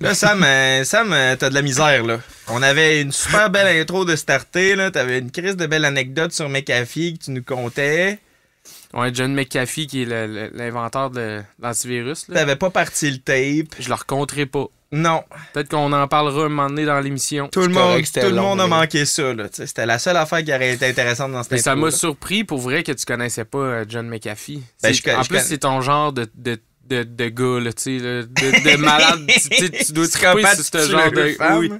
Là, Sam, t'as de la misère, là. On avait une super belle intro de starter, là. T'avais une crise de belle anecdote sur McAfee que tu nous contais. Ouais, John McAfee, qui est l'inventeur de l'antivirus. Là. T'avais pas parti le tape. Je le raconterai pas. Non. Peut-être qu'on en parlera un moment donné dans l'émission. Tout le monde a manqué ça, là. T'sais, c'était la seule affaire qui aurait été intéressante dans cette intro. Ça m'a surpris, pour vrai, que tu connaissais pas John McAfee. Ben, en plus, c'est ton genre de gars, là, tu sais, de malade. Tu dois te couper sur ce genre de... Oui.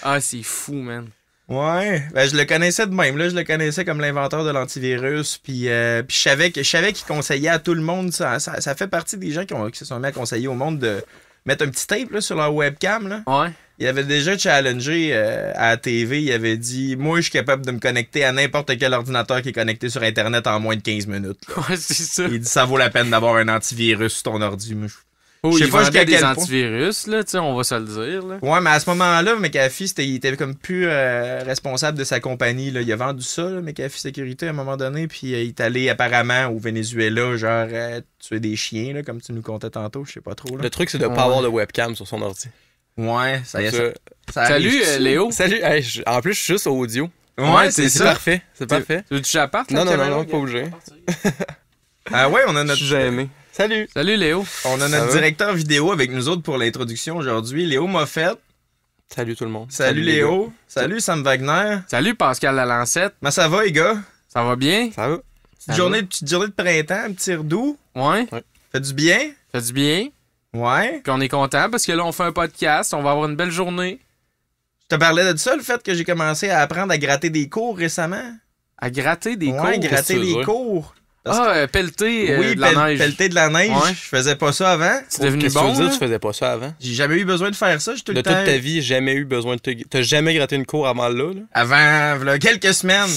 Ah, c'est fou, man. Ouais, ben je le connaissais de même, là, je le connaissais comme l'inventeur de l'antivirus, puis je savais qu'il conseillait à tout le monde, ça fait partie des gens qui se sont mis à conseiller au monde de mettre un petit tape là, sur leur webcam, là. Ouais. Il avait déjà challengé à la TV, il avait dit « Moi, je suis capable de me connecter à n'importe quel ordinateur qui est connecté sur Internet en moins de 15 minutes. » Ouais, c'est ça. Il dit « Ça vaut la peine d'avoir un antivirus sur ton ordi. » Je sais pas jusqu'à des antivirus, là, on va se le dire. Là. Ouais, mais à ce moment-là, McAfee, il était comme plus responsable de sa compagnie. Là. Il a vendu ça, là, McAfee Sécurité, à un moment donné, puis il est allé apparemment au Venezuela, genre tuer des chiens, là, comme tu nous contais tantôt, je sais pas trop. Là. Le truc, c'est de pas avoir de webcam sur son ordi. Ouais, ça y est. Salut, Léo. Salut. Hey, en plus, je suis juste audio. Ouais, c'est ça. Parfait. C'est parfait. Tu veux que j'apparte? Non, pas obligé. Ah ouais, on a notre... Je suis gêné. Salut Léo. On a notre directeur vidéo avec nous autres pour l'introduction aujourd'hui, Léo Moffett. Salut tout le monde. Salut Léo. Salut Sam Wagner. Salut Pascal Lalancette. Comment ça va, les gars? Ça va bien? Ça va. Petite journée de printemps, un petit redoux. Ouais. Fait du bien? Fait du bien. Ouais. Puis on est content parce que là, on fait un podcast, on va avoir une belle journée. Je te parlais de ça, le fait que j'ai commencé à apprendre à gratter des cours récemment. À gratter des cours? Ouais, gratter des cours. Pelleter de la neige. Pelleter de la neige. Ouais. Je faisais pas ça avant. C'est devenu bon. Qu'est-ce que tu faisais pas ça avant? J'ai jamais eu besoin de faire ça. De toute ta vie, jamais eu besoin de T'as jamais gratté une cour avant là? Avant, là, quelques semaines.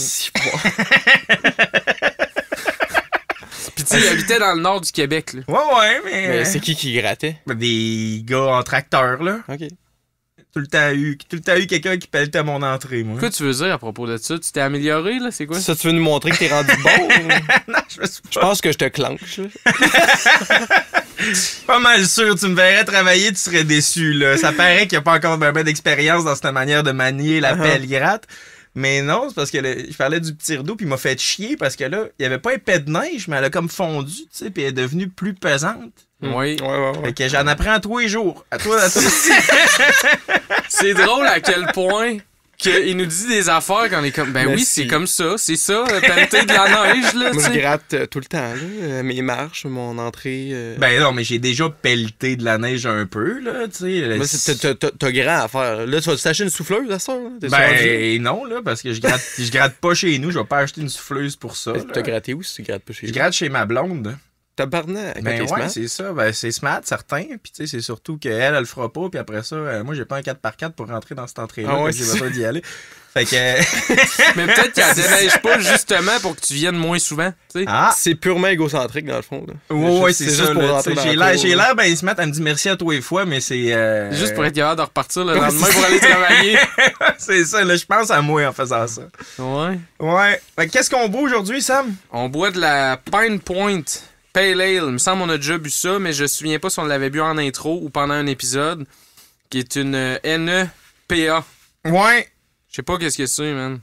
Puis tu habitais dans le nord du Québec, là. Ouais, mais c'est qui grattait? Des gars en tracteur, là. OK. Tout le temps eu quelqu'un qui pelletait à mon entrée, moi. Qu'est-ce que tu veux dire à propos de ça? Tu t'es amélioré, là? C'est quoi? Ça, tu veux nous montrer que t'es rendu bon? Non, je me suis pas... Je pense que je te clenche. Pas mal sûr. Tu me verrais travailler, tu serais déçu, là. Ça paraît qu'il n'y a pas encore ben d'expérience dans cette manière de manier la pelle gratte. Mais non, c'est parce que je parlais du petit rideau, puis il m'a fait chier parce que là, il n'y avait pas épais de neige, mais elle a comme fondu, tu sais, puis elle est devenue plus pesante. Oui. Ouais. Fait que j'en apprends tous les jours. À toi aussi. C'est drôle à quel point qu'il nous dit des affaires quand on est comme... Ben mais oui, c'est comme ça, pelleter de la neige, là, moi, je gratte tout le temps, là, mes marches, mon entrée... Ben non, mais j'ai déjà pelleté de la neige un peu, là, tu sais. T'as grand à faire. Là, tu vas t'acheter une souffleuse, à ça? Ben non, là, parce que je gratte pas chez nous, je vais pas acheter une souffleuse pour ça. T'as gratté où si tu grattes pas chez nous? Je gratte chez ma blonde. Tabarnak. Ben ouais, c'est ça. Ben, c'est smart, certain. Puis tu sais, c'est surtout qu'elle, elle le fera pas. Puis après ça, moi, j'ai pas un 4x4 pour rentrer dans cette entrée-là. Ah ouais, j'ai besoin d'y aller. Fait que... Mais peut-être qu'elle déneige pas justement pour que tu viennes moins souvent. T'sais. Ah! C'est purement égocentrique, dans le fond. Ouais, c'est ça. J'ai l'air ben smart. Elle me dit merci à toi et fois, mais c'est... Juste pour être capable de repartir le lendemain pour aller travailler. C'est ça. Là, je pense à moi en faisant ça. Ouais. Ouais. Fait que qu'est-ce qu'on boit aujourd'hui, Sam? On boit de la Pine Point Pale Ale. Il me semble qu'on a déjà bu ça, mais je me souviens pas si on l'avait bu en intro ou pendant un épisode, qui est une NEPA. Ouais. Je sais pas qu'est-ce que c'est, man.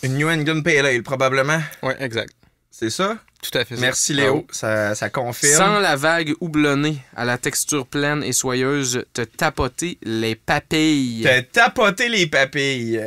Une New England Pale Ale, probablement. Ouais, exact. C'est ça? Tout à fait. Merci, Léo. Ça confirme. Sans la vague houblonnée, à la texture pleine et soyeuse, te tapoter les papilles. Te tapoter les papilles.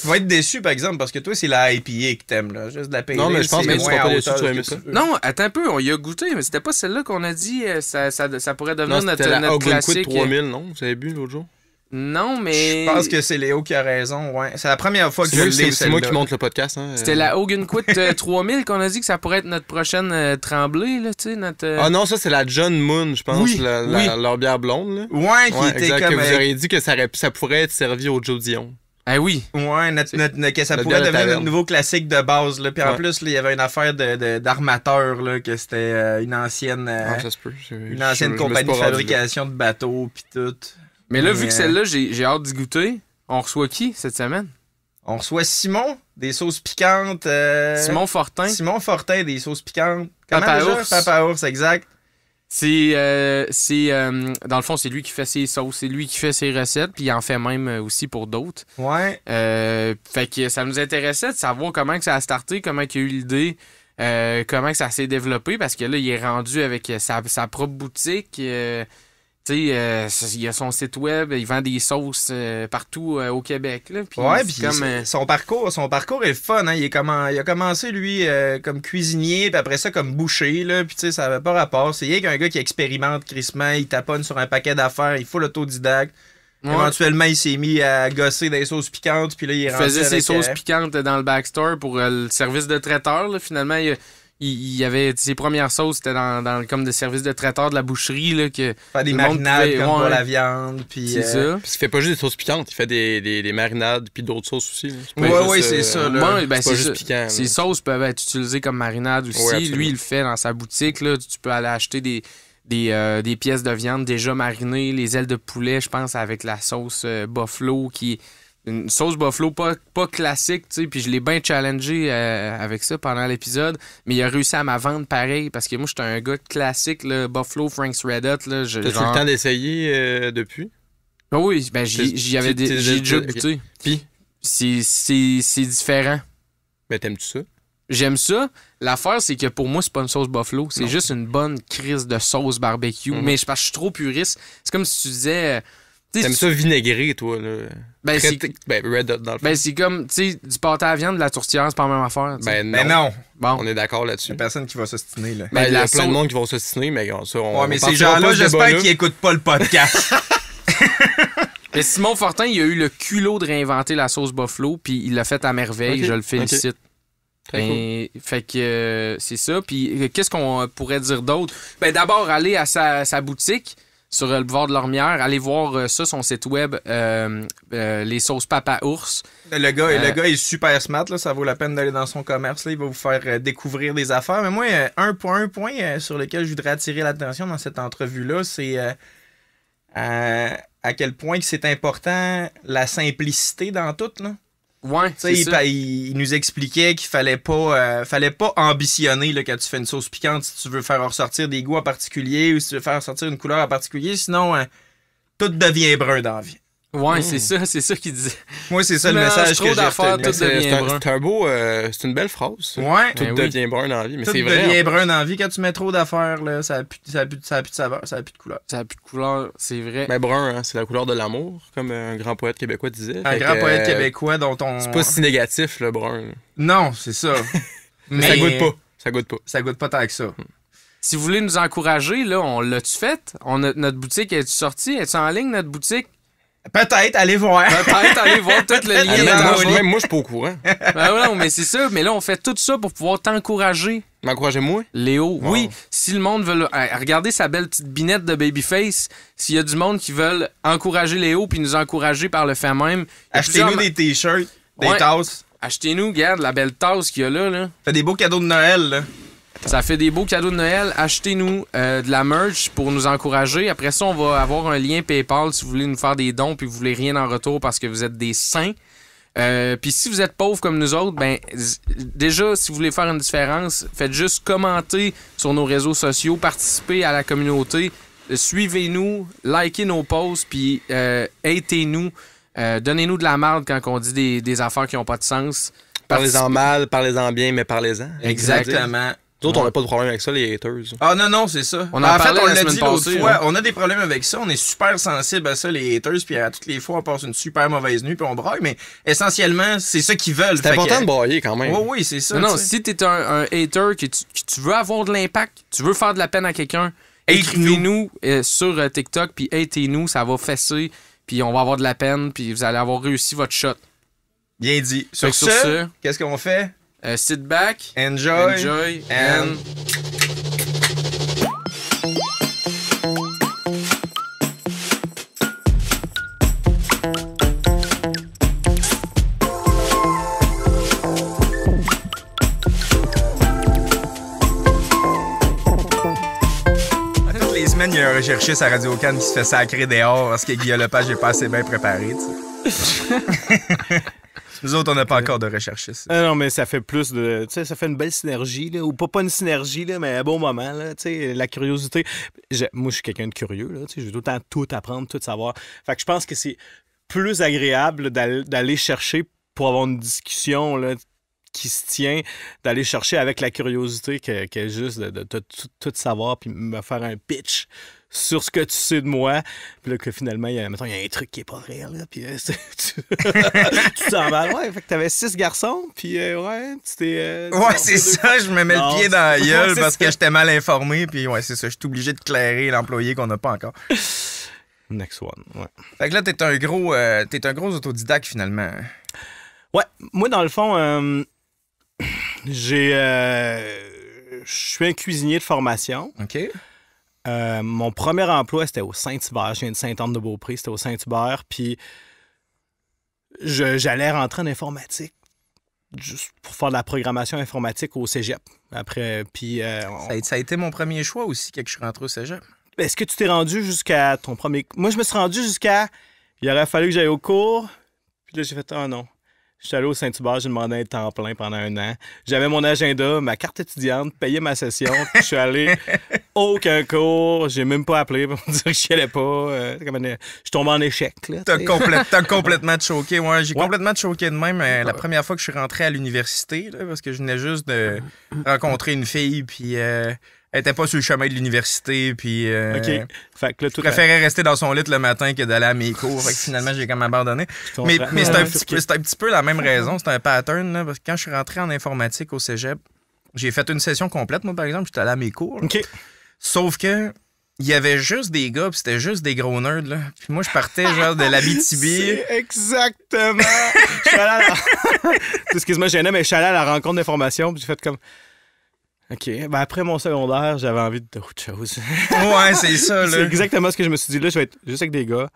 Tu vas être déçu, par exemple, parce que toi, c'est la IPA que t'aimes, là. Juste de la pale. Non, mais je pense que tu seras pas déçu, tu vas aimer ça. Non, attends un peu, on y a goûté, mais c'était pas celle-là qu'on a dit, ça pourrait devenir notre classique. Quid 3000, non? Vous avez bu l'autre jour? Non, mais... Je pense que c'est Léo qui a raison, ouais. C'est la première fois que je l'ai, c'est moi qui monte le podcast, hein. C'était la Hogan Quit 3000 qu'on a dit que ça pourrait être notre prochaine Tremblay, là, tu sais, notre... Ah non, ça, c'est la John Moon, je pense, leur bière blonde, là. Ouais, qui était exact, comme... que vous auriez dit que ça pourrait être servi au Joe Dion. Ah oui. Ouais, que ça pourrait devenir notre nouveau classique de base, là. Puis en plus, il y avait une affaire d'armateur, là, que c'était une ancienne... ça se peut. Une ancienne compagnie de fabrication de bateaux, puis tout. Mais là, vu que celle-là, j'ai hâte d'y goûter, on reçoit qui cette semaine? On reçoit Simon, des sauces piquantes. Simon Fortin. Simon Fortin, des sauces piquantes. Comment Papa déjà? Ours. Papa Ours, exact. Dans le fond, c'est lui qui fait ses sauces, c'est lui qui fait ses recettes, puis il en fait même aussi pour d'autres. Ouais. Fait que ça nous intéressait de savoir comment que ça a starté, comment il a eu l'idée, comment que ça s'est développé, parce que là, il est rendu avec sa propre boutique. Il a son site web, il vend des sauces partout au Québec. Là, puis son parcours est fun. Hein? Il a commencé, lui, comme cuisinier, puis après ça, comme boucher. Là, puis ça n'avait pas rapport. C'est rien qu'un gars qui expérimente crissement, il taponne sur un paquet d'affaires, il faut l'autodidacte. Ouais. Éventuellement, il s'est mis à gosser des sauces piquantes, puis là, il faisait ses sauces piquantes dans le backstore pour le service de traiteur. Là. Finalement, il y avait ses premières sauces, c'était dans comme des services de traiteur de la boucherie. Là, que faire des marinades comme pour la viande. Puis, c'est ça. Puis il fait pas juste des sauces piquantes, il fait des marinades puis d'autres sauces aussi. Oui, c'est ça. Là. C'est pas juste piquant. Ces sauces peuvent être utilisées comme marinade aussi. Ouais, lui, il le fait dans sa boutique. Là. Tu peux aller acheter des pièces de viande déjà marinées, les ailes de poulet, je pense, avec la sauce buffalo qui une sauce buffalo pas classique, tu sais, puis je l'ai bien challengé avec ça pendant l'épisode, mais il a réussi à m'avendre pareil, parce que moi, j'étais un gars classique, là, buffalo, Frank's Red Hot. T'as-tu le temps d'essayer depuis? Ben oui, j'ai déjà goûté. Puis? C'est différent. Ben t'aimes-tu ça? J'aime ça. L'affaire, c'est que pour moi, c'est pas une sauce buffalo, c'est juste une bonne crise de sauce barbecue, mais parce que je suis trop puriste. C'est comme si tu disais... T'aimes ça vinaigré, toi, là? Red Hot, dans le fond. Ben, c'est comme, tu sais, du pâté à viande, de la tourtière, c'est pas la même affaire. Ben non. Bon. On est d'accord là-dessus. Il y a personne qui va s'ostiner, là. Ben, il y a plein de monde qui vont s'ostiner, mais ça, mais ces gens-là, j'espère qu'ils écoutent pas le podcast. Mais Simon Fortin, il a eu le culot de réinventer la sauce buffalo, puis il l'a fait à merveille, je le félicite. Cool. Fait que c'est ça. Puis qu'est-ce qu'on pourrait dire d'autre? Ben, d'abord, aller à sa boutique sur le boulevard de Lormière, allez voir ça, son site web, les sauces Papa Ours. Le gars est super smart, là, ça vaut la peine d'aller dans son commerce, là, il va vous faire découvrir des affaires. Mais moi, un point sur lequel je voudrais attirer l'attention dans cette entrevue-là, c'est à quel point que c'est important la simplicité dans tout, là. Ouais, c'est ça. Il nous expliquait qu'il fallait pas ambitionner là, quand tu fais une sauce piquante si tu veux faire ressortir des goûts en particulier ou si tu veux faire ressortir une couleur en particulier, sinon tout devient brun dans la vie. Ouais, c'est ça qu'il disait. Moi, c'est ça le message que j'ai retenu. Tout devient brun. C'est une belle phrase. Ouais. Tout devient brun dans la vie, mais c'est vrai. Tout devient brun dans la vie. Quand tu mets trop d'affaires, là, ça a plus de saveur, ça a plus de couleur. Ça a plus de couleur, c'est vrai. Mais brun, hein, c'est la couleur de l'amour, comme un grand poète québécois disait. Un grand poète québécois dont on... C'est pas si négatif, le brun. Non, c'est ça. Mais ça goûte pas. Ça goûte pas. Ça goûte pas tant que ça. Si vous voulez nous encourager, là, on l'a-tu fait? Notre boutique, est-tu sortie? Est-tu en ligne, notre boutique? Peut-être, allez voir. Tout le lien. Même moi, je suis pas au courant. Non, mais c'est ça. Mais là, on fait tout ça pour pouvoir t'encourager. M'encourager moi? Léo, wow. Oui. Si le monde veut... Regardez sa belle petite binette de Babyface. S'il y a du monde qui veulent encourager Léo puis nous encourager par le fait même... Achetez-nous des t-shirts, des tasses. Achetez-nous, regarde, la belle tasse qu'il y a là. Fait des beaux cadeaux de Noël, là. Ça fait des beaux cadeaux de Noël. Achetez-nous de la merch pour nous encourager. Après ça, on va avoir un lien PayPal si vous voulez nous faire des dons puis vous voulez rien en retour parce que vous êtes des saints. Puis si vous êtes pauvres comme nous autres, ben déjà, si vous voulez faire une différence, faites juste commenter sur nos réseaux sociaux, participez à la communauté, suivez-nous, likez nos posts, puis hatez-nous. Donnez-nous de la merde quand on dit des affaires qui n'ont pas de sens. Parlez-en mal, parlez-en bien, mais parlez-en. Exactement. Nous autres, on n'a pas de problème avec ça, les haters. Ah non, c'est ça. On l'a dit l'autre fois, on a des problèmes avec ça, on est super sensible à ça, les haters, puis à toutes les fois, on passe une super mauvaise nuit, puis on braille, mais essentiellement, c'est ça qu'ils veulent. C'est important de brailler quand même. Oui, c'est ça. Non, si t'es un hater, que tu veux avoir de l'impact, tu veux faire de la peine à quelqu'un, écrivez-nous sur TikTok, puis hatez-nous, ça va fesser, puis on va avoir de la peine, puis vous allez avoir réussi votre shot. Bien dit. Sur ce, qu'est-ce qu'on fait? Sit back, enjoy and... Toutes les semaines, il y a un recherchiste à Radio-Can qui se fait sacrer dehors parce que Guillaume Lepage n'est pas assez bien préparé, tu sais. Nous autres, on n'a pas encore de recherchistes. Non, mais ça fait plus de... Tu sais, ça fait une belle synergie, là, ou pas une synergie, là, mais un bon moment, là, tu sais, la curiosité. Moi, je suis quelqu'un de curieux, là, tu sais, je veux tout le temps tout apprendre, tout savoir. Fait que je pense que c'est plus agréable d'aller chercher pour avoir une discussion, là, qui se tient, d'aller chercher avec la curiosité que juste de tout savoir puis me faire un pitch sur ce que tu sais de moi. Puis là, que finalement, il y a un truc qui est pas vrai, là. Puis tu t'en vas. Ouais, fait que t'avais 6 garçons, puis ouais, tu t'es... ouais, c'est ça, je me mets le pied dans la gueule parce que j'étais mal informé, puis ouais, c'est ça, je suis obligé de clairer l'employé qu'on n'a pas encore. Next one, ouais. Fait que là, t'es un gros autodidacte, finalement. Ouais, moi, dans le fond, je suis un cuisinier de formation. OK. Mon premier emploi, c'était au Saint-Hubert. Je viens de Sainte-Anne-de-Beaupré, c'était au Saint-Hubert. Puis j'allais rentrer en informatique juste pour faire de la programmation informatique au cégep. Après, puis... Ça a été mon premier choix aussi, quand je suis rentré au cégep. Est-ce que tu t'es rendu jusqu'à ton premier... Moi, je me suis rendu jusqu'à... Il aurait fallu que j'aille au cours. Puis là, j'ai fait « Ah non ». Je suis allé au Saint-Hubert, j'ai demandé un temps plein pendant 1 an. J'avais mon agenda, ma carte étudiante, payé ma session. Puis je suis allé aucun cours. J'ai même pas appelé pour me dire que je n'y allais pas. Je suis tombé en échec. T'as complètement choqué. Ouais, j'ai complètement choqué de même la première fois que je suis rentré à l'université, là, parce que je venais juste de rencontrer une fille, puis... elle était pas sur le chemin de l'université, puis OK. Fait que là, je préférais rester dans son lit le matin que d'aller à mes cours. Fait que finalement, j'ai comme abandonné. Mais c'est un petit peu la même raison. C'est un pattern, là, parce que quand je suis rentré en informatique au cégep, j'ai fait une session complète, moi, par exemple. J'étais allé à mes cours. OK. Sauf que il y avait juste des gars, puis c'était juste des gros nerds, là. Puis moi, je partais genre de l'Abitibi. C'est exactement! Je suis allé à Excuse-moi, j'ai mais je suis allé à la rencontre d'information, puis j'ai fait comme... OK. Ben après mon secondaire, j'avais envie d'autre chose. Ouais, c'est ça, là. C'est exactement ce que je me suis dit. Là, je vais être juste avec des gars.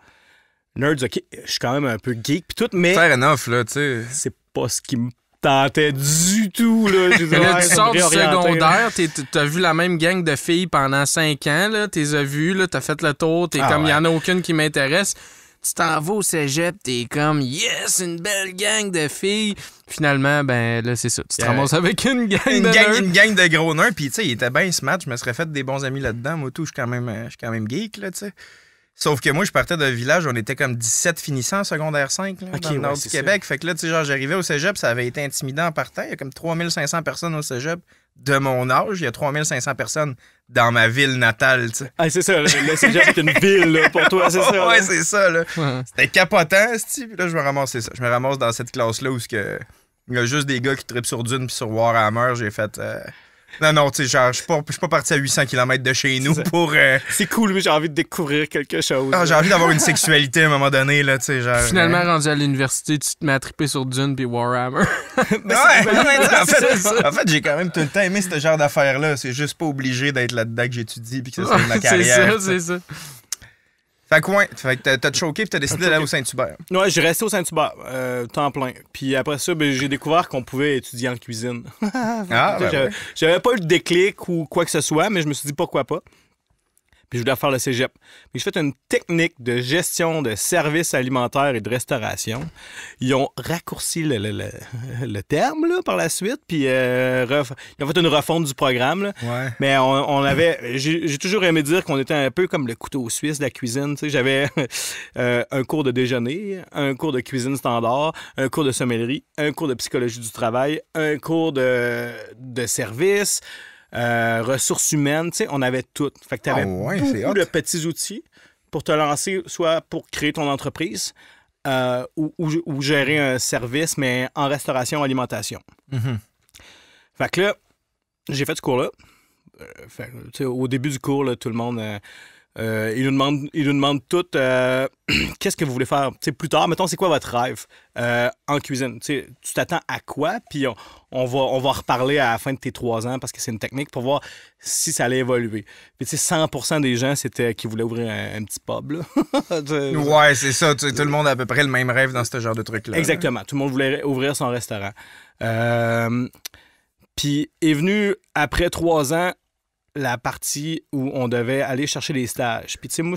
Nerds, OK. Je suis quand même un peu geek pis tout, mais... Fair enough, là, tu sais. C'est pas ce qui me tentait du tout, là. Mais là, tu sors du secondaire, t'as vu la même gang de filles pendant 5 ans, là. T'es as vues, là. T'as fait le tour. T'es comme, il y en a aucune qui m'intéresse. Tu t'en vas au cégep, t'es comme, yes, une belle gang de filles. Finalement, ben là, c'est ça. Tu te ramasses avec une gang de nerds. Une gang de gros nerds. Puis, tu sais, il était bien smart. Je me serais fait des bons amis là-dedans. Moi, tout, je suis quand même geek, là, tu sais. Sauf que moi, je partais d'un village où on était comme 17 finissants en secondaire 5, là, dans le nord du Québec. Fait que là, tu sais, genre, j'arrivais au cégep, ça avait été intimidant en partant. Il y a comme 3500 personnes au cégep de mon âge. Il y a 3500 personnes dans ma ville natale, tu sais. Ah, c'est ça, le cégep, c'est une ville, là, pour toi, c'est ça. Ouais, c'est ça, là. Ouais. C'était capotant, c'ti. Puis là, je me ramasse, ça. Je me ramasse dans cette classe-là où il y a juste des gars qui trippent sur Dune puis sur Warhammer. J'ai fait... Non, tu sais, genre, je suis pas parti à 800 km de chez nous pour... C'est cool, mais j'ai envie de découvrir quelque chose. Ah, j'ai envie d'avoir une sexualité à un moment donné, là, tu sais, genre... Finalement, rendu à l'université, tu te mets à tripper sur Dune puis Warhammer. En fait, j'ai quand même tout le temps aimé ce genre d'affaires-là. C'est juste pas obligé d'être là-dedans que j'étudie puis que ça soit ma carrière. C'est ça. Fait que t'as te choqué puis t'as décidé d'aller au Saint-Hubert. Ouais, j'ai resté au Saint-Hubert, temps plein. Puis après ça, j'ai découvert qu'on pouvait étudier en cuisine. J'avais pas eu le déclic ou quoi que ce soit, mais je me suis dit pourquoi pas. Puis je voulais faire le cégep. Puis j'ai fait une technique de gestion de services alimentaires et de restauration. Ils ont raccourci le terme là, par la suite, puis ils ont fait une refonte du programme. Là. Ouais. Mais j'ai toujours aimé dire qu'on était un peu comme le couteau suisse de la cuisine. Tu sais, j'avais un cours de déjeuner, un cours de cuisine standard, un cours de sommellerie, un cours de psychologie du travail, un cours de service. Ressources humaines, tu sais, on avait tout. Fait que tu avais beaucoup de petits outils pour te lancer, soit pour créer ton entreprise ou gérer un service, mais en restauration, alimentation. Mm-hmm. Fait que là, j'ai fait ce cours-là. Au début du cours, là, tout le monde... il nous demande tout qu'est-ce que vous voulez faire plus tard. Mettons, c'est quoi votre rêve en cuisine? Tu t'attends à quoi? Puis on va reparler à la fin de tes 3 ans parce que c'est une technique pour voir si ça allait évoluer. Puis 100% des gens, c'était qui voulaient ouvrir un petit pub. Là. Ouais, c'est ça. Tout le monde a à peu près le même rêve dans ce genre de truc-là. Exactement. Tout le monde voulait ouvrir son restaurant. Puis est venu, après 3 ans, la partie où on devait aller chercher des stages. Puis tu sais, moi,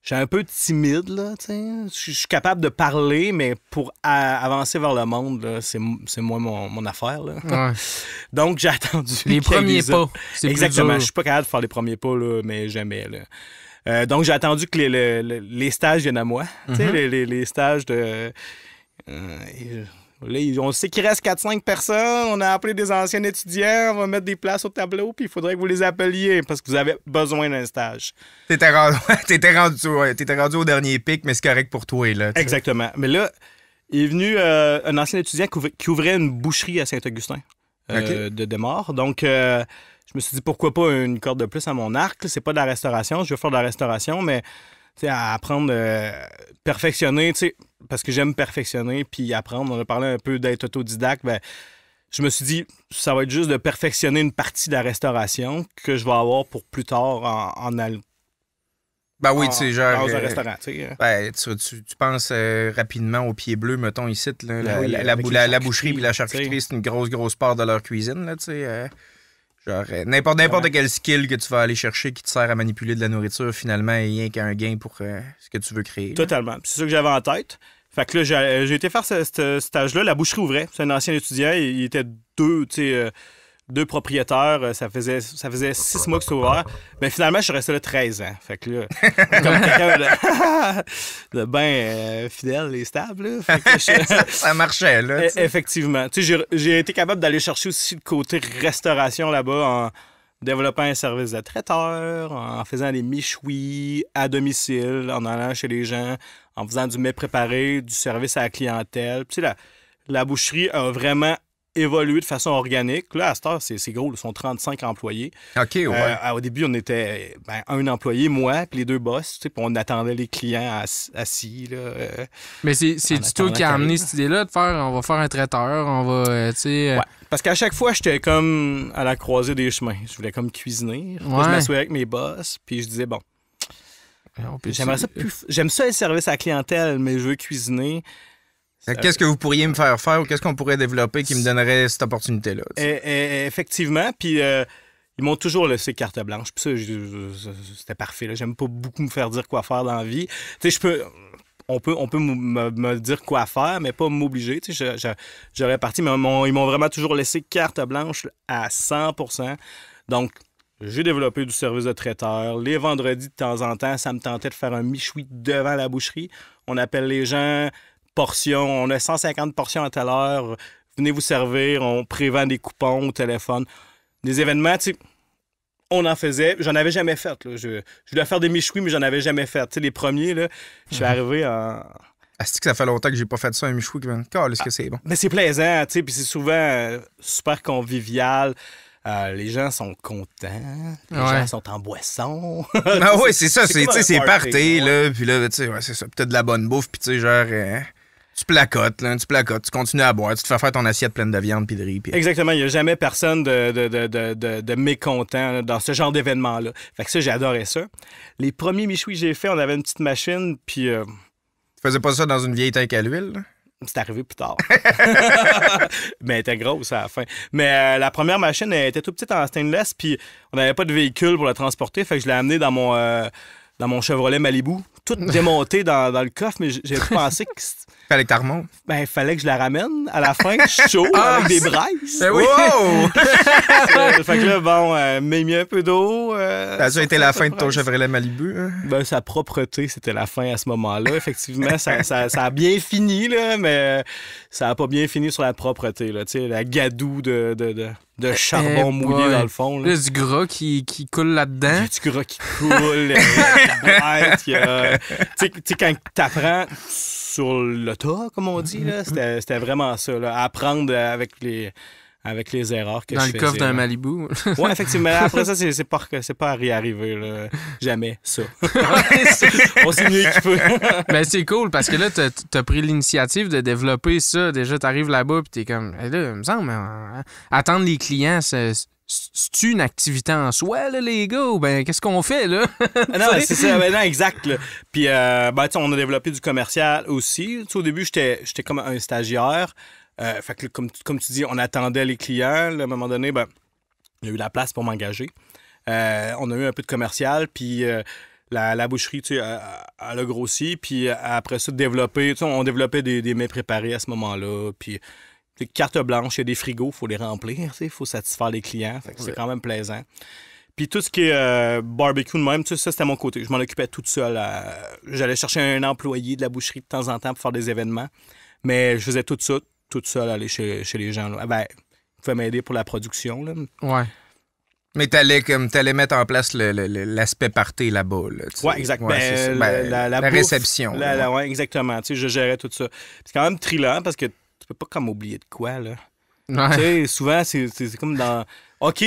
suis un peu timide, là, tu sais. Je suis capable de parler, mais pour avancer vers le monde, là, c'est moi mon affaire, là. Ouais. Donc, j'ai attendu. Les premiers pas. C'est exactement. plus dur. Je suis pas capable de faire les premiers pas, là, mais jamais, là. Donc, j'ai attendu que les stages viennent à moi. Tu sais, les stages de... là, on sait qu'il reste 4-5 personnes. On a appelé des anciens étudiants. On va mettre des places au tableau. Puis il faudrait que vous les appeliez parce que vous avez besoin d'un stage. T'étais rendu au dernier pic, mais c'est correct pour toi, là. T'sais. Exactement. Mais là, il est venu un ancien étudiant qui ouvrait une boucherie à Saint-Augustin de Desmaures. Donc, je me suis dit, pourquoi pas une corde de plus à mon arc? C'est pas de la restauration. Je veux faire de la restauration, mais à apprendre, perfectionner, parce que j'aime perfectionner puis apprendre. On a parlé un peu d'être autodidacte. Ben, je me suis dit, ça va être juste de perfectionner une partie de la restauration que je vais avoir pour plus tard en Ben oui, tu sais, genre. dans un restaurant, tu sais. Ben, tu penses rapidement au pied bleu, mettons, ici, là, Ben la boucherie puis la charcuterie, c'est une grosse part de leur cuisine, là, tu sais. Genre, n'importe quel skill que tu vas aller chercher qui te sert à manipuler de la nourriture, finalement, il n'y a qu'un gain pour ce que tu veux créer. Totalement. Puis c'est ça que j'avais en tête. Fait que là, j'ai été faire ce stage-là. La boucherie ouvrait. C'est un ancien étudiant. Il était deux propriétaires. Ça faisait 6 mois que c'était ouvert. Mais finalement, je suis resté là 13 ans. Fait que là, comme quelqu'un de bien fidèle et stable. Là. Fait que ça marchait, là. Effectivement. Tu sais, j'ai été capable d'aller chercher aussi le côté restauration là-bas en développant un service de traiteur, en faisant des michouis à domicile, en allant chez les gens, en faisant du mets préparé, du service à la clientèle. Puis, tu sais, la boucherie a vraiment évolué de façon organique. Là, à cette heure, c'est gros. Ils sont 35 employés. OK, ouais. Au début, on était un employé, moi, puis les 2 boss. Puis on attendait les clients assis. Là, mais c'est toi qui as amené cette idée-là de faire, on va faire un traiteur, on va, tu sais... Ouais, parce qu'à chaque fois, j'étais comme à la croisée des chemins. Je voulais comme cuisiner. Je m'assoyais avec mes boss, puis je disais, bon, j'aimerais ça plus... J'aime ça le service à la clientèle, mais je veux cuisiner. Qu'est-ce que vous pourriez me faire ou qu'est-ce qu'on pourrait développer qui me donnerait cette opportunité-là? Effectivement, puis ils m'ont toujours laissé carte blanche. Puis ça, c'était parfait. Là. J'aime pas beaucoup me faire dire quoi faire dans la vie. Tu sais, on peut me dire quoi faire, mais pas m'obliger. Tu sais, j'aurais parti, mais ils m'ont vraiment toujours laissé carte blanche à 100%. Donc, j'ai développé du service de traiteur. Les vendredis, de temps en temps, ça me tentait de faire un michoui devant la boucherie. On appelle les gens... portions, on a 150 portions à telle heure, venez vous servir, on prévend des coupons au téléphone. Des événements, tu sais, on en faisait, j'en avais jamais fait. Là. Je voulais faire des michouis, mais j'en avais jamais fait. Tu sais, les premiers, là, je suis arrivé en... Est-ce que ça fait longtemps que j'ai pas fait ça, un michoui qui vient de est-ce que c'est bon? Mais c'est plaisant, tu sais, puis c'est souvent super convivial. Les gens sont contents, les gens sont en boisson. Ah oui, c'est ça, c'est party, là, puis là, tu sais, c'est ça, peut-être de la bonne bouffe, puis tu sais, genre, tu placotes, tu continues à boire, tu te fais faire ton assiette pleine de viande puis de riz. Puis... Exactement, il n'y a jamais personne de mécontent là, dans ce genre d'événement-là. Fait que ça, j'adorais ça. Les premiers michouis que j'ai fait, on avait une petite machine, puis... Tu faisais pas ça dans une vieille tank à l'huile, là? C'est arrivé plus tard. Mais elle était grosse à la fin. Mais la première machine, elle était toute petite en stainless, puis on n'avait pas de véhicule pour la transporter, fait que je l'ai amenée dans mon Chevrolet Malibu, toute démontée dans le coffre, mais j'ai pensé que... Fallait que tu remontes. Ben, il fallait que je la ramène à la fin, chaud, avec des braises. Ben oui. Wow! Fait que là, bon, mis un peu d'eau. Ça a été la fin de ton Chevrolet Malibu? Hein? Ben, sa propreté, c'était la fin à ce moment-là. Effectivement, ça a bien fini, là, mais ça n'a pas bien fini sur la propreté. Là, la gadoue de charbon mouillé dans le fond. Là. Il y a du gras qui coule là-dedans. Il y a du gras qui coule. Tu sais, quand t'apprends sur le tas, comme on dit, là, c'était vraiment ça. Là, apprendre avec les erreurs que dans je le faisais. coffre d'un Malibu. Oui, effectivement. Après ça, c'est pas à réarriver. Là. Jamais ça. On s'est mieux équipé. Ben, c'est cool parce que là, t'as pris l'initiative de développer ça. Déjà, t'arrives là-bas puis t'es comme, là, il me semble, attendre les clients, c'est-tu une activité en soi, là, les gars? Ou ben, qu'est-ce qu'on fait, là? Non, c'est ça. Ben, non, exact. Là. Puis, on a développé du commercial aussi. T'sais, au début, j'étais comme un stagiaire. Fait que, comme tu dis, on attendait les clients. Là, à un moment donné, ben, il y a eu la place pour m'engager. On a eu un peu de commercial. Puis, La boucherie, tu sais, elle a grossi. Puis après ça, développer, tu sais, on développait des mets préparés à ce moment-là. Puis carte blanche, il y a des frigos, il faut les remplir, il faut satisfaire les clients. Fait que c'est quand même plaisant. Puis tout ce qui est barbecue de même, ça, c'était mon côté. Je m'en occupais toute seule. J'allais chercher un employé de la boucherie de temps en temps pour faire des événements. Mais je faisais tout ça, toute seule, aller chez les gens. Là. Ben, ils pouvaient m'aider pour la production. Là. Ouais. Mais t'allais mettre en place l'aspect party là-bas. Là, oui, exactement. Ouais, la bouffe, réception. Oui, exactement. Je gérais tout ça. C'est quand même trillant parce que tu peux pas comme oublier de quoi. Là. Ouais. Tu sais, souvent, c'est comme dans... OK,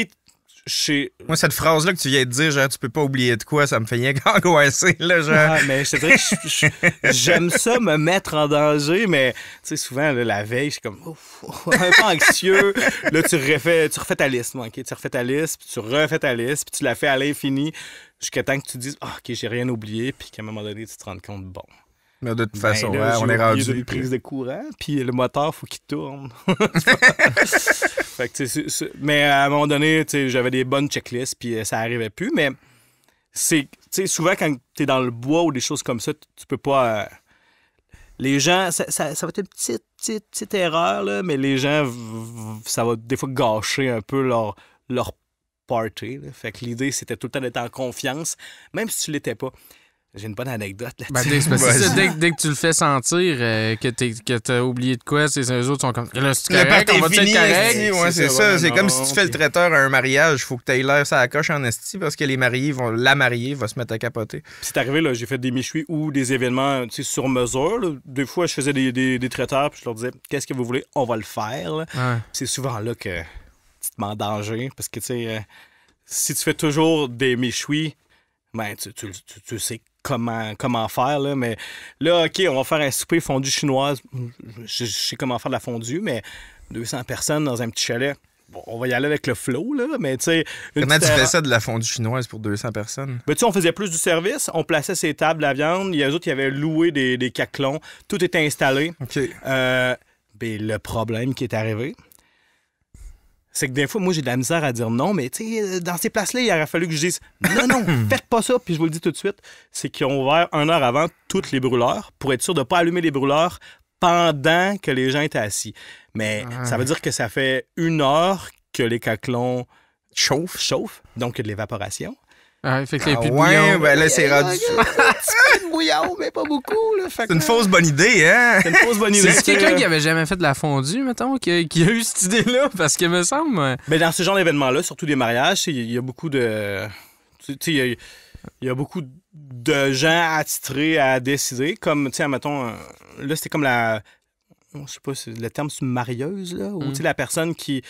Moi, cette phrase-là que tu viens de dire, genre, tu peux pas oublier de quoi, ça me fait rien qu'angoisser, là, genre. Ouais, mais je te dirais que j'aime ça me mettre en danger, mais tu sais, souvent, là, la veille, je suis comme un peu anxieux. Là, tu refais ta liste, OK? Tu refais ta liste, puis tu refais ta liste, puis tu la fais à l'infini jusqu'à temps que tu dises, OK, j'ai rien oublié, puis qu'à un moment donné, tu te rends compte, bon. Mais de toute façon, là, on est rendu. Une prise de courant, puis le moteur, faut qu'il tourne. Fait que, mais à un moment donné, j'avais des bonnes checklists, puis ça arrivait plus. Mais c'est souvent, quand tu es dans le bois ou des choses comme ça, tu peux pas... les gens, ça va être une petite erreur, là, mais les gens, ça va des fois gâcher un peu leur party. Là. Fait que l'idée, c'était tout le temps d'être en confiance, même si tu l'étais pas. J'ai une bonne anecdote là-dessus. Ben, c'est ça, dès que tu le fais sentir que t'as oublié de quoi, eux autres sont comme là, c'est correct, on va te dire correct. Ouais, c'est ça. C'est comme si tu fais le traiteur à un mariage, il faut que tu aies l'air ça la coche en esti parce que la mariée va se mettre à capoter. Puis c'est arrivé, là, j'ai fait des méchouis ou des événements sur mesure. Là. Des fois, je faisais des traiteurs puis je leur disais qu'est-ce que vous voulez, on va le faire. Là. Ouais. C'est souvent là que tu te mets en danger parce que si tu fais toujours des méchouis, ben tu sais comment faire, là, mais là, OK, on va faire un souper fondue chinoise. Je sais comment faire de la fondue, mais 200 personnes dans un petit chalet, bon, on va y aller avec le flow, là, mais tu sais... Comment tu fais ça de la fondue chinoise pour 200 personnes? Ben, tu sais, on faisait plus du service, on plaçait ses tables à viande, il y a eux autres qui avaient loué des caclons, tout était installé. OK. Ben, le problème qui est arrivé, c'est que des fois, moi, j'ai de la misère à dire non, mais tu sais, dans ces places-là, il aurait fallu que je dise non, faites pas ça, puis je vous le dis tout de suite, c'est qu'ils ont ouvert 1 heure avant toutes les brûleurs pour être sûr de ne pas allumer les brûleurs pendant que les gens étaient assis. Mais ça veut dire que ça fait 1 heure que les caclons chauffent, donc il y a de l'évaporation. Ah, fait que les plus de bouillon. Ben là, c'est rendu. Un petit peu de bouillon, mais pas beaucoup. Là, c'est une fausse bonne idée, hein? C'est une fausse bonne idée. C'est quelqu'un qui avait jamais fait de la fondue, mettons, qui a eu cette idée-là? Parce que me semble... Ben, dans ce genre d'événements-là, surtout des mariages, il y a beaucoup de... Il y a beaucoup de gens attitrés à décider. Comme, tu sais, mettons, là, c'était comme la... Je sais pas, le terme, c'est une marieuse, là? Ou, tu sais, la personne qui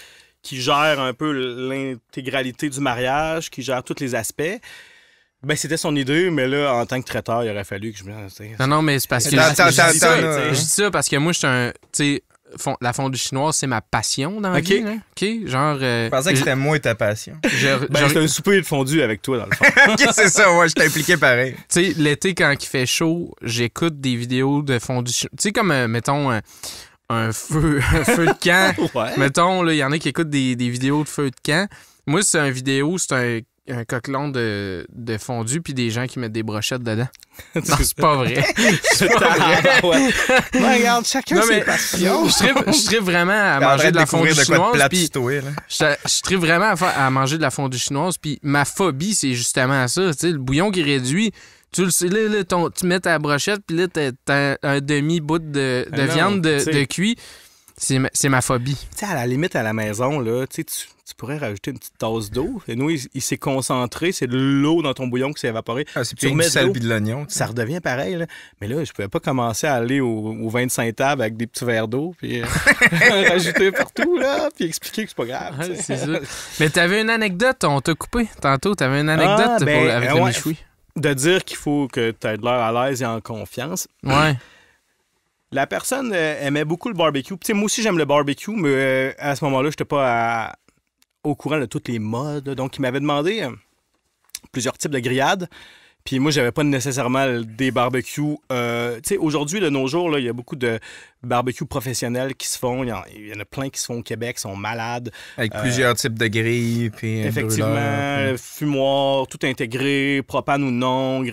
gère un peu l'intégralité du mariage, qui gère tous les aspects. Ben, c'était son idée, mais là, en tant que traiteur, il aurait fallu que je me... Non, mais c'est parce que... Je dis ça parce que moi, je suis un... Tu sais, la fondue chinoise, c'est ma passion dans la vie. Là. OK, genre... Je pensais que c'était moi ta passion. C'était un souper de fondue avec toi, dans le fond. OK, c'est ça, ouais, je t'ai impliqué pareil. Tu sais, l'été, quand il fait chaud, j'écoute des vidéos de fondue chinoise. Tu sais, comme, mettons... un feu de camp. Ouais. Mettons, il y en a qui écoutent des vidéos de feu de camp. Moi, c'est un vidéo, c'est un coquelon de fondue puis des gens qui mettent des brochettes dedans. Non, c'est pas vrai. C'est pas vrai. Ouais, regarde, chacun ses passions. Je tripe vraiment à manger de la fondue chinoise. Je tripe vraiment à manger de la fondue chinoise. Puis ma phobie, c'est justement ça. Tu sais, le bouillon qui réduit. Tu le sais, là, tu mets ta brochette, puis là, t'as un demi-bout de viande de cuit. C'est ma phobie. Tu sais, à la limite, à la maison, là, tu pourrais rajouter une petite tasse d'eau. Et nous, il s'est concentré. C'est de l'eau dans ton bouillon qui s'est évaporé. Ah, c'est du sel puis de l'oignon. Ça redevient pareil. Là. Mais là, je pouvais pas commencer à aller au 25 tables avec des petits verres d'eau, puis rajouter partout, là, puis expliquer que c'est pas grave. Ouais, c'est ça. Mais t'avais une anecdote, on t'a coupé tantôt. T'avais une anecdote avec le méchoui. De dire qu'il faut que tu aies de l'air à l'aise et en confiance. Ouais. La personne aimait beaucoup le barbecue. T'sais, moi aussi, j'aime le barbecue, mais à ce moment-là, je n'étais pas au courant de toutes les modes. Donc, il m'avait demandé plusieurs types de grillades. Puis moi, j'avais pas nécessairement des barbecues. Aujourd'hui, de nos jours, il y a beaucoup de barbecues professionnels qui se font. Il y en a plein qui se font au Québec, sont malades. Avec plusieurs types de grilles. Puis effectivement, fumoir, tout intégré, propane ou non.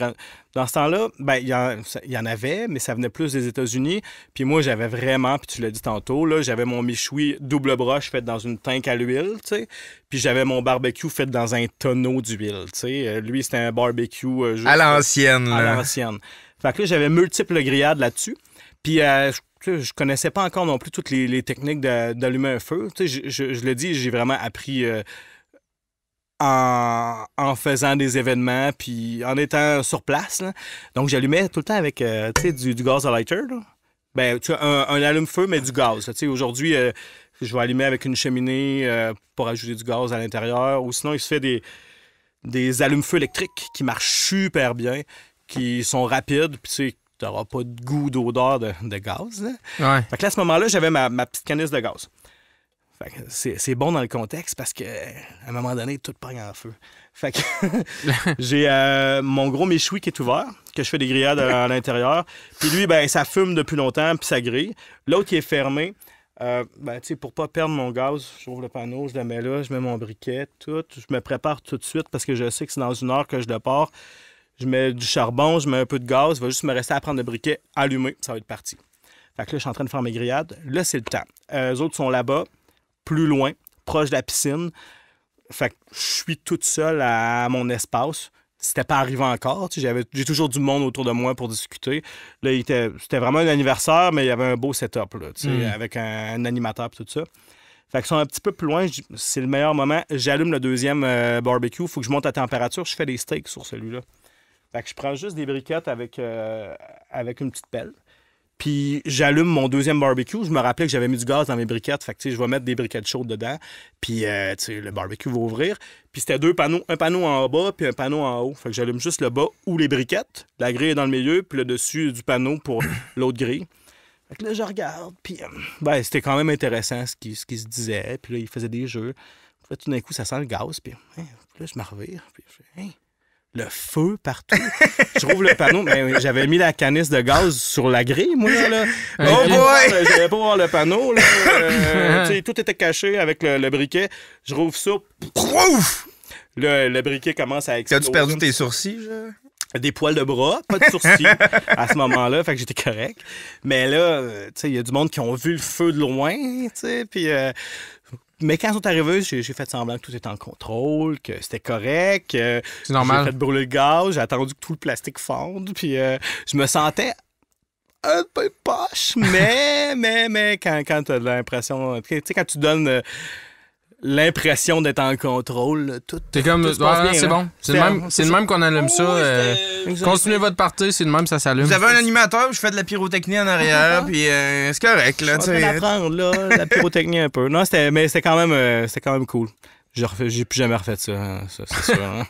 Dans ce temps-là, il y en avait, mais ça venait plus des États-Unis. Puis moi, j'avais vraiment, puis tu l'as dit tantôt, là, j'avais mon méchoui double broche fait dans une tank à l'huile, tu sais. Puis j'avais mon barbecue fait dans un tonneau d'huile, tu sais. Lui, c'était un barbecue... à l'ancienne, là. À l'ancienne. Fait que là, j'avais multiples grillades là-dessus. Puis je connaissais pas encore non plus toutes les techniques d'allumer un feu. Tu sais, je le dis, j'ai vraiment appris... En faisant des événements, puis en étant sur place. Là. Donc, j'allumais tout le temps avec du gaz à lighter. Là. Ben, tu vois, un allume-feu, mais du gaz. Tu sais, aujourd'hui, je vais allumer avec une cheminée pour ajouter du gaz à l'intérieur. Ou sinon, il se fait des allumes-feux électriques qui marchent super bien, qui sont rapides, puis tu sais, tu n'auras pas de goût, d'odeur de gaz. Là. Ouais. Fait que là, à ce moment-là, j'avais ma petite canisse de gaz. C'est bon dans le contexte parce qu'à un moment donné, tout pogne en feu. Fait que j'ai mon gros méchoui qui est ouvert, que je fais des grillades à l'intérieur. Puis lui, ça fume depuis longtemps, puis ça grille. L'autre qui est fermé, pour pas perdre mon gaz, j'ouvre le panneau, je le mets là, je mets mon briquet, tout. Je me prépare tout de suite parce que je sais que c'est dans 1 heure que je le pars. Je mets du charbon, je mets un peu de gaz, il va juste me rester à prendre le briquet, allumer, ça va être parti. Fait que là, je suis en train de faire mes grillades. Là, c'est le temps. Eux autres sont là-bas, plus loin, proche de la piscine. Fait que je suis toute seule à mon espace. C'était pas arrivé encore. J'ai toujours du monde autour de moi pour discuter. Là, c'était vraiment un anniversaire, mais il y avait un beau setup là, avec un animateur et tout ça. Fait qu'ils sont un petit peu plus loin. C'est le meilleur moment. J'allume le deuxième barbecue. Il faut que je monte la température. Je fais des steaks sur celui-là. Fait que je prends juste des briquettes avec une petite pelle. Puis j'allume mon deuxième barbecue. Je me rappelais que j'avais mis du gaz dans mes briquettes. Fait que je vais mettre des briquettes chaudes dedans. Puis le barbecue va ouvrir. Puis c'était 2 panneaux. Un panneau en bas puis un panneau en haut. Fait que j'allume juste le bas ou les briquettes. La grille est dans le milieu. Puis le dessus du panneau pour l'autre grille. Fait que là, je regarde. Puis c'était quand même intéressant ce qui se disait. Puis là, il faisait des jeux. Puis là, tout d'un coup, ça sent le gaz. Puis là, je me revire. Puis je fais, le feu partout. Je rouvre le panneau, mais j'avais mis la canisse de gaz sur la grille, moi, là. Oh boy! J'avais pas voir le panneau, là. Tout était caché avec le briquet. Je rouvre ça. Ouf! Le briquet commence à exploser. As-tu perdu tes sourcils, Des poils de bras, pas de sourcils à ce moment-là, fait que j'étais correct. Mais là, il y a du monde qui ont vu le feu de loin, puis... Mais quand ils sont arrivés, j'ai fait semblant que tout était en contrôle, que c'était correct. C'est normal. J'ai fait brûler le gaz, j'ai attendu que tout le plastique fonde, puis je me sentais un peu poche, mais quand tu as l'impression... Tu sais, quand tu donnes l'impression d'être en contrôle, tout t'es comme, tout se passe bien, c'est bon. C'est le même qu'on allume ça. Continuez votre partie, c'est le même, ça s'allume. Vous avez un animateur, je fais de la pyrotechnie en arrière, puis c'est correct, là. Je suis en train d'apprendre, là, la pyrotechnie un peu. Non, mais c'était quand même cool. J'ai plus jamais refait ça, c'est sûr. Hein?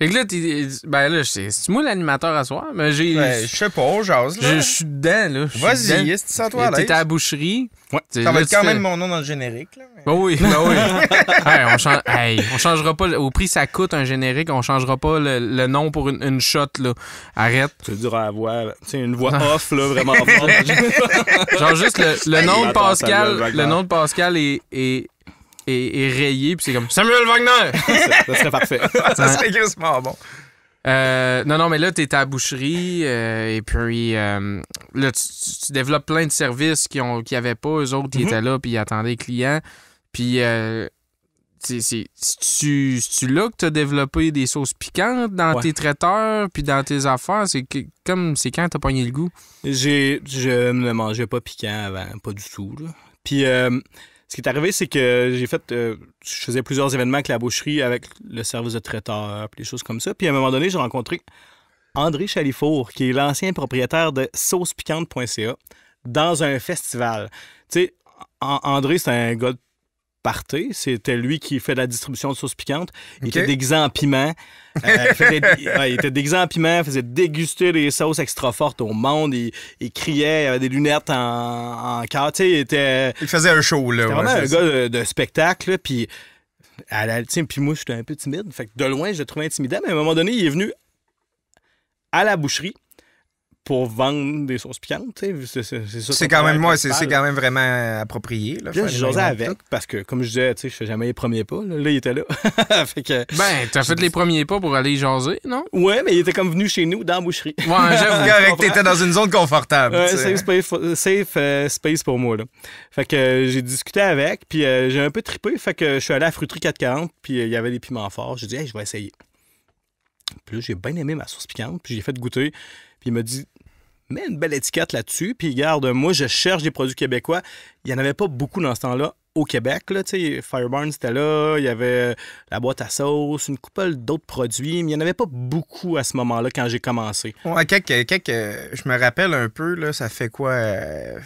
Fait que là, c'est moi l'animateur à soir, mais je sais pas, j'ose, là. Je suis dedans, là. Vas-y, est-ce que tu sens toi à l'aise? T'étais à la boucherie. Ouais. Ça va être quand même mon nom dans le générique, là. Ben oui. On changera pas, au prix ça coûte un générique, on changera pas le nom pour une shot, là. Arrête. C'est dur à avoir, tu sais, une voix off, là, vraiment forte. Genre juste le nom de Pascal, le nom de Pascal est rayé, puis c'est comme Samuel Wagner! Ça serait parfait. Ça serait quasiment bon. Non, mais là, t'es à la boucherie, et puis là, tu développes plein de services qui avaient pas. Eux autres, ils étaient là, puis ils attendaient les clients. Puis, c'est-tu là que t'as développé des sauces piquantes dans tes traiteurs, puis dans tes affaires? C'est quand t'as pogné le goût? Je ne mangeais pas piquant avant, pas du tout, là. Puis... ce qui est arrivé, c'est que je faisais plusieurs événements avec la boucherie, avec le service de traiteur, puis des choses comme ça. Puis à un moment donné, j'ai rencontré André Chalifour, qui est l'ancien propriétaire de saucepiquante.ca, dans un festival. Tu sais, André, c'est un gars de party. C'était lui qui fait la distribution de sauce piquante. Il était déguisé en piment. Il était déguisé en piment, faisait déguster des sauces extra fortes au monde. Il criait, il avait des lunettes en cœur. Tu sais, il faisait un show, là. C'était vraiment un gars de spectacle. Puis moi, j'étais un peu timide. Fait que de loin, je le trouvais intimidant. Mais à un moment donné, il est venu à la boucherie pour vendre des sauces piquantes. C'est quand même quand même vraiment approprié. Là, j'ai jasé avec parce que, comme je disais, je fais jamais les premiers pas. Là, il était là. Fait que, t'as fait les premiers pas pour aller jaser, non? Ouais, mais il était comme venu chez nous dans la boucherie. Ouais, j'avoue. Correct, t'étais dans une zone confortable. Safe space pour moi. Là. Fait que j'ai discuté avec, puis j'ai un peu trippé. Fait que je suis allé à la fruiterie 440, puis il y avait des piments forts. J'ai dit, hey, je vais essayer. Puis là, j'ai bien aimé ma sauce piquante, puis j'ai fait goûter. Puis il m'a dit, mets une belle étiquette là-dessus. Puis regarde, moi, je cherche des produits québécois. Il n'y en avait pas beaucoup dans ce temps-là au Québec. Là, Fireburn, c'était là. Il y avait la boîte à sauce, une couple d'autres produits. Mais il n'y en avait pas beaucoup à ce moment-là quand j'ai commencé. Ouais, je me rappelle un peu, là, ça fait quoi?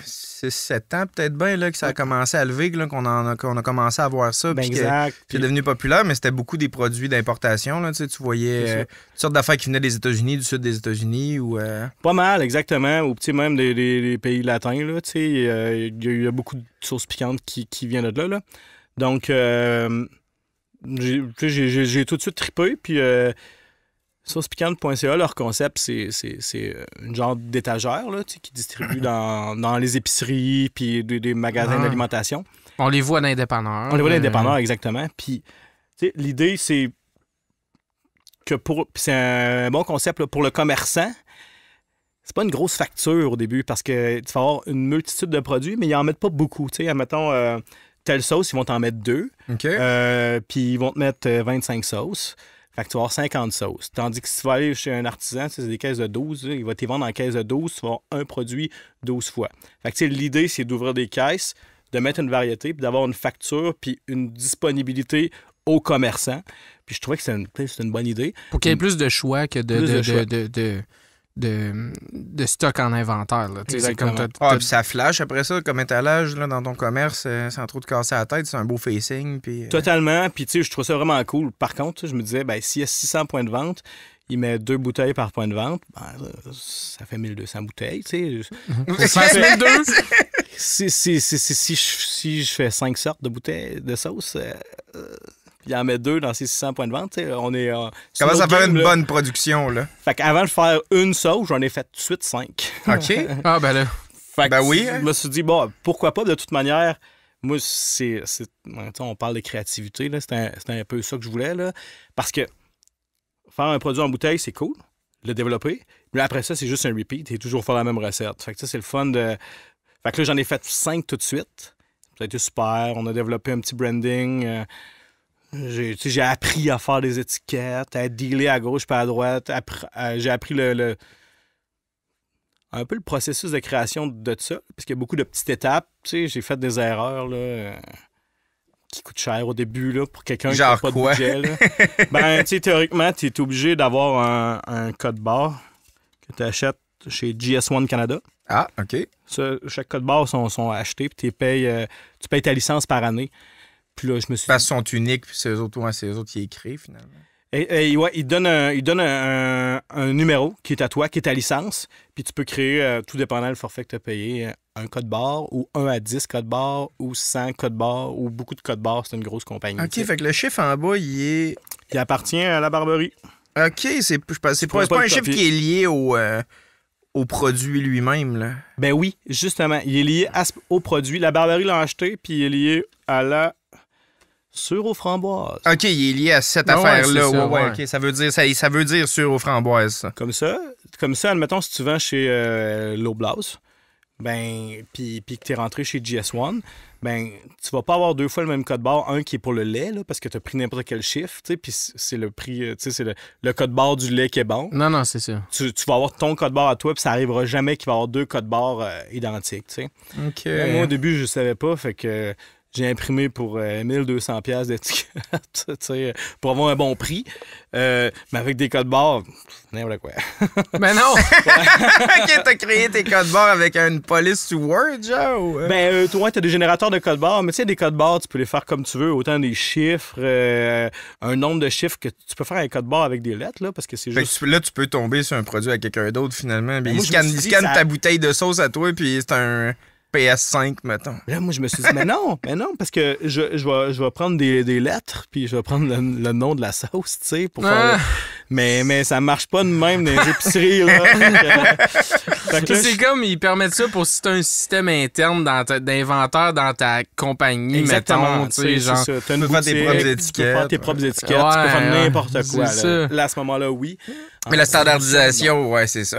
6-7 ans peut-être bien là, que ça a commencé à lever, là, qu'on a commencé à voir ça. Puis exact. C'est devenu populaire, mais c'était beaucoup des produits d'importation. Là, tu voyais toutes sortes d'affaires qui venaient des États-Unis, du sud des États-Unis. Ou, Pas mal, exactement. Ou même des pays latins. Il y a beaucoup de sauces piquantes qui viennent de là. Donc, j'ai tout de suite trippé. Puis, saucepiquante.ca, leur concept, c'est une genre d'étagère là, qui distribue dans les épiceries puis des magasins d'alimentation. On les voit dans les dépanneurs. On les voit dans les dépanneurs, exactement. Puis, l'idée, c'est que c'est un bon concept là, pour le commerçant. C'est pas une grosse facture au début parce que tu vas avoir une multitude de produits, mais ils en mettent pas beaucoup. Admettons, telle sauce, ils vont t'en mettre 2. Okay. Puis ils vont te mettre 25 sauces. Fait que tu vas avoir 50 sauces. Tandis que si tu vas aller chez un artisan, c'est des caisses de 12, il va te vendre en caisse de 12, tu vas avoir un produit 12 fois. Fait que l'idée, c'est d'ouvrir des caisses, de mettre une variété, puis d'avoir une facture, puis une disponibilité aux commerçants. Puis je trouvais que c'est une bonne idée. Pour qu'il y ait plus de choix que de stock en inventaire. Là. C'est comme puis ça flash après ça, comme étalage là, dans ton commerce, sans trop te casser la tête, c'est un beau facing. Puis, Totalement, puis je trouve ça vraiment cool. Par contre, je me disais, s'il y a 600 points de vente, il met 2 bouteilles par point de vente, ça fait 1200 bouteilles. Ça fait 1200? Si je fais 5 sortes de bouteilles de sauce... il en met 2 dans ses 600 points de vente. On est commence à faire une bonne production, là. Fait qu'avant de faire une sauce, j'en ai fait tout de suite 5. OK. Ah, ben là. Fait que oui. Je me suis dit, pourquoi pas, de toute manière. Moi, on parle de créativité, là. C'était un peu ça que je voulais, là. Parce que faire un produit en bouteille, c'est cool. Le développer. Mais après ça, c'est juste un repeat et toujours faire la même recette. Fait que ça, c'est le fun de... Fait que là, j'en ai fait 5 tout de suite. Ça a été super. On a développé un petit branding... J'ai appris à faire des étiquettes, à dealer à gauche et à droite. J'ai appris un peu le processus de création de ça, parce qu'il y a beaucoup de petites étapes. J'ai fait des erreurs là, qui coûtent cher au début là, pour quelqu'un qui n'a pas de budget. Là. Théoriquement, tu es obligé d'avoir un code barre que tu achètes chez GS1 Canada. Ah, OK. Chaque code barre sont achetés, puis tu payes ta licence par année. Puis là, je me suis parce qu'ils sont uniques, puis c'est eux autres qui écrivent, finalement. Ouais, il donne un numéro qui est à toi, qui est ta licence, puis tu peux créer, tout dépendant du forfait que tu as payé, un code barre, ou 1 à 10 codes barres, ou 100 codes barres, ou beaucoup de codes barres. C'est une grosse compagnie. OK, fait que le chiffre en bas, il appartient à la Barberie. OK, c'est pas un chiffre qui est lié au produit lui-même, là. Ben oui, justement. Il est lié au produit. La Barberie l'a acheté, puis il est lié à la... Sur aux framboises. OK, il est lié à cette affaire-là. Ouais. OK, ça veut dire sur aux framboises, ça. Comme ça, admettons, si tu vends chez Loblaws, puis que tu es rentré chez GS1, tu vas pas avoir 2 fois le même code barre. Un qui est pour le lait, là, parce que tu as pris n'importe quel chiffre, puis c'est le prix, c'est le code barre du lait qui est bon. Non, c'est ça. Tu vas avoir ton code barre à toi, puis ça arrivera jamais qu'il va y avoir 2 codes barres identiques, tu sais. OK. Moi, au début, je savais pas, fait que... J'ai imprimé pour 1200 $, d'étiquette, pour avoir un bon prix. Mais avec des codes barres, n'importe quoi. Mais non! OK, t'as créé tes codes barres avec une police sous Word, genre? Toi, t'as des générateurs de codes barres, mais tu sais, des codes barres, tu peux les faire comme tu veux, autant des chiffres, un nombre de chiffres que tu peux faire un code barre avec des lettres, là, parce que c'est juste... Là, tu peux tomber sur un produit à quelqu'un d'autre, finalement. Il scanne ta bouteille de sauce à toi, puis c'est un... PS5, mettons. Là, moi, je me suis dit, mais non, parce que je vais prendre des lettres, puis je vais prendre le nom de la sauce, tu sais, pour faire... Mais ça marche pas de même dans les épiceries, là. C'est comme, ils permettent ça pour si t'as un système interne d'inventaire dans ta compagnie, exactement, mettons, tu sais, genre. Tu peux faire tes propres étiquettes. Tu peux faire tes propres étiquettes, tu peux faire n'importe quoi. Là, à ce moment-là, oui. Mais la standardisation, ouais, c'est ça.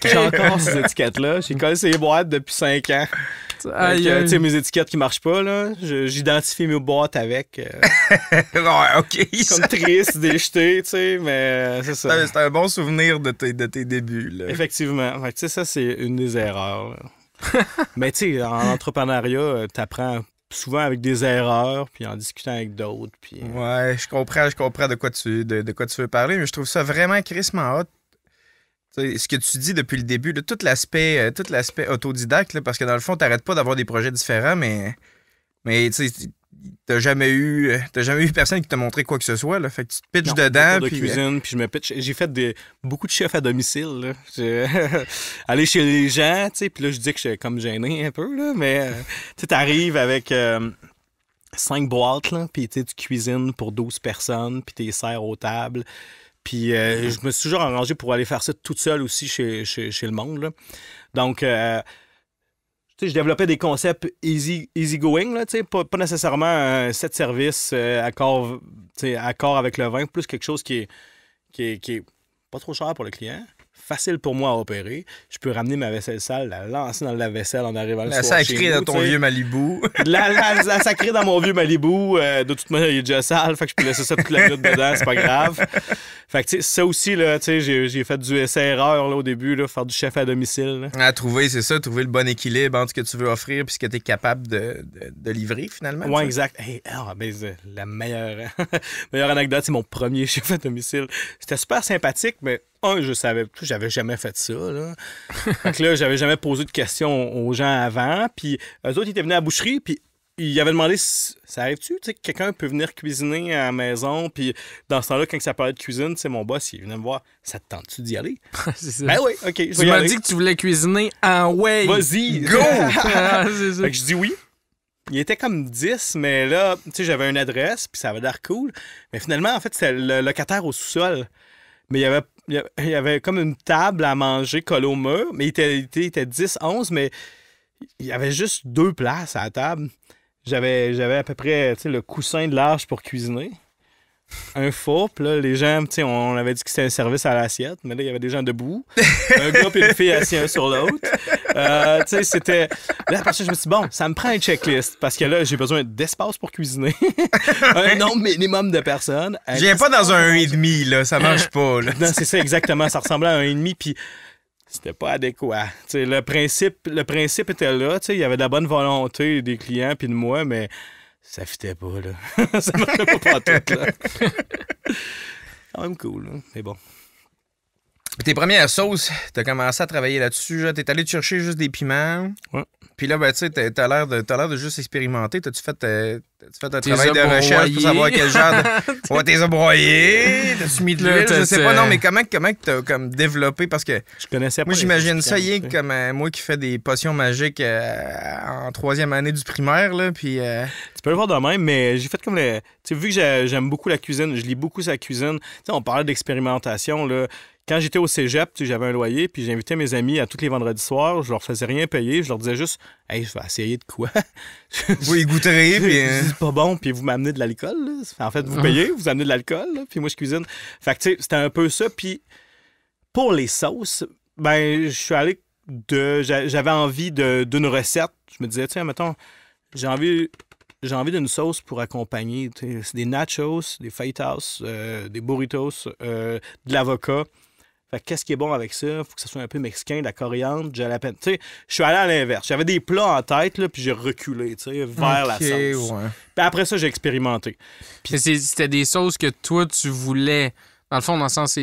J'ai encore ces étiquettes-là. J'ai collé ces boîtes depuis 5 ans. Tu sais, mes étiquettes qui marchent pas, là, j'identifie mes boîtes avec. Ouais, OK. Comme triste, déjeté, tu sais, mais c'est ça. C'est un bon souvenir de tes débuts, là. Effectivement. Fait que, tu sais, ça, c'est une des erreurs. Mais tu sais, en entrepreneuriat, t'apprends souvent avec des erreurs, puis en discutant avec d'autres. Puis... Ouais, je comprends de quoi tu veux parler, mais je trouve ça vraiment crissement hot. T'sais, ce que tu dis depuis le début, là, tout l'aspect autodidacte, là, parce que dans le fond, t'arrêtes pas d'avoir des projets différents, mais tu sais, t'as jamais eu personne qui t'a montré quoi que ce soit, là. Fait que tu te pitches dedans. Puis cuisine, puis je me pitch. J'ai fait beaucoup de chefs à domicile, là. Aller chez les gens, tu sais, puis là, je dis que je suis comme gêné un peu, là, mais tu t'arrives avec 5 boîtes, là, puis tu cuisines pour 12 personnes, puis t'es sers aux tables. Puis je me suis toujours arrangé pour aller faire ça toute seule aussi chez le monde, là. Donc, je développais des concepts easy going, là, pas nécessairement un set service accord avec le vin, plus quelque chose qui est pas trop cher pour le client, facile pour moi à opérer. Je peux ramener ma vaisselle sale, la lancer dans le lave-vaisselle en arrivant le soir chez nous. La sacrée dans ton vieux Malibu. La sacrée dans mon vieux Malibu. De toute manière, il est déjà sale, fait que je peux laisser ça toute la minute dedans, c'est pas grave. Fait que, ça aussi, là, j'ai fait du essai-erreur au début, là, faire du chef à domicile. Là. Trouver le bon équilibre entre ce que tu veux offrir et ce que tu es capable de livrer, finalement. Oui, exact. Hey, la meilleure anecdote, c'est mon premier chef à domicile. C'était super sympathique, mais j'avais jamais fait ça. Là. Fait que là, j'avais jamais posé de questions aux gens avant. Puis eux autres, ils étaient venus à la boucherie, puis ils avaient demandé si ça arrive-tu, tu sais, que quelqu'un peut venir cuisiner à la maison. Puis dans ce temps-là, quand ça parlait de cuisine, tu sais, mon boss, il venait me voir. Ça te tente-tu d'y aller? C'est ça. Ben oui, OK. Tu m'as dit que tu voulais cuisiner en way. Vas-y, go! C'est ça. Fait que je dis oui. Il était comme 10, mais là, tu sais, j'avais une adresse, puis ça avait l'air cool. Mais finalement, en fait, c'était le locataire au sous-sol. Mais il y avait comme une table à manger collée au mur, mais il était 10, 11, mais il y avait juste 2 places à la table. J'avais à peu près le coussin de large pour cuisiner. Un four, puis là, les gens, on avait dit que c'était un service à l'assiette, mais là, il y avait des gens debout. Un gars et une fille assis un sur l'autre. C'était... Là, après ça, je me suis dit, bon, ça me prend une checklist, parce que là, j'ai besoin d'espace pour cuisiner. Un nombre minimum de personnes. Je viens pas dans un 1,5, là, ça marche pas, là. Non, c'est ça, exactement. Ça ressemblait à un 1,5, puis c'était pas adéquat. Le principe était là, il y avait de la bonne volonté des clients puis de moi, mais ça fitait pas, là. Ça marchait pas tout, là. Quand même cool, là. Mais bon. Tes premières sauces, t'as commencé à travailler là-dessus, t'es allé te chercher juste des piments. Ouais. Puis là, ben, tu sais, t'as l'air de juste expérimenter. T'as-tu fait un travail de recherche pour savoir quel genre de... Ouais, t'es broyés, t'as-tu mis de l'huile, je sais pas. Non, mais comment t'as comme développé, parce que... Je connaissais pas. Moi, j'imagine ça, comme moi qui fais des potions magiques en 3e année du primaire, là, puis... Tu peux le voir de même, mais j'ai fait comme le... Tu sais, vu que j'aime beaucoup la cuisine, je lis beaucoup sur la cuisine, tu sais, on parlait d'expérimentation, là. Quand j'étais au cégep, j'avais un loyer, puis j'invitais mes amis à tous les vendredis soirs. Je leur faisais rien payer. Je leur disais juste, hey, je vais essayer de quoi. Vous y goûterez, puis. C'est pas bon, puis vous m'amenez de l'alcool. Là. En fait, vous payez, vous amenez de l'alcool, là, puis moi, je cuisine. Fait que, tu sais, c'était un peu ça. Puis pour les sauces, ben, je suis allé j'avais envie d'une recette. Je me disais, tiens, mettons, j'ai envie d'une sauce pour accompagner. C'est des nachos, des fajitas, des burritos, de l'avocat. Fait que qu'est-ce qui est bon avec ça? Faut que ça soit un peu mexicain, de la coriandre, du jalapeno. Tu sais, je suis allé à l'inverse. J'avais des plats en tête, là, puis j'ai reculé, tu sais, vers la sauce. Ouais. Puis après ça, j'ai expérimenté. Puis c'était des sauces que toi, tu voulais... Dans le fond, dans le sens,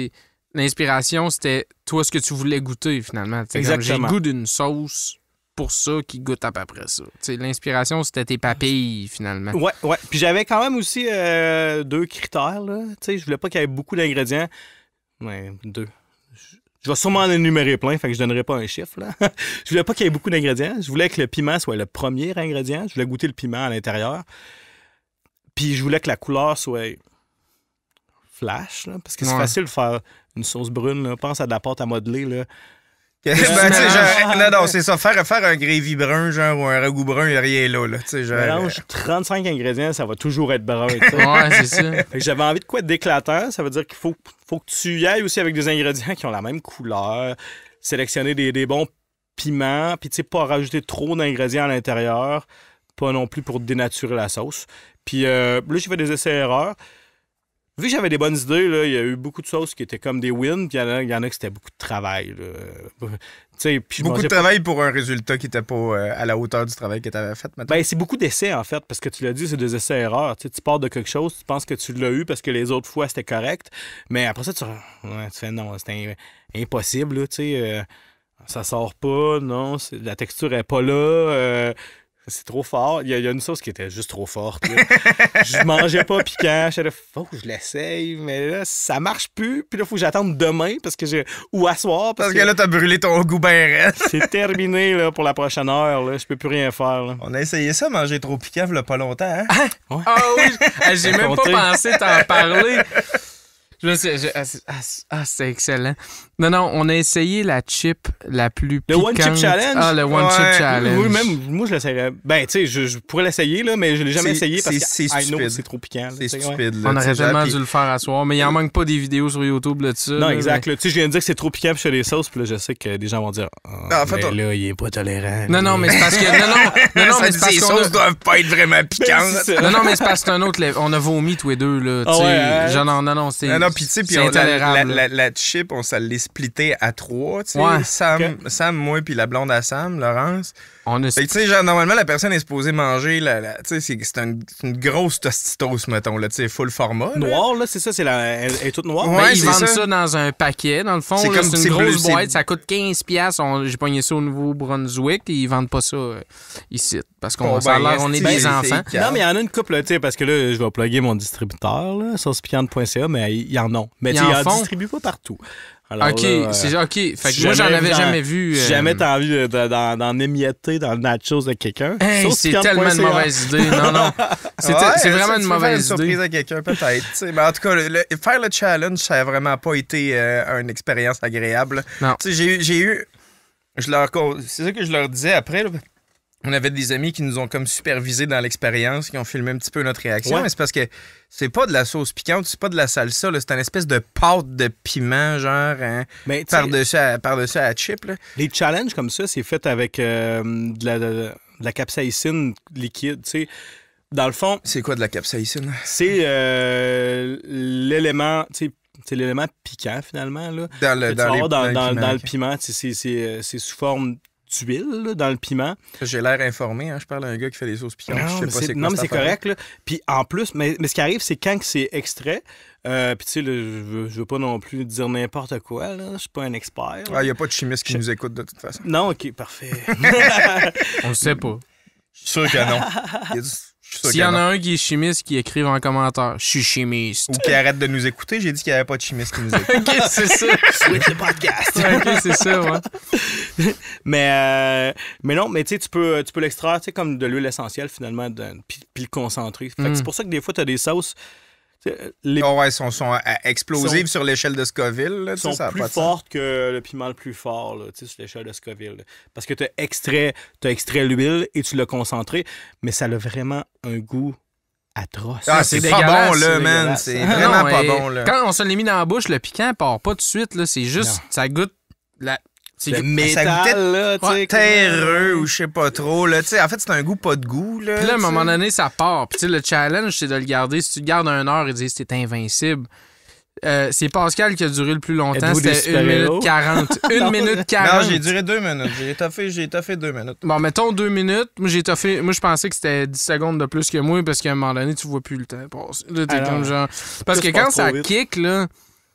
l'inspiration, c'était toi ce que tu voulais goûter, finalement. Exactement. J'ai le goût d'une sauce pour ça qui goûte à peu près ça. T'sais, l'inspiration, c'était tes papilles, finalement. Ouais. Puis j'avais quand même aussi 2 critères, là. Tu sais, je voulais pas qu'il y ait beaucoup d'ingrédients. Ouais, 2. Je vais sûrement en énumérer plein, fait que je donnerai pas un chiffre, là. Je voulais pas qu'il y ait beaucoup d'ingrédients. Je voulais que le piment soit le premier ingrédient. Je voulais goûter le piment à l'intérieur. Puis je voulais que la couleur soit flash, là, parce que c'est facile de faire une sauce brune. Là. Pense à de la pâte à modeler. Là. Non, c'est ça. Faire un gravy brun, genre, ou un ragoût brun, il n'y a rien là. Mélange 35 ingrédients, ça va toujours être brun. Ouais, c'est ça. Fait que j'avais envie de quoi d'éclatant. Ça veut dire qu'il faut que tu y ailles aussi avec des ingrédients qui ont la même couleur. Sélectionner des bons piments. Puis, tu sais, pas rajouter trop d'ingrédients à l'intérieur. Pas non plus pour dénaturer la sauce. Puis là, j'ai fait des essais-erreurs. Vu que j'avais des bonnes idées, là, il y a eu beaucoup de sauces qui étaient comme des wins, puis il y en a qui c'était beaucoup de travail. Beaucoup de travail pour un résultat qui n'était pas à la hauteur du travail que tu avais fait maintenant. Ben, c'est beaucoup d'essais, en fait, parce que tu l'as dit, c'est des essais-erreurs. Tu pars de quelque chose, tu penses que tu l'as eu parce que les autres fois, c'était correct, mais après ça, tu fais non, c'était impossible. Ça sort pas, non, la texture est pas là. C'est trop fort. Il y a une sauce qui était juste trop forte. Je mangeais pas piquant. Je disais, faut que je l'essaye, mais là, ça marche plus. Puis là, il faut que j'attende demain ou à soir. Parce que là, t'as brûlé ton goût bien raide. C'est terminé là, pour la prochaine heure. Là. Je peux plus rien faire. Là. On a essayé ça, manger trop piquant, il y a pas longtemps. Hein? Ouais. Ah oui, j'ai même pas pensé t'en parler. C'est excellent. Non, on a essayé la chip la plus piquante. Le One Chip Challenge? Ah, le One Chip Challenge. Oui, même moi, je l'essayerais. Ben, tu sais, je pourrais l'essayer, là, mais je l'ai jamais essayé parce que c'est stupide. c'est trop piquant. C'est stupide. Là, on aurait tellement dû le faire à soir, mais il en manque pas des vidéos sur YouTube là, de ça. Non, là, exact. Mais... Tu sais, je viens de dire que c'est trop piquant puis je fais des sauces, puis là, je sais que des gens vont dire en fait, là, il est pas tolérant. Non, mais c'est parce que... Non, mais c'est parce que les qu'on sauces doivent pas être vraiment piquantes. Non, mais c'est parce que c'est un autre... On a vomi tous les deux, là. Genre, non, c'est intolérable. La chip, on s'est les splitté à 3, tu sais. Ouais. Sam, moi, puis la blonde à Sam, Laurence. Fait que, tu sais, genre, normalement, la personne est supposée manger, tu sais, c'est une grosse tostitos, mettons, là, tu sais, full format. Noire, là, c'est ça, elle est toute noire. Ouais, ils vendent ça dans un paquet, dans le fond. C'est une grosse boîte, ça coûte 15$. J'ai pogné ça au Nouveau-Brunswick, et ils vendent pas ça ici. Parce qu'on est des enfants. Non, mais il y en a une couple, là, tu sais, parce que là, je vais plugger mon distributeur, là, saucepiquante.ca, mais il y en a. Mais ils en distribuent pas partout. Alors, OK, là, c'est OK. Fait que moi, j'en avais jamais vu. Si jamais t'as envie d'en émietter dans le nachos de quelqu'un. Hey, c'est tellement une mauvaise idée. Non. C'est vraiment une mauvaise idée. Une surprise à quelqu'un, peut-être. Mais en tout cas, faire le challenge, ça a vraiment pas été une expérience agréable. Non. Tu sais, j'ai eu... C'est ça que je leur disais après, là. On avait des amis qui nous ont comme supervisés dans l'expérience, qui ont filmé un petit peu notre réaction, mais c'est parce que c'est pas de la sauce piquante, c'est pas de la salsa, là, c'est une espèce de pâte de piment, genre, par-dessus à la chip. Là. Les challenges comme ça, c'est fait avec de la capsaïcine liquide, tu sais. Dans le fond... C'est quoi de la capsaïcine? C'est l'élément, tu sais, c'est l'élément piquant, finalement, là. Dans le piment, c'est sous forme d'huile là, dans le piment. J'ai l'air informé, hein? Je parle à un gars qui fait des sauces piquantes. Je sais pas c'est quoi. Non, mais c'est correct. Là. Puis en plus, mais ce qui arrive, c'est quand c'est extrait. Puis tu sais, je veux pas non plus dire n'importe quoi. Là. Je suis pas un expert. Il n'y a pas de chimiste qui nous écoute de toute façon. Non, OK, parfait. On le sait pas. Je suis sûr que non. S'il y en a un qui est chimiste, qui écrive en commentaire « Je suis chimiste ». Ou qui arrête de nous écouter, j'ai dit qu'il n'y avait pas de chimiste qui nous écoute. OK, c'est ça. Switch le podcast. OK, c'est ça, ouais. Mais non, mais tu sais, tu peux l'extraire, tu sais, comme de l'huile essentielle, finalement, puis le concentrer. Fait que c'est pour ça que des fois, tu as des sauces... sont explosives sur l'échelle de Scoville. Là, sont ça plus fortes que le piment le plus fort là, sur l'échelle de Scoville. Là. Parce que tu as extrait l'huile et tu l'as concentré, mais ça a vraiment un goût atroce. Ah, c'est pas bon, là, man. C'est vraiment pas bon, là. Quand on se l'est mis dans la bouche, le piquant part pas tout de suite. Là. C'est juste, ça goûte le métal, là, tu sais. Terreux ou je sais pas trop, là. Tu sais, en fait, c'est un goût pas de goût, là. Puis là, à un moment donné, ça part. Puis tu sais, le challenge, c'est de le garder. Si tu le gardes 1 heure, ils disent que c'est invincible. C'est Pascal qui a duré le plus longtemps. C'était 1 minute 40. 1 minute 40. Non, j'ai duré 2 minutes. J'ai taffé 2 minutes. Bon, mettons 2 minutes. Moi, je pensais que c'était 10 secondes de plus que moi parce qu'à un moment donné, tu vois plus le temps passer. Là, t'es comme genre... Parce que quand ça kick, là,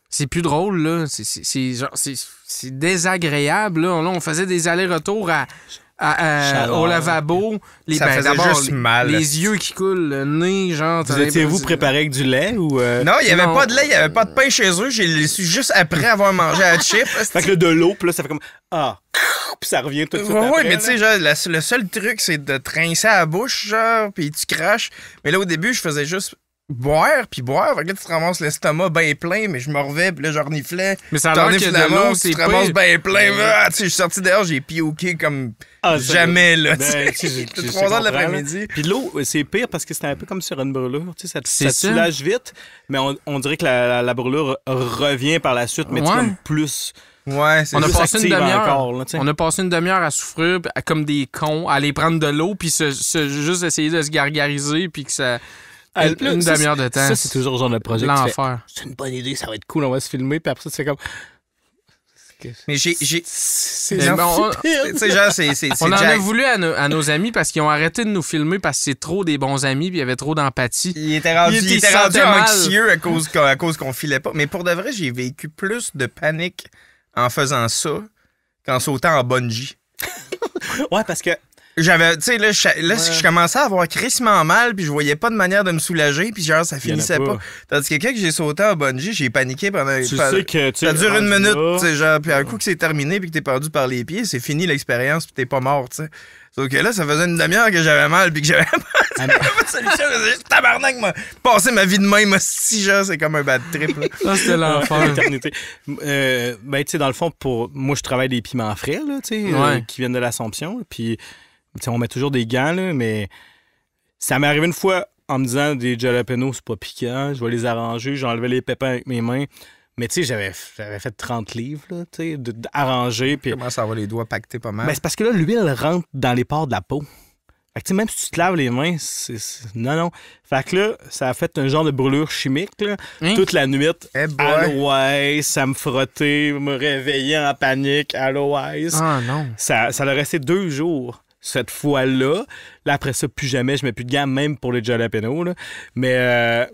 c'est plus drôle, là. C'est désagréable, là. On faisait des allers-retours au lavabo. Ça faisait juste mal. Les yeux qui coulent, le nez, genre... Vous étiez-vous préparé avec du lait ou... Non, il n'y avait pas de lait, il n'y avait pas de pain chez eux. J'ai su juste après avoir mangé à la chip. Fait que de l'eau, puis là, ça fait comme... Ah! Puis ça revient tout de suite après. Oui, mais tu sais, genre, le seul truc, c'est de trincer à la bouche, genre, puis tu craches. Mais là, au début, je faisais juste boire. Fait que là, tu te ramasses l'estomac bien plein, mais je me revais, puis là, je reniflais. Mais ça a l'air que de l'eau, c'est tu te ramasses bien plein. Tu sais, je suis sorti dehors, j'ai pioqué comme jamais, là. J'ai 3 heures de l'après-midi. Puis l'eau, c'est pire parce que c'était un peu comme sur une brûlure. Tu sais, ça te soulage vite, mais on dirait que la brûlure revient par la suite, mais tu comme plus... Ouais, on a passé une demi-heure. On a passé une demi-heure à souffrir comme des cons, à aller prendre de l'eau, puis juste essayer de se gargariser, puis que ça... Une demi-heure de temps. Ça, c'est toujours le genre de projet l'enfer. C'est une bonne idée, ça va être cool, on va se filmer, puis après ça, tu fais comme... Mais j'ai... C'est genre, on en a voulu à nos amis parce qu'ils ont arrêté de nous filmer parce que c'est trop des bons amis puis il y avait trop d'empathie. Il était rendu anxieux à cause qu'on filait pas. Mais pour de vrai, j'ai vécu plus de panique en faisant ça qu'en sautant en bungee. Ouais, parce que j'avais, tu sais, là, je commençais à avoir crissement mal, puis je voyais pas de manière de me soulager, puis genre, ça finissait pas. Tandis que quand j'ai sauté en bungee, j'ai paniqué pendant... Ça dure une minute, tu sais, genre, puis un coup que c'est terminé, puis que t'es perdu par les pieds, c'est fini l'expérience, puis t'es pas mort, tu sais. Sauf que là, ça faisait une demi-heure que j'avais mal, puis que j'avais pas de solution. J'ai juste tabarnak, m'a passé ma vie de même, si genre, c'est comme un bad trip. Ça, c'était l'enfer. L'éternité. Ben, tu sais, dans le fond, moi, je travaille des piments frais, là, tu sais, qui viennent de l'Assomption, puis... T'sais, on met toujours des gants, là, mais ça m'est arrivé une fois en me disant des jalapenos, c'est pas piquant, je vais les arranger, j'enlevais les pépins avec mes mains. Mais tu sais, j'avais fait 30 livres, là, tu sais, d'arranger. Puis... Comment ça va les doigts pactés pas mal? Ben, c'est parce que là, l'huile rentre dans les pores de la peau. Fait que tu sais, même si tu te laves les mains, non. Fait que là, ça a fait un genre de brûlure chimique, là. Toute la nuit. Aloès, ça me frottait, me réveillait en panique, aloès. Ah non. Ça a resté 2 jours. Cette fois-là. Là, après ça, plus jamais, je mets plus de gants, même pour les jalapenos. Là. Mais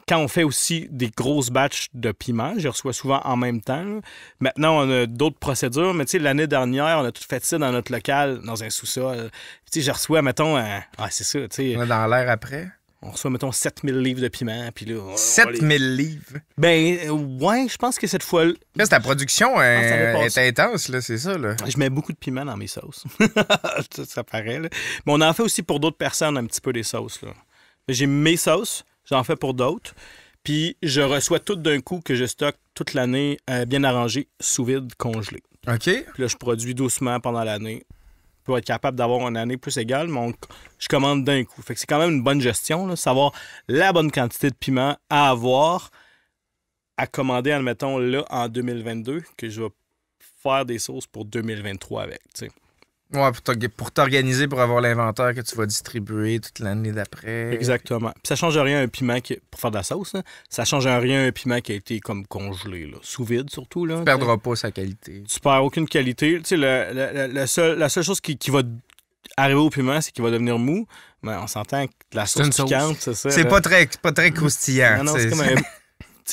quand on fait aussi des grosses batches de piments, je reçois souvent en même temps. Là. Maintenant, on a d'autres procédures. Mais tu sais, l'année dernière, on a tout fait ça dans notre local, dans un sous-sol. Tu sais, je reçois, mettons... c'est ça, tu sais... Dans l'air après? On reçoit, mettons, 7000 livres de piments. Puis là, 7000 livres? Ben, ouais, je pense que cette fois... Là, ta production est intense, là, c'est ça, là. Je mets beaucoup de piments dans mes sauces. ça paraît, là. Mais on en fait aussi pour d'autres personnes, un petit peu des sauces, là. J'ai mes sauces, j'en fais pour d'autres. Puis je reçois tout d'un coup que je stocke toute l'année bien arrangé, sous vide, congelé. OK. Puis là, je produis doucement pendant l'année. Pour être capable d'avoir une année plus égale, mais je commande d'un coup. Fait que c'est quand même une bonne gestion, là, savoir la bonne quantité de piment à avoir, à commander, admettons, là, en 2022, que je vais faire des sauces pour 2023 avec, tu sais. Ouais, pour t'organiser, pour avoir l'inventaire que tu vas distribuer toute l'année d'après. Exactement. Puis ça change rien un piment pour faire de la sauce, là. Ça change rien un piment qui a été comme congelé, là, sous vide surtout. Là, tu perdras pas sa qualité. Tu perds aucune qualité. Tu sais, la seule chose qui va arriver au piment, c'est qu'il va devenir mou. Mais on s'entend que la sauce piquante, c'est ça. C'est pas très croustillant. Non, c'est comme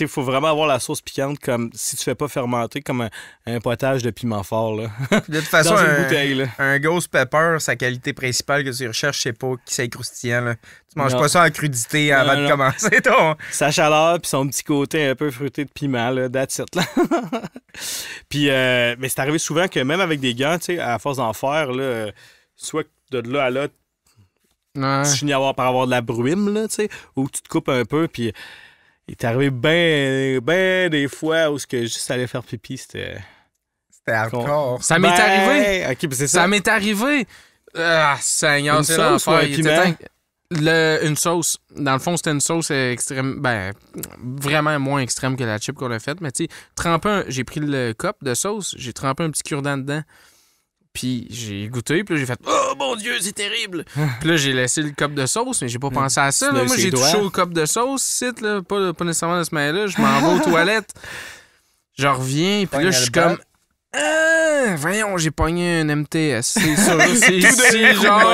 il faut vraiment avoir la sauce piquante comme si tu fais pas fermenter comme un potage de piment fort. Là. De toute façon, dans une bouteille, là. Un ghost pepper, sa qualité principale que tu recherches, c'est pas qu'il soit croustillant. Là. Tu manges pas ça en crudité avant de commencer. Sa chaleur puis son petit côté un peu fruité de piment, là, that's it, là. Puis, mais c'est arrivé souvent que même avec des gants, à force d'en faire, là, soit de là à là, tu finis par avoir de la brume, là, ou tu te coupes un peu, puis il est arrivé ben des fois où juste aller faire pipi, c'était hardcore. Ça m'est arrivé. Okay, c'est ça m'est arrivé. Ah, Seigneur, c'est l'enfer. Une sauce. Dans le fond, c'était une sauce extrême. Ben, vraiment moins extrême que la chip qu'on a faite. Mais tu sais, j'ai pris le cup de sauce, j'ai trempé un petit cure-dent dedans. Puis j'ai goûté, puis là, j'ai fait « Oh mon Dieu, c'est terrible! » Puis là, j'ai laissé le cup de sauce, mais j'ai pas pensé à ça. Là. Moi, j'ai touché au cup de sauce, là, pas nécessairement de ce main-là. Je m'en vais aux toilettes. Je reviens, puis là, je suis comme « Ah! Voyons, j'ai pogné un MTS. C'est ça, c'est ici, genre... »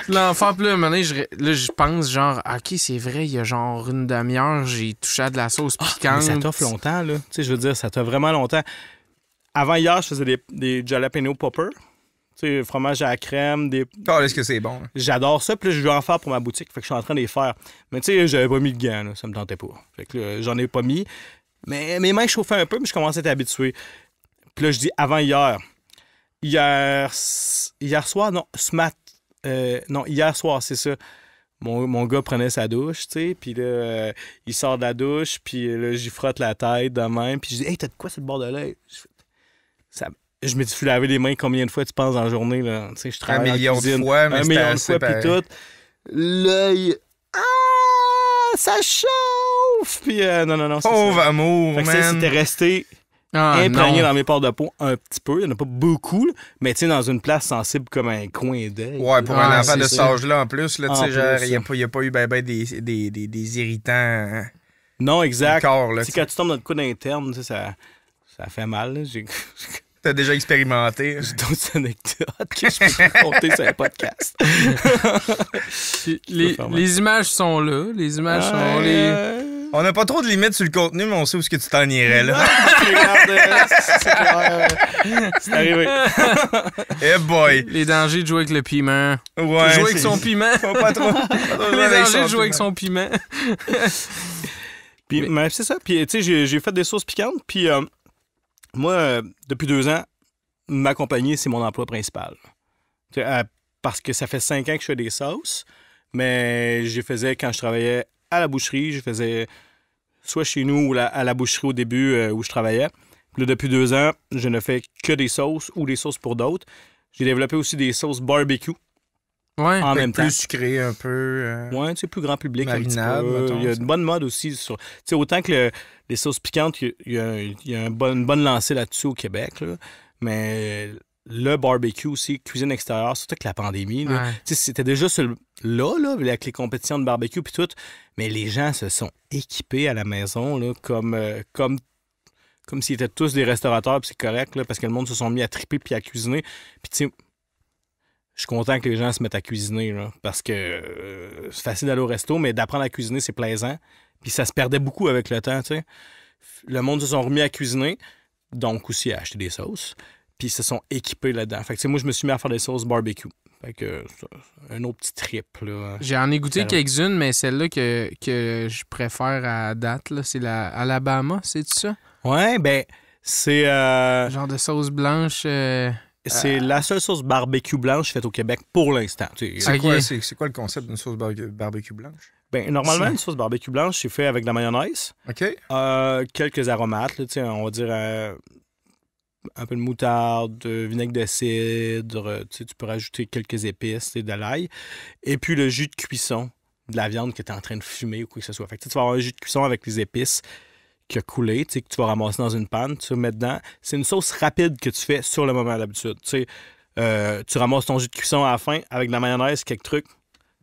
L'enfant, puis là, à un moment donné, je pense, genre « OK, c'est vrai, il y a genre une demi-heure, j'ai touché à de la sauce piquante. » Mais ça t'offre longtemps, là. Tu sais, je veux dire, ça t'offre vraiment longtemps. Avant hier, je faisais des jalapeno poppers. Tu sais, fromage à la crème. Est-ce que c'est bon? Hein? J'adore ça. Puis là, je vais en faire pour ma boutique. Fait que je suis en train de les faire. Mais tu sais, j'avais pas mis de gants. Là. Ça me tentait pas. Fait que là, j'en ai pas mis. Mais mes mains chauffaient un peu, mais je commençais à être habitué. Puis là, je dis avant hier. Hier soir, non. Hier soir, c'est ça. mon gars prenait sa douche, tu sais, puis là, il sort de la douche, puis là, j'y frotte la tête de même, puis je dis « Hey, t'as de quoi sur le bord de l'œil? » Je me dis, tu laver les mains combien de fois tu penses dans la journée, là? Tu sais, je travaille 1 million en cuisine, de fois, mais 1 million de fois, puis tout. L'œil, ça chauffe! Puis non, c'est Pauvre ça. amour, Fait que ça, man. c'était resté imprégné dans mes pores de peau un petit peu. Il n'y en a pas beaucoup, là, mais tu sais, dans une place sensible comme un coin d'œil. Ouais, pour un enfant c'est de cet ça. âge-là, en plus, là, tu En sais, genre, plus, il n'y a pas eu ben des irritants Non, exact. corps, là. C'est quand tu tombes dans le coude interne, tu sais, ça fait mal. Là. T'as déjà expérimenté. J'ai d'autres anecdotes que je peux raconter sur un podcast. Les images sont là. Les images sont les. On n'a pas trop de limites sur le contenu, mais on sait où est-ce que tu t'en irais, là. C'est arrivé. Eh boy! Les dangers de jouer avec le piment. Ouais, Jouer avec son piment. Faut pas trop. Les dangers de jouer avec son piment. Puis, mais c'est ça. Puis, tu sais, j'ai fait des sauces piquantes. Puis, moi, depuis 2 ans, ma compagnie, c'est mon emploi principal. Parce que ça fait 5 ans que je fais des sauces, mais je les faisais quand je travaillais à la boucherie. Je faisais soit chez nous ou à la boucherie au début où je travaillais. Puis là, depuis 2 ans, je ne fais que des sauces ou des sauces pour d'autres. J'ai développé aussi des sauces barbecue Ouais. en même temps. Plus sucré un peu. Ouais, tu sais, plus grand public. Marinade, un petit peu. mettons, Il y a ça. une bonne mode aussi. Tu sais, autant que les sauces piquantes, il y a une bonne lancée là-dessus au Québec. Là. Mais le barbecue aussi, cuisine extérieure, surtout avec la pandémie. Là, Ouais. tu sais, c'était déjà là, avec les compétitions de barbecue puis tout. Mais les gens se sont équipés à la maison là, comme s'ils étaient tous des restaurateurs, puis c'est correct, là, parce que le monde se sont mis à triper puis à cuisiner. Puis tu sais, je suis content que les gens se mettent à cuisiner, là, parce que c'est facile d'aller au resto, mais d'apprendre à cuisiner, c'est plaisant. Puis ça se perdait beaucoup avec le temps, tu sais. Le monde se sont remis à cuisiner, donc aussi à acheter des sauces, puis ils se sont équipés là-dedans. Fait que tu sais, moi, je me suis mis à faire des sauces barbecue. Fait que c'est un autre petit trip, là. J'en ai goûté quelques-unes, mais celle-là que je préfère à date, là, c'est la Alabama, c'est ça? Ouais, ben, c'est... Genre de sauce blanche. C'est la seule sauce barbecue blanche faite au Québec pour l'instant. Tu sais. Ok. C'est quoi le concept d'une sauce barbecue blanche? Ben, normalement, une sauce barbecue blanche, c'est fait avec de la mayonnaise, OK. quelques aromates, là, tu sais, on va dire un peu de moutarde, de vinaigre de cidre, tu sais, tu peux rajouter quelques épices, tu sais, de l'ail, et puis le jus de cuisson de la viande que tu es en train de fumer ou quoi que ce soit. Fait que, tu sais, tu vas avoir un jus de cuisson avec les épices qui a coulé, tu sais, que tu vas ramasser dans une panne, tu vas mettre dedans. C'est une sauce rapide que tu fais sur le moment d'habitude. Tu sais, tu ramasses ton jus de cuisson à la fin avec de la mayonnaise, quelques trucs.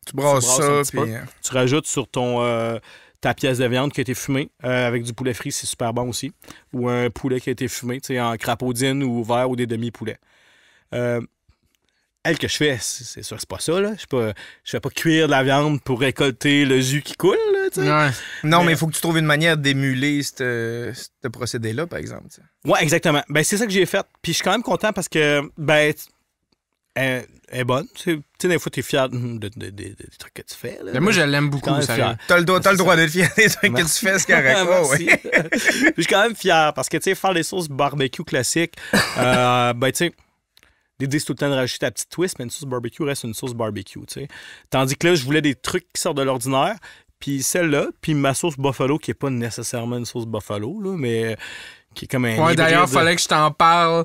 Tu brasses brasses ça, un petit puis... peu. Tu rajoutes sur ta pièce de viande qui a été fumée avec du poulet frit, c'est super bon aussi. Ou un poulet qui a été fumé, tu sais, en crapaudine ou ouvert ou des demi-poulets. Elle que je fais, c'est sûr que c'est pas ça, là. Je fais pas cuire de la viande pour récolter le jus qui coule, là, tu sais. Ouais. Non, mais il faut que tu trouves une manière d'émuler ce procédé-là, par exemple. T'sais. Ouais, exactement. Ben, c'est ça que j'ai fait. Puis je suis quand même content parce que, ben, elle est bonne. Tu sais, des fois, t'es fier des trucs que tu fais. Là. Mais moi, je l'aime beaucoup, quand même sérieux. fier. T'as le droit d'être fier des trucs que tu fais, c'est correct. Oh, Merci. ouais. Puis je suis quand même fier parce que, tu sais, faire des sauces barbecue classiques, ben, tu sais, l'idée, c'est tout le temps de rajouter ta petite twist, mais une sauce barbecue reste une sauce barbecue, tu sais. Tandis que là, je voulais des trucs qui sortent de l'ordinaire, puis celle-là, puis ma sauce buffalo, qui est pas nécessairement une sauce buffalo, là, mais qui est comme un... Ouais, d'ailleurs, hybride. fallait que je t'en parle.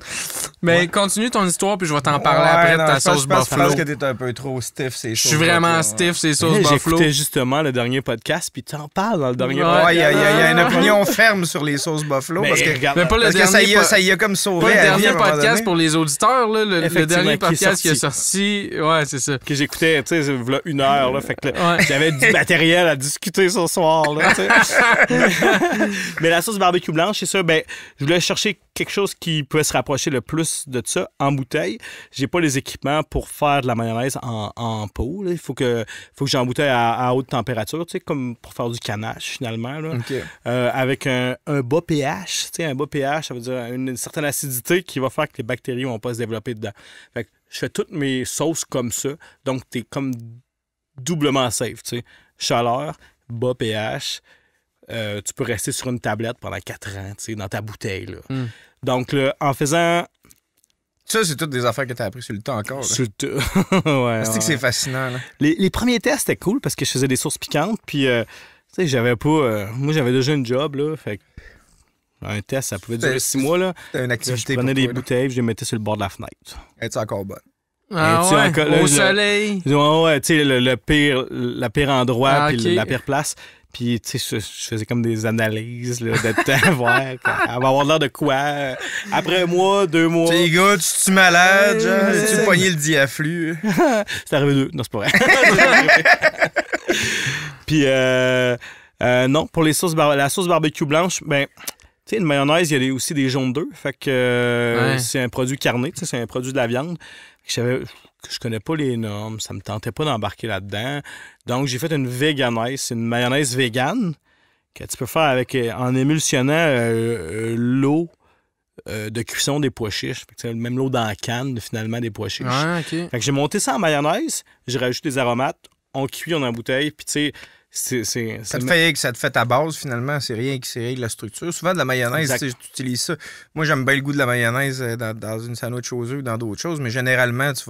Mais Ouais. continue ton histoire, puis je vais t'en parler après de ta sauce Je buffalo. pense que t'es un peu trop stiff, ces Je sauces. suis vraiment buffalo, stiff, ces sauces buffalo. J'écoutais justement le dernier podcast, puis t'en parles dans le dernier Ouais, podcast. Ouais, il y a une opinion ferme sur les sauces buffalo, Mais parce que, regarde, Mais pas le parce que dernier, ça y a comme sauvé pas le à la vie, dernier à un moment podcast donné. pour les auditeurs, là, le Effectivement, dernier qui est podcast qui est sorti. sorti. Ouais, c'est ça. que j'écoutais, tu sais, voilà 1 heure, là, fait que là, Ouais. j'avais du matériel à discuter ce soir, là, tu sais. Mais la sauce barbecue blanche, c'est ça, ben, je voulais chercher quelque chose qui pouvait se rapprocher le plus de ça en bouteille. J'ai pas les équipements pour faire de la mayonnaise en pot, là. Il faut que j'embouteille à haute température, tu sais, comme pour faire du cannage, finalement, là. OK. Avec un bas pH. Tu sais, un bas pH, ça veut dire une certaine acidité qui va faire que les bactéries vont pas se développer dedans. Fait que je fais toutes mes sauces comme ça. Donc, t'es comme doublement safe, tu sais. Chaleur, bas pH. Tu peux rester sur une tablette pendant 4 ans, tu sais, dans ta bouteille, là. Mm. Donc, là, en faisant Ça, c'est toutes des affaires que t'as appris sur le temps encore. Sur le temps. Ouais. C'est que c'est fascinant. Là. Les premiers tests, c'était cool parce que je faisais des sauces piquantes. Puis, tu sais, j'avais pas. Moi, j'avais déjà une job, là. Fait que un test, ça pouvait durer 6 mois, là. C'était une activité. Je prenais des bouteilles, je les mettais sur le bord de la fenêtre. Es-tu encore bonne? Ah ouais, au soleil. Ouais, tu sais, le pire endroit, Ah, puis ok. la pire place. Puis, tu sais, je faisais comme des analyses là, de temps, voir. Elle va avoir l'air de quoi. Après un mois, 2 mois. Les gars, tu malade, genre? Ouais, Tu poigné le diaflux? C'est arrivé 2. Non, c'est pas vrai. Puis, non, pour les sauces la sauce barbecue blanche, ben, tu sais, une mayonnaise, il y a aussi des jaunes d'œufs. Fait que c'est un produit carné, tu sais, c'est un produit de la viande. Je connais pas les normes, ça me tentait pas d'embarquer là-dedans. Donc, j'ai fait une véganaise. C'est une mayonnaise végane que tu peux faire avec en émulsionnant l'eau de cuisson des pois chiches. Fait que, même l'eau dans la canne, finalement, des pois chiches. Ouais, OK. Fait que j'ai monté ça en mayonnaise, j'ai rajouté des aromates, on cuit, on embouteille, puis tu sais, Ça te fait ta base, finalement. C'est rien que la structure. Souvent, de la mayonnaise, tu utilises ça. Moi, j'aime bien le goût de la mayonnaise dans une sandwich aux œufs ou dans d'autres choses, mais généralement, tu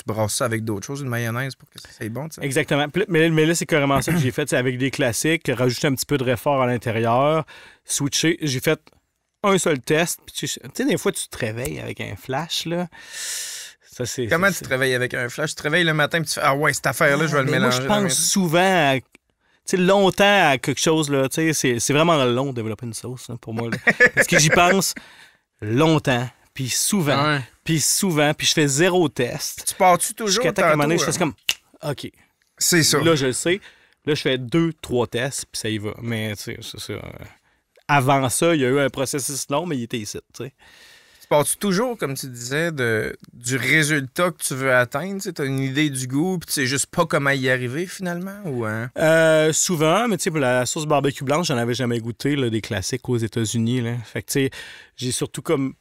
brasses ça avec d'autres choses, une mayonnaise, pour que ça soit bon. T'sais. Exactement. Mais là, c'est carrément ça que j'ai fait, avec des classiques, rajouter un petit peu de réfort à l'intérieur, switcher. J'ai fait un seul test. Puis tu sais, des fois, tu te réveilles avec un flash, là. Comment tu te réveilles avec un flash? Tu te réveilles le matin et tu fais « Ah ouais, cette affaire-là, je vais le mélanger. » Moi, je pense souvent à... Tu sais, longtemps à quelque chose, là, tu sais, c'est vraiment long de développer une sauce, là, pour moi. Là. Parce que j'y pense longtemps, puis souvent, puis je fais 0 test. Tu pars-tu toujours jusqu'à temps qu'à un moment donné, je fais comme, OK. C'est ça. Là, je le sais. Là, je fais 2-3 tests, puis ça y va. Mais, tu sais, c'est ça. Avant ça, il y a eu un processus long, mais il était ici, tu sais. Pars-tu toujours, comme tu disais, du résultat que tu veux atteindre? Tu as une idée du goût, puis tu sais juste pas comment y arriver, finalement? Ou, hein? Souvent, mais tu sais, pour la sauce barbecue blanche, j'en avais jamais goûté, là, des classiques aux États-Unis. Là. Fait que, tu sais, j'ai surtout comme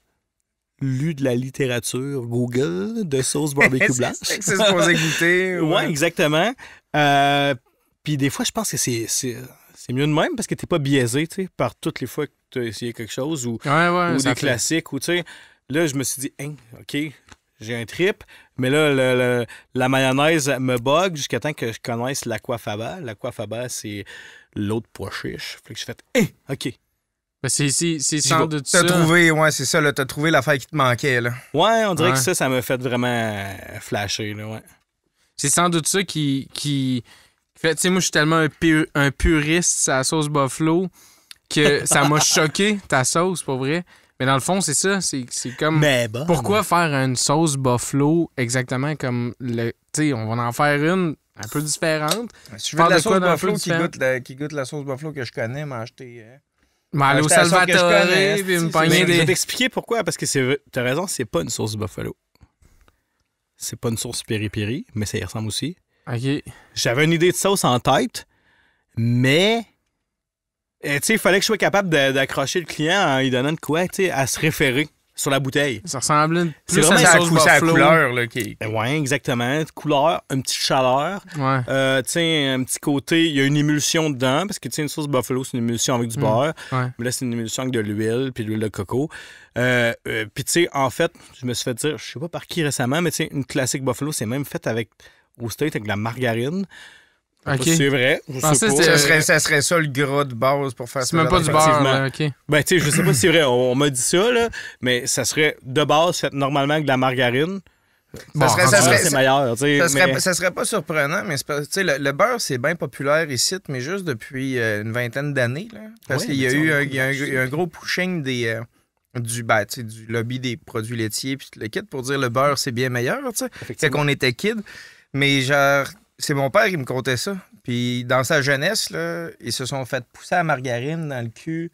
lu de la littérature Google de sauce barbecue blanche. C'est supposé goûter. Ouais, exactement. Puis des fois, je pense que c'est mieux de même parce que t'es pas biaisé, tu sais, par toutes les fois que tu as essayé quelque chose ou des classiques. Ou, tu sais, là, je me suis dit, OK, j'ai un trip, mais là, la mayonnaise me bug jusqu'à temps que je connaisse l'aquafaba. L'aquafaba, c'est l'autre pois chiche. Fait que j'ai fait, OK. Ben c'est sans doute ça. T'as trouvé, c'est ça, là, t'as trouvé l'affaire qui te manquait, là. Ouais, on dirait que ça m'a fait vraiment flasher, là, ouais. C'est sans doute ça qui fait, tu sais, moi, je suis tellement un puriste à la sauce buffalo que ça m'a choqué, ta sauce, pour vrai. Mais dans le fond, c'est ça. C'est comme... Mais bon. Pourquoi faire une sauce buffalo exactement comme le... Tu sais, on va en faire une un peu différente. Si je veux de la sauce buffalo qui goûte la sauce buffalo que je connais, m'acheter... aller au Salvatore, puis me pogner des... Je vais t'expliquer pourquoi. Parce que t'as raison, c'est pas une sauce buffalo. C'est pas une sauce piri-piri, mais ça y ressemble aussi. OK. J'avais une idée de sauce en tête, mais... Tu sais, il fallait que je sois capable d'accrocher le client en lui donnant de quoi, tu sais, à se référer sur la bouteille. Ça ressemble plus à la sauce buffalo. À la couleur, là, qui... Ouais, exactement. Couleur, une petite chaleur. Ouais. Tu sais, un petit côté, il y a une émulsion dedans, parce que, tu sais, une sauce buffalo, c'est une émulsion avec du beurre. Ouais. Mais là, c'est une émulsion avec de l'huile, puis de l'huile de coco. Puis, tu sais, en fait, je me suis fait dire, je sais pas par qui récemment, mais tu sais, une classique buffalo, c'est même faite au steak avec de la margarine. OK. C'est vrai. Je sais pas. Ça serait ça le gras de base pour faire ça. C'est même pas du beurre, là, OK. Ben, tu sais, je sais pas si c'est vrai. On m'a dit ça, là, mais ça serait de base fait normalement avec de la margarine. Ça serait c'est meilleur, tu sais. Ça serait pas surprenant, mais le beurre, c'est bien populaire ici, mais juste depuis une vingtaine d'années. Là, parce qu'il y a eu un gros pushing du lobby des produits laitiers puis le kit pour dire le beurre, c'est bien meilleur, tu sais. C'est qu'on était kid. Mais genre... C'est mon père qui me contait ça. Puis dans sa jeunesse, là, ils se sont fait pousser la margarine dans le cul,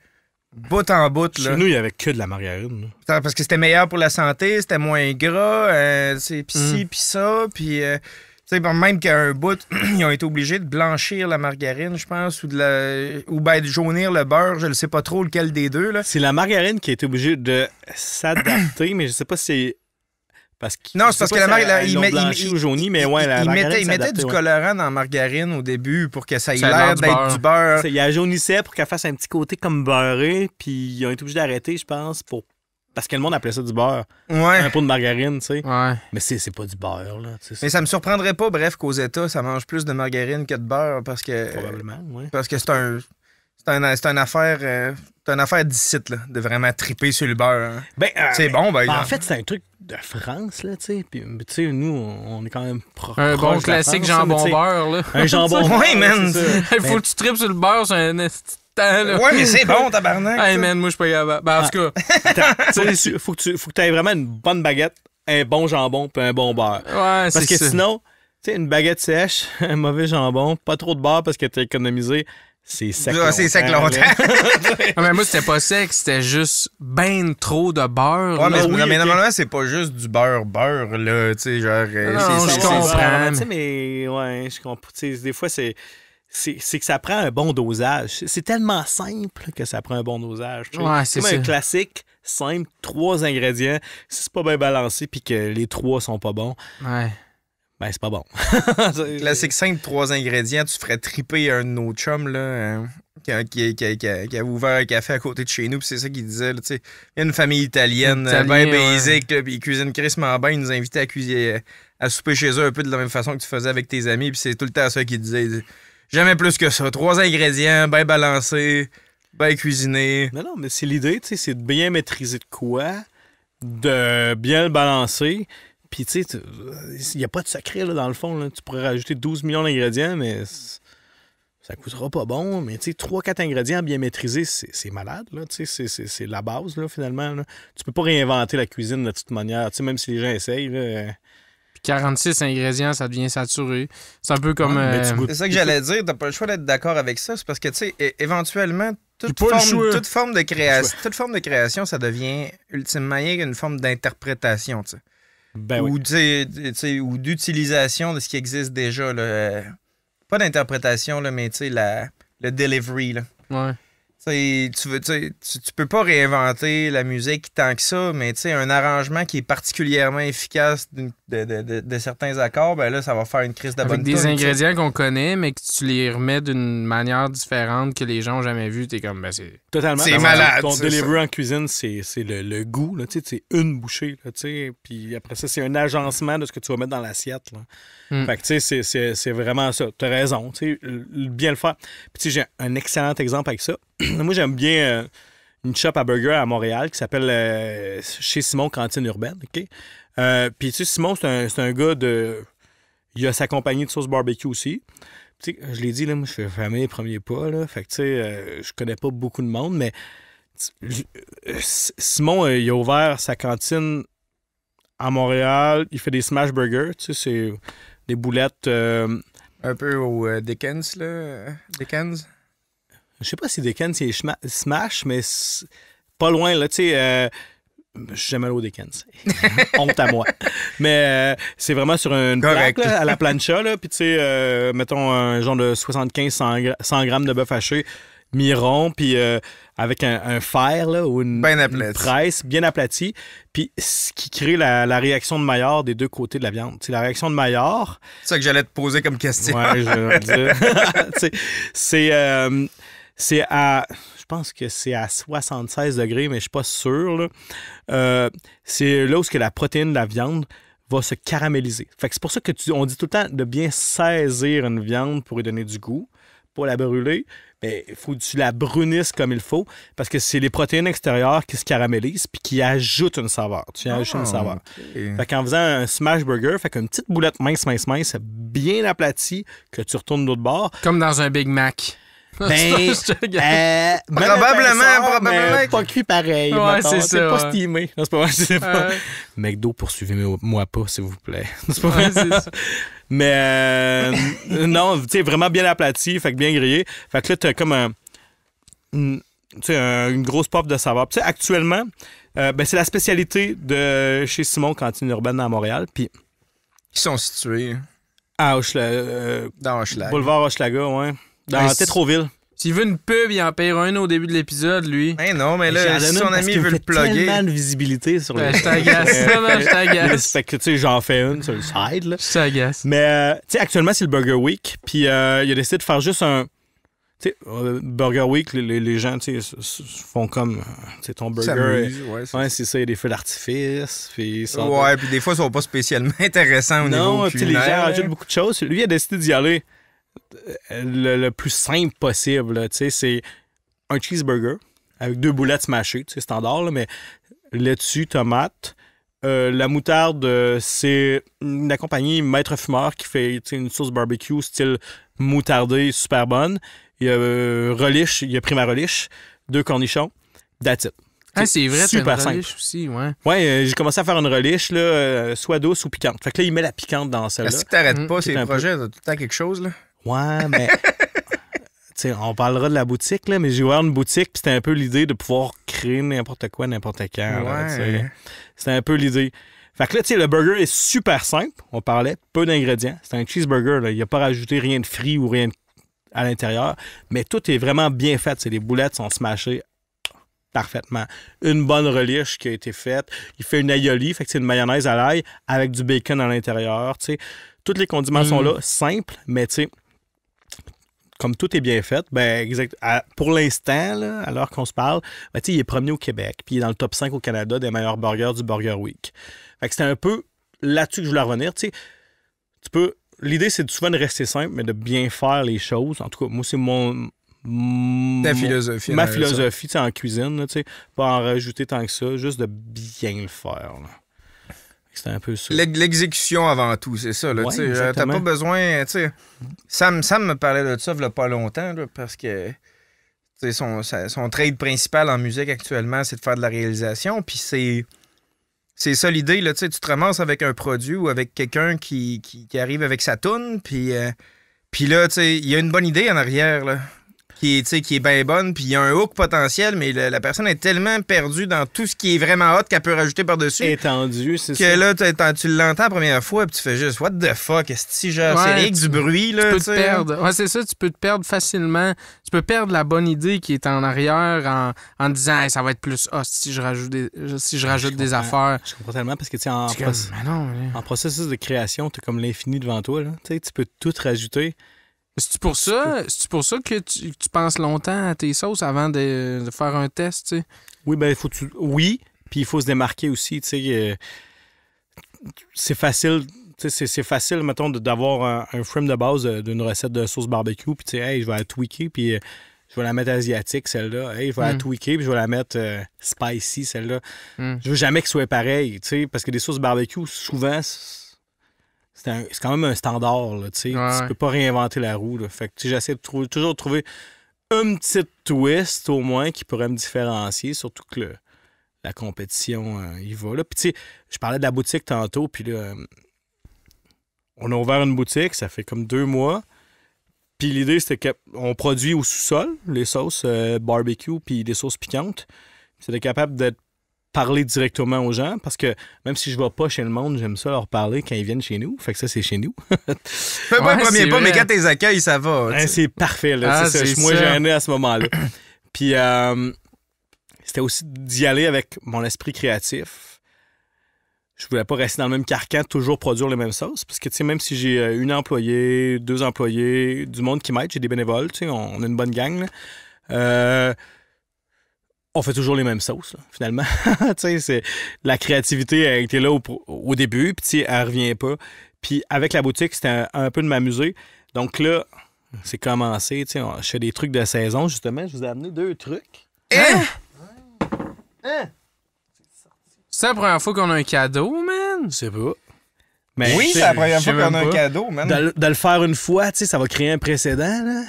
bout en bout. Là. Chez nous, il n'y avait que de la margarine. Là. Parce que c'était meilleur pour la santé, c'était moins gras, puis ci, puis ça. Puis, même qu'à un bout, ils ont été obligés de blanchir la margarine, je pense, ou de jaunir le beurre. Je ne sais pas trop lequel des deux. Là. C'est la margarine qui a été obligée de s'adapter, mais je ne sais pas si c'est... Non, c'est parce que la margarine. Il mettait du colorant dans la margarine au début pour que ça ait l'air d'être du beurre. Il jaunissait pour qu'elle fasse un petit côté comme beurré, puis ils ont été obligés d'arrêter, je pense, pour parce que le monde appelait ça du beurre. Ouais. Un pot de margarine, tu sais. Ouais. Mais c'est pas du beurre, là. Mais ça me surprendrait pas, bref, qu'aux États, ça mange plus de margarine que de beurre parce que. Probablement, oui. Parce que c'est une affaire d'ici, là, de vraiment triper sur le beurre. Hein. C'est bon, en fait, c'est un truc de France, là, tu sais. Puis, tu sais, nous, on est quand même un bon classique jambon-beurre, là. Un jambon-beurre. Oui, man. Il faut que tu tripes sur le beurre, c'est un temps, là. Ouais, mais c'est bon, tabarnak. Hey, man, moi, je suis pas capable. Ben, en tout cas. Faut que tu aies vraiment une bonne baguette, un bon jambon puis un bon beurre. Ouais, parce que sinon, tu sais, une baguette sèche, un mauvais jambon, pas trop de beurre parce que t'as économisé. C'est sec longtemps. C'est sec longtemps. Mais moi, c'était pas sec, c'était juste ben trop de beurre. Ouais, mais normalement, c'est pas juste du beurre, là. Tu sais, genre. Non, je comprends. Tu sais, mais ouais, je comprends. Des fois, c'est que ça prend un bon dosage. C'est tellement simple que ça prend un bon dosage. Ouais, c'est ça. Un classique, simple, 3 ingrédients. Si c'est pas bien balancé puis que les 3 sont pas bons. Ouais. Ben, c'est pas bon. Classique simple, 3 ingrédients, tu ferais triper un de nos chums, là, qui a ouvert un café à côté de chez nous, puis c'est ça qu'il disait, tu sais. Il y a une famille italienne, bien basique, puis ils cuisinent crissement bien, ils nous invitaient à cuisiner, à souper chez eux un peu de la même façon que tu faisais avec tes amis, puis c'est tout le temps ça qu'il disait. Jamais plus que ça. 3 ingrédients, bien balancés, bien cuisinés. Non, mais c'est l'idée, tu sais, c'est de bien maîtriser de quoi, de bien le balancer. Puis, tu sais, il n'y a pas de secret, là, dans le fond. Là. Tu pourrais rajouter 12 millions d'ingrédients, mais ça ne coûtera pas bon. Mais, tu sais, 3-4 ingrédients bien maîtrisés, c'est malade, là. Tu sais, c'est la base, là, finalement. Là. Tu peux pas réinventer la cuisine de toute manière. Tu sais, même si les gens essayent, là. Puis 46 ingrédients, ça devient saturé. C'est un peu comme... c'est ça que j'allais dire. T'as pas le choix d'être d'accord avec ça. C'est parce que, tu sais, éventuellement, toute forme de création, ça devient ultimement une forme d'interprétation, tu sais. Ben ou, ou d'utilisation de ce qui existe déjà. Là. Pas d'interprétation, là, mais le delivery. Là. Ouais. Tu peux pas réinventer la musique tant que ça, mais un arrangement qui est particulièrement efficace de certains accords, ben là, ça va faire une crise de bonne avec des ingrédients qu'on connaît, mais que tu les remets d'une manière différente que les gens n'ont jamais vu, t'es comme, ben c'est... Totalement. C'est malade. Ton delivery en cuisine, c'est le goût, là, c'est une bouchée, là, puis après ça, c'est un agencement de ce que tu vas mettre dans l'assiette, là. Fait que, tu sais, c'est vraiment ça. T'as raison, tu sais, bien le faire. Puis, tu sais, j'ai un excellent exemple avec ça. Moi, j'aime bien une shop à burger à Montréal qui s'appelle Chez Simon Cantine Urbaine, OK? Puis, tu sais, Simon, c'est un gars de... Il a sa compagnie de sauce barbecue aussi. Tu sais, je l'ai dit, là, moi, je fais jamais les premiers pas, là. Fait que, tu sais, je connais pas beaucoup de monde, mais Simon, il a ouvert sa cantine à Montréal. Il fait des smash burgers, tu sais, c'est... Des boulettes... Un peu au Dickens, là. Dickens? Je sais pas si Dickens c'est smash, mais pas loin, là, tu sais... je suis jamais allé au Dickens. Honte à moi. Mais c'est vraiment sur une plaque, là, à la plancha, là, puis tu sais, mettons un genre de 75-100 grammes de bœuf haché, mi-rond, puis avec un fer, là, ou une presse bien aplatie, puis ce qui crée la réaction de Maillard des deux côtés de la viande. T'sais, la réaction de Maillard... C'est ça que j'allais te poser comme question. Ouais, je vais dire. C'est à... Je pense que c'est à 76 degrés, mais je suis pas sûr. Là. C'est là où la protéine de la viande va se caraméliser. Fait que c'est pour ça que on dit tout le temps de bien saisir une viande pour lui donner du goût, pas la brûler. Mais il faut que tu la brunisses comme il faut parce que c'est les protéines extérieures qui se caramélisent puis qui ajoutent une saveur. Tu ajoutes une saveur. Okay. Fait qu'en faisant un smash burger, fait qu'une petite boulette mince, bien aplatie que tu retournes de l'autre bord. Comme dans un Big Mac. Ben, probablement. Pas cuit pareil. Ouais, c'est ça. C'est pas steamé. Non, c'est pas vrai, je sais pas. McDo, poursuivez-moi pas, s'il vous plaît. C'est pas vrai, c'est ça. Mais non, tu sais, vraiment bien aplati, fait que bien grillé. Fait que là, t'as comme une grosse pop de saveur. Tu sais, actuellement, c'est la spécialité de chez Simon Cantine Urbaine à Montréal. Puis qui sont situés? À Hochelaga. Dans Hochelaga. Boulevard Hochelaga, ouais. Dans Tétroville. S'il veut une pub, il en paye un au début de l'épisode, lui. Hey non, mais là, si son ami veut le plugger. Tellement de visibilité sur le... Je t'agace. Je t'agace. Fait que, tu sais, j'en fais une sur le side, là. Je t'agace. Mais, tu sais, actuellement, c'est le Burger Week. Puis, il a décidé de faire juste un Burger Week, les gens font comme ton burger. Ouais, c'est ça, il y a des feux d'artifice. Puis des fois, ils sont pas spécialement intéressants au niveau culinaire. Les gens rajoutent beaucoup de choses. Lui, il a décidé d'y aller le plus simple possible. C'est un cheeseburger avec 2 boulettes smashées, standard, là, mais laitue, tomate. La moutarde, c'est une compagnie Maître Fumeur qui fait une sauce barbecue style moutardée super bonne. Il y a relish, il a pris ma relish, 2 cornichons, that's it. C'est vrai, super t'as une relish aussi, ouais. Ouais, j'ai commencé à faire une relish, là, soit douce ou piquante. Fait que là, il met la piquante dans celle-là. Est-ce que t'arrêtes pas ces projets? T'as tout le temps quelque chose, là? Ouais, mais... on parlera de la boutique, là, mais j'ai ouvert une boutique, puis c'était un peu l'idée de pouvoir créer n'importe quoi, n'importe quand. Ouais. C'était un peu l'idée. Fait que là, le burger est super simple. On parlait, peu d'ingrédients. C'est un cheeseburger, là. Il n'y a pas rajouté rien de frit ou rien à l'intérieur, mais tout est vraiment bien fait. Les boulettes sont smashées parfaitement. Une bonne relish qui a été faite. Il fait une aioli, fait que c'est une mayonnaise à l'ail avec du bacon à l'intérieur. Tous les condiments sont là, simples, mais comme tout est bien fait, pour l'instant, là, alors qu'on se parle, il est premier au Québec, puis il est dans le top 5 au Canada des meilleurs burgers du Burger Week. Fait que c'était un peu là-dessus que je voulais revenir. L'idée, c'est souvent de rester simple, mais de bien faire les choses. En tout cas, moi, c'est ma philosophie en cuisine. Là, pas en rajouter tant que ça, juste de bien le faire. Là. C'était un peu ça. L'exécution avant tout, c'est ça. Là, t'as pas besoin... Sam me parlait de ça il y a pas longtemps, là, parce que son trade principal en musique actuellement, c'est de faire de la réalisation. Puis c'est ça l'idée. Là, tu te ramasses avec un produit ou avec quelqu'un qui arrive avec sa toune. Puis là, il y a une bonne idée en arrière. Là. Qui est bien bonne, puis il y a un hook potentiel, mais la personne est tellement perdue dans tout ce qui est vraiment hot qu'elle peut rajouter par-dessus. Étendu, c'est ça. Que là, tu l'entends la première fois, puis tu fais juste, what the fuck, est-ce que c'est rien que du bruit, là? Tu peux te perdre. Ouais, c'est ça, tu peux te perdre facilement. Tu peux perdre la bonne idée qui est en arrière en disant, hey, ça va être plus hot si je rajoute des affaires. Je comprends tellement parce que, en processus de création, tu as comme l'infini devant toi, là. Tu peux tout rajouter. C'est pour ça que tu penses longtemps à tes sauces avant de faire un test, tu sais? Oui, puis il faut se démarquer aussi, tu sais. C'est facile, mettons, d'avoir un frame de base d'une recette de sauce barbecue, puis tu sais, hey, je vais la tweaker, puis je vais la mettre asiatique, celle-là. Hey, je vais la tweaker, puis je vais la mettre spicy, celle-là. Je veux jamais qu'elle soit pareille, tu sais, parce que des sauces barbecue, souvent... C'est quand même un standard, là, tu sais. Ouais. Tu peux pas réinventer la roue, là. Fait que j'essaie de toujours de trouver un petit twist, au moins, qui pourrait me différencier, surtout que la compétition y va, là. Puis, tu sais, je parlais de la boutique tantôt, puis là, on a ouvert une boutique, ça fait comme 2 mois. Puis l'idée, c'était qu'on produit au sous-sol les sauces barbecue puis des sauces piquantes. Puis c'était capable d'être parler directement aux gens, parce que même si je vais pas chez le monde, j'aime ça leur parler quand ils viennent chez nous. Fait que ça, c'est chez nous. Fais pas le premier pas, mais quand t'es accueilles, ça va. C'est parfait, là. C'est moi, j'ai aimé à ce moment-là. Puis, c'était aussi d'y aller avec mon esprit créatif. Je voulais pas rester dans le même carcan, toujours produire les mêmes sauces, parce que, tu sais, même si j'ai 1 employé, 2 employés, du monde qui m'aide, j'ai des bénévoles, tu sais, on a une bonne gang, là. On fait toujours les mêmes sauces, là, finalement. La créativité a été là au début, puis elle revient pas. Puis avec la boutique, c'était un peu de m'amuser. Donc là, c'est commencé. Je fais des trucs de saison, justement. Je vous ai amené 2 trucs. C'est la première fois qu'on a un cadeau, man? Je sais pas. Mais oui, c'est la première fois qu'on a un cadeau, man. De le faire une fois, ça va créer un précédent, là.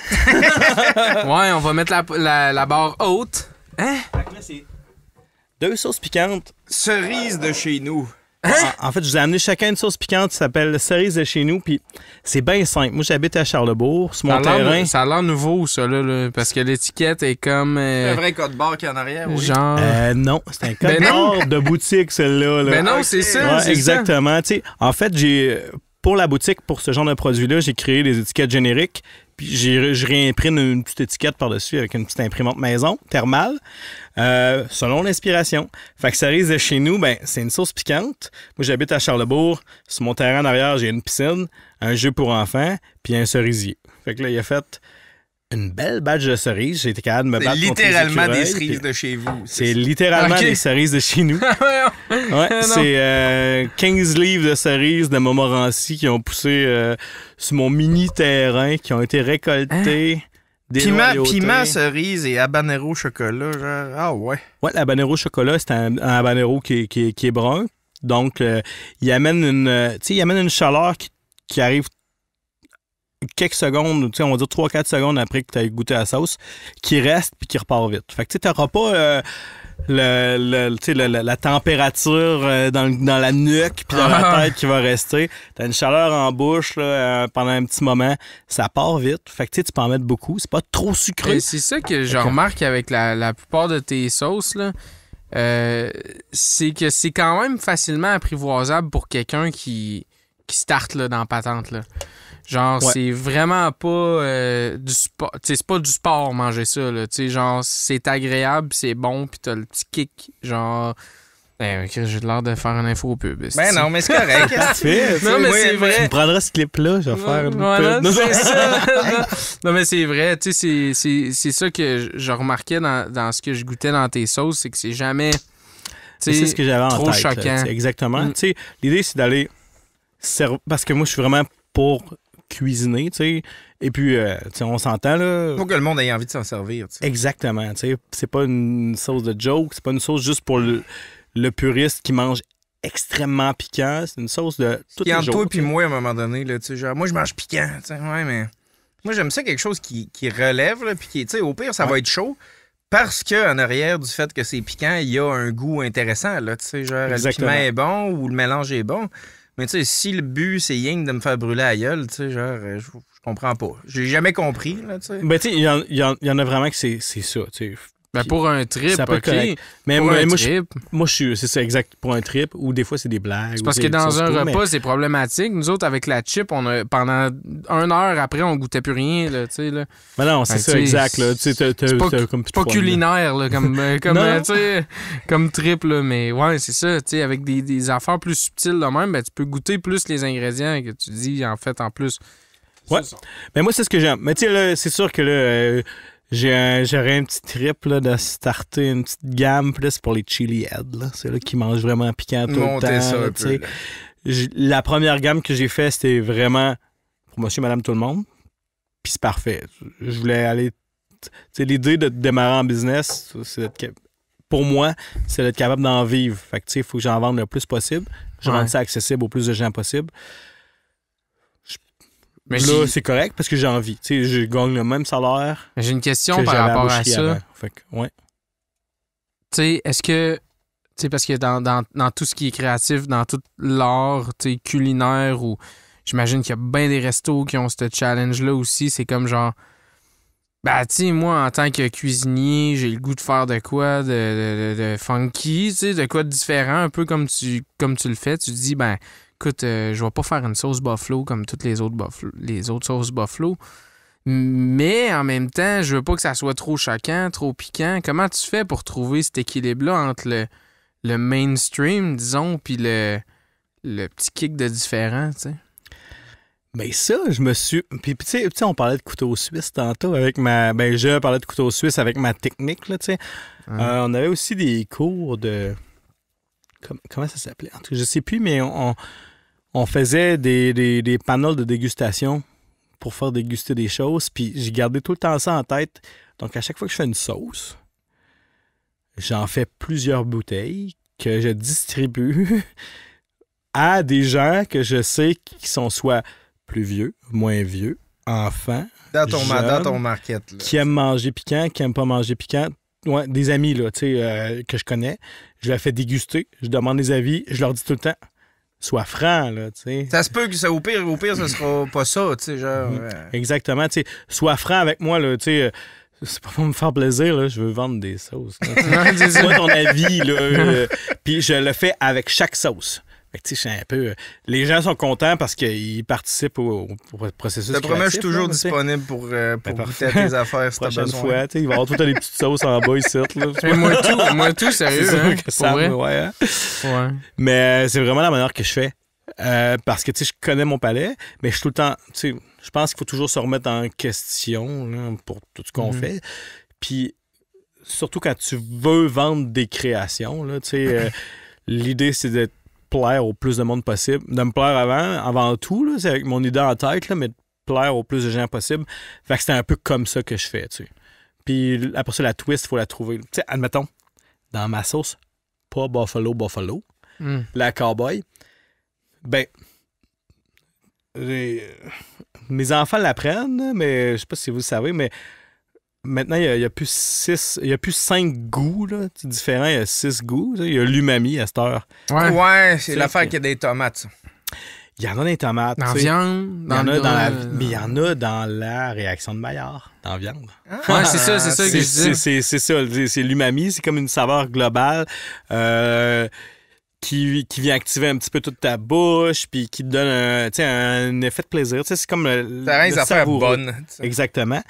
Ouais, on va mettre la barre haute. Hein? Fait que là, c'est 2 sauces piquantes. Cerise de chez nous. En fait, je vous ai amené chacun une sauce piquante qui s'appelle cerise de chez nous. Puis c'est bien simple. Moi, j'habite à Charlesbourg, sur mon terrain. Ça a l'air nouveau, ça, là, parce que l'étiquette est comme... C'est un vrai code barre qui est en arrière, oui. Genre... non, c'est un code barre de boutique, celle-là. Là. Ben non, c'est ça. Ouais, exactement. Ça. En fait, pour la boutique, pour ce genre de produit-là, j'ai créé des étiquettes génériques. Puis je réimprime une petite étiquette par-dessus avec une petite imprimante maison, thermale, selon l'inspiration. Fait que cerise de chez nous, c'est une sauce piquante. Moi, j'habite à Charlesbourg. Sur mon terrain en arrière, j'ai une piscine, un jeu pour enfants, puis un cerisier. Fait que là, il a fait une belle batch de cerises. J'ai été capable de me battre contre les littéralement des écureuils, cerises puis de chez vous. C'est littéralement des cerises de chez nous. Ouais, c'est 15 livres de cerises de Montmorency qui ont poussé sur mon mini terrain, qui ont été récoltés. Piment, cerise et habanero chocolat, genre. Ah ouais. Ouais, l'habanero chocolat, c'est un habanero qui est brun. Donc, il amène une chaleur qui arrive quelques secondes, on va dire 3-4 secondes après que tu aies goûté la sauce, qui reste puis qui repart vite. Fait que tu n'auras pas la température dans la nuque puis dans la tête qui va rester. Tu as une chaleur en bouche là, pendant un petit moment. Ça part vite. Fait que tu peux en mettre beaucoup. C'est pas trop sucré. C'est ça que je remarque avec la plupart de tes sauces, là. C'est que c'est quand même facilement apprivoisable pour quelqu'un qui starte là, dans la patente. Là. Genre, c'est vraiment pas du sport. C'est pas du sport manger ça. Là. Genre, c'est agréable, c'est bon, puis t'as le petit kick. Genre. J'ai l'air de faire une info pub. Ben non, mais c'est correct. Qu'est-ce que tu fais? Non, mais c'est vrai. Tu me prendras ce clip-là, je vais faire une voilà, pub. C'est ça. Non, mais c'est vrai. C'est ça que je remarquais dans ce que je goûtais dans tes sauces, c'est que c'est jamais. C'est ce que j'avais en trop tête. choquant. Là, exactement. L'idée, c'est d'aller. Parce que moi, je suis vraiment pour cuisiner, tu sais. Et puis, on s'entend, là. Faut que le monde ait envie de s'en servir, tu sais. Exactement, tu sais. C'est pas une sauce de joke, c'est pas une sauce juste pour le puriste qui mange extrêmement piquant. C'est une sauce de tous les jours. Entre toi et moi, à un moment donné, là, tu sais, genre, moi, je mange piquant, tu sais, ouais, mais moi, j'aime ça quelque chose qui relève, là, puis qui, tu sais, au pire, ça va être chaud. Parce qu'en arrière du fait que c'est piquant, il y a un goût intéressant, là, tu sais, genre, exactement. Le piment est bon ou le mélange est bon. Mais tu sais, si le but, c'est rien de me faire brûler la gueule, tu sais, genre, je comprends pas. J'ai jamais compris, là, tu sais. Ben, tu sais, il y en a vraiment que c'est ça, tu sais. Ben, pour un trip, OK. Mais pour moi, c'est ça, exact, pour un trip, ou des fois, c'est des blagues. C'est parce que dans un repas, c'est problématique. Nous autres, avec la chip, pendant 1 heure après, on goûtait plus rien, là, tu sais, là. Ben non, c'est ça, exact, là. C'est pas culinaire, là, comme trip, là, mais ouais, c'est ça, tu sais, avec des affaires plus subtiles de même, ben, tu peux goûter plus les ingrédients que tu dis, en fait, en plus. Ouais. Ben, moi, c'est ce que j'aime. Mais tu sais, là, c'est sûr que là... J'aurais un petit trip là, de starter une petite gamme, puis là, c'est pour les chili heads. Là. C'est là qui mangent vraiment piquant tout le temps. Ça, là, la première gamme que j'ai faite, c'était vraiment pour monsieur, madame, tout le monde. Puis c'est parfait. Je voulais aller... L'idée de démarrer en business, pour moi, c'est d'être capable d'en vivre. Fait que, il faut que j'en vende le plus possible. Je rende ça accessible au plus de gens possible. Mais là, c'est correct parce que j'ai envie. Tu sais, je gagne le même salaire. J'ai une question par rapport à ça. Fait que, ouais. Tu sais, est-ce que... Tu sais, parce que dans tout ce qui est créatif, dans tout l'art, tu sais, culinaire, ou j'imagine qu'il y a bien des restos qui ont ce challenge-là aussi. C'est comme genre... Ben, tu sais, moi, en tant que cuisinier, j'ai le goût de faire de quoi de funky, tu sais, de quoi de différent, un peu comme tu le fais. Tu te dis, ben... Écoute, je vais pas faire une sauce buffalo comme toutes les autres sauces buffalo. Mais en même temps, je veux pas que ça soit trop choquant, trop piquant. Comment tu fais pour trouver cet équilibre-là entre le mainstream, disons, puis le petit kick de différent, tu sais? Ben ça, je me suis... Puis tu sais, on parlait de couteau suisse tantôt avec ma... Ben je parlais de couteau suisse avec ma technique, là, tu sais. On avait aussi des cours de... Comment ça s'appelait? En tout cas, je sais plus, mais on faisait des panels de dégustation pour faire déguster des choses. Puis j'ai gardé tout le temps ça en tête. Donc, à chaque fois que je fais une sauce, j'en fais plusieurs bouteilles que je distribue à des gens que je sais qui sont soit plus vieux, moins vieux, enfants, dans ton market, là. Qui aiment manger piquant, qui n'aiment pas manger piquant. Ouais, des amis là, que je connais. Je leur fais déguster, je demande des avis, je leur dis tout le temps, sois franc, là, tu sais. Ça se peut que ça, au pire, ça sera pas ça, tu sais, genre. Exactement, tu sais, sois franc avec moi, là, tu sais. C'est pas pour me faire plaisir, là, je veux vendre des sauces. Dis-moi ton avis, là. Puis je le fais avec chaque sauce. Fait que, tu sais, je suis un peu... Les gens sont contents parce qu'ils participent au processus créatif. Je te promets, je suis toujours disponible pour goûter à tes affaires si t'as besoin. Fois, il va y avoir tout des petites sauces en bas ici. Moi tout, sérieux. Hein, ça, vrai. Ouais. Mais c'est vraiment la manière que je fais. Parce que, tu sais, je connais mon palais, mais je suis tout le temps, tu sais, je pense qu'il faut toujours se remettre en question là, pour tout ce qu'on fait. Puis, surtout quand tu veux vendre des créations, là, tu sais, l'idée, c'est de plaire au plus de monde possible. De me plaire avant tout, là, c'est avec mon idée en tête, là, mais de plaire au plus de gens possible. Fait que c'est un peu comme ça que je fais, tu sais. Puis après ça, la twist, il faut la trouver. Tu sais, admettons, dans ma sauce, pas Buffalo, la cowboy, ben, mes enfants l'apprennent, mais je sais pas si vous le savez, mais maintenant, il y a plus 5 goûts là, différents, il y a 6 goûts. Il y a l'umami à cette heure. Ouais, c'est l'affaire qu'il y a des tomates, ça. Il y en a des tomates. Dans la viande. Mais il y en a dans la réaction de Maillard, dans la viande. Ouais, c'est ça que je dis. C'est ça, c'est l'umami, c'est comme une saveur globale qui vient activer un petit peu toute ta bouche, puis qui te donne un effet de plaisir. C'est comme le affaires bonnes. Exactement.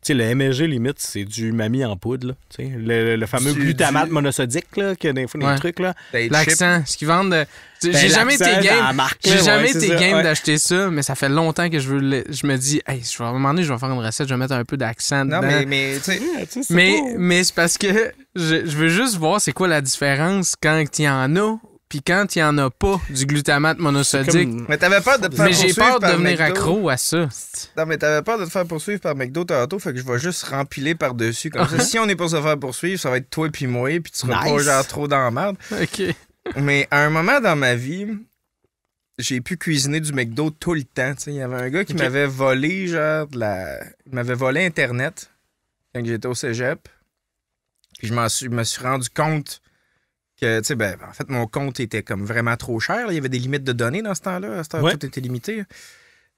Le MSG, limite, c'est du umami en poudre. Là, le fameux glutamate monosodique, là, qu'il y a des fois des trucs. Là. L'accent, ce qu'ils vendent... J'ai jamais été game d'acheter ça, mais ça fait longtemps que je me dis, hey, à un moment donné, je vais faire une recette, je vais mettre un peu d'accent dedans. Non, mais tu sais... Mais c'est parce que je veux juste voir c'est quoi la différence quand il y en a puis quand il n'y en a pas du glutamate monosodique. Mais t'avais peur de te faire poursuivre. Mais j'ai peur de devenir accro à ça. Non, mais t'avais peur de te faire poursuivre par McDo tantôt, fait que je vais juste rempiler par-dessus. Comme ça, si on est pour se faire poursuivre, ça va être toi puis moi, puis tu seras pas genre trop dans la merde. OK. Mais à un moment dans ma vie, j'ai pu cuisiner du McDo tout le temps. Il y avait un gars qui m'avait volé, genre, il m'avait volé Internet quand j'étais au cégep. Puis je me suis rendu compte que, en fait, mon compte était comme vraiment trop cher. Là. Il y avait des limites de données dans ce temps-là. À ce temps-là, tout était limité.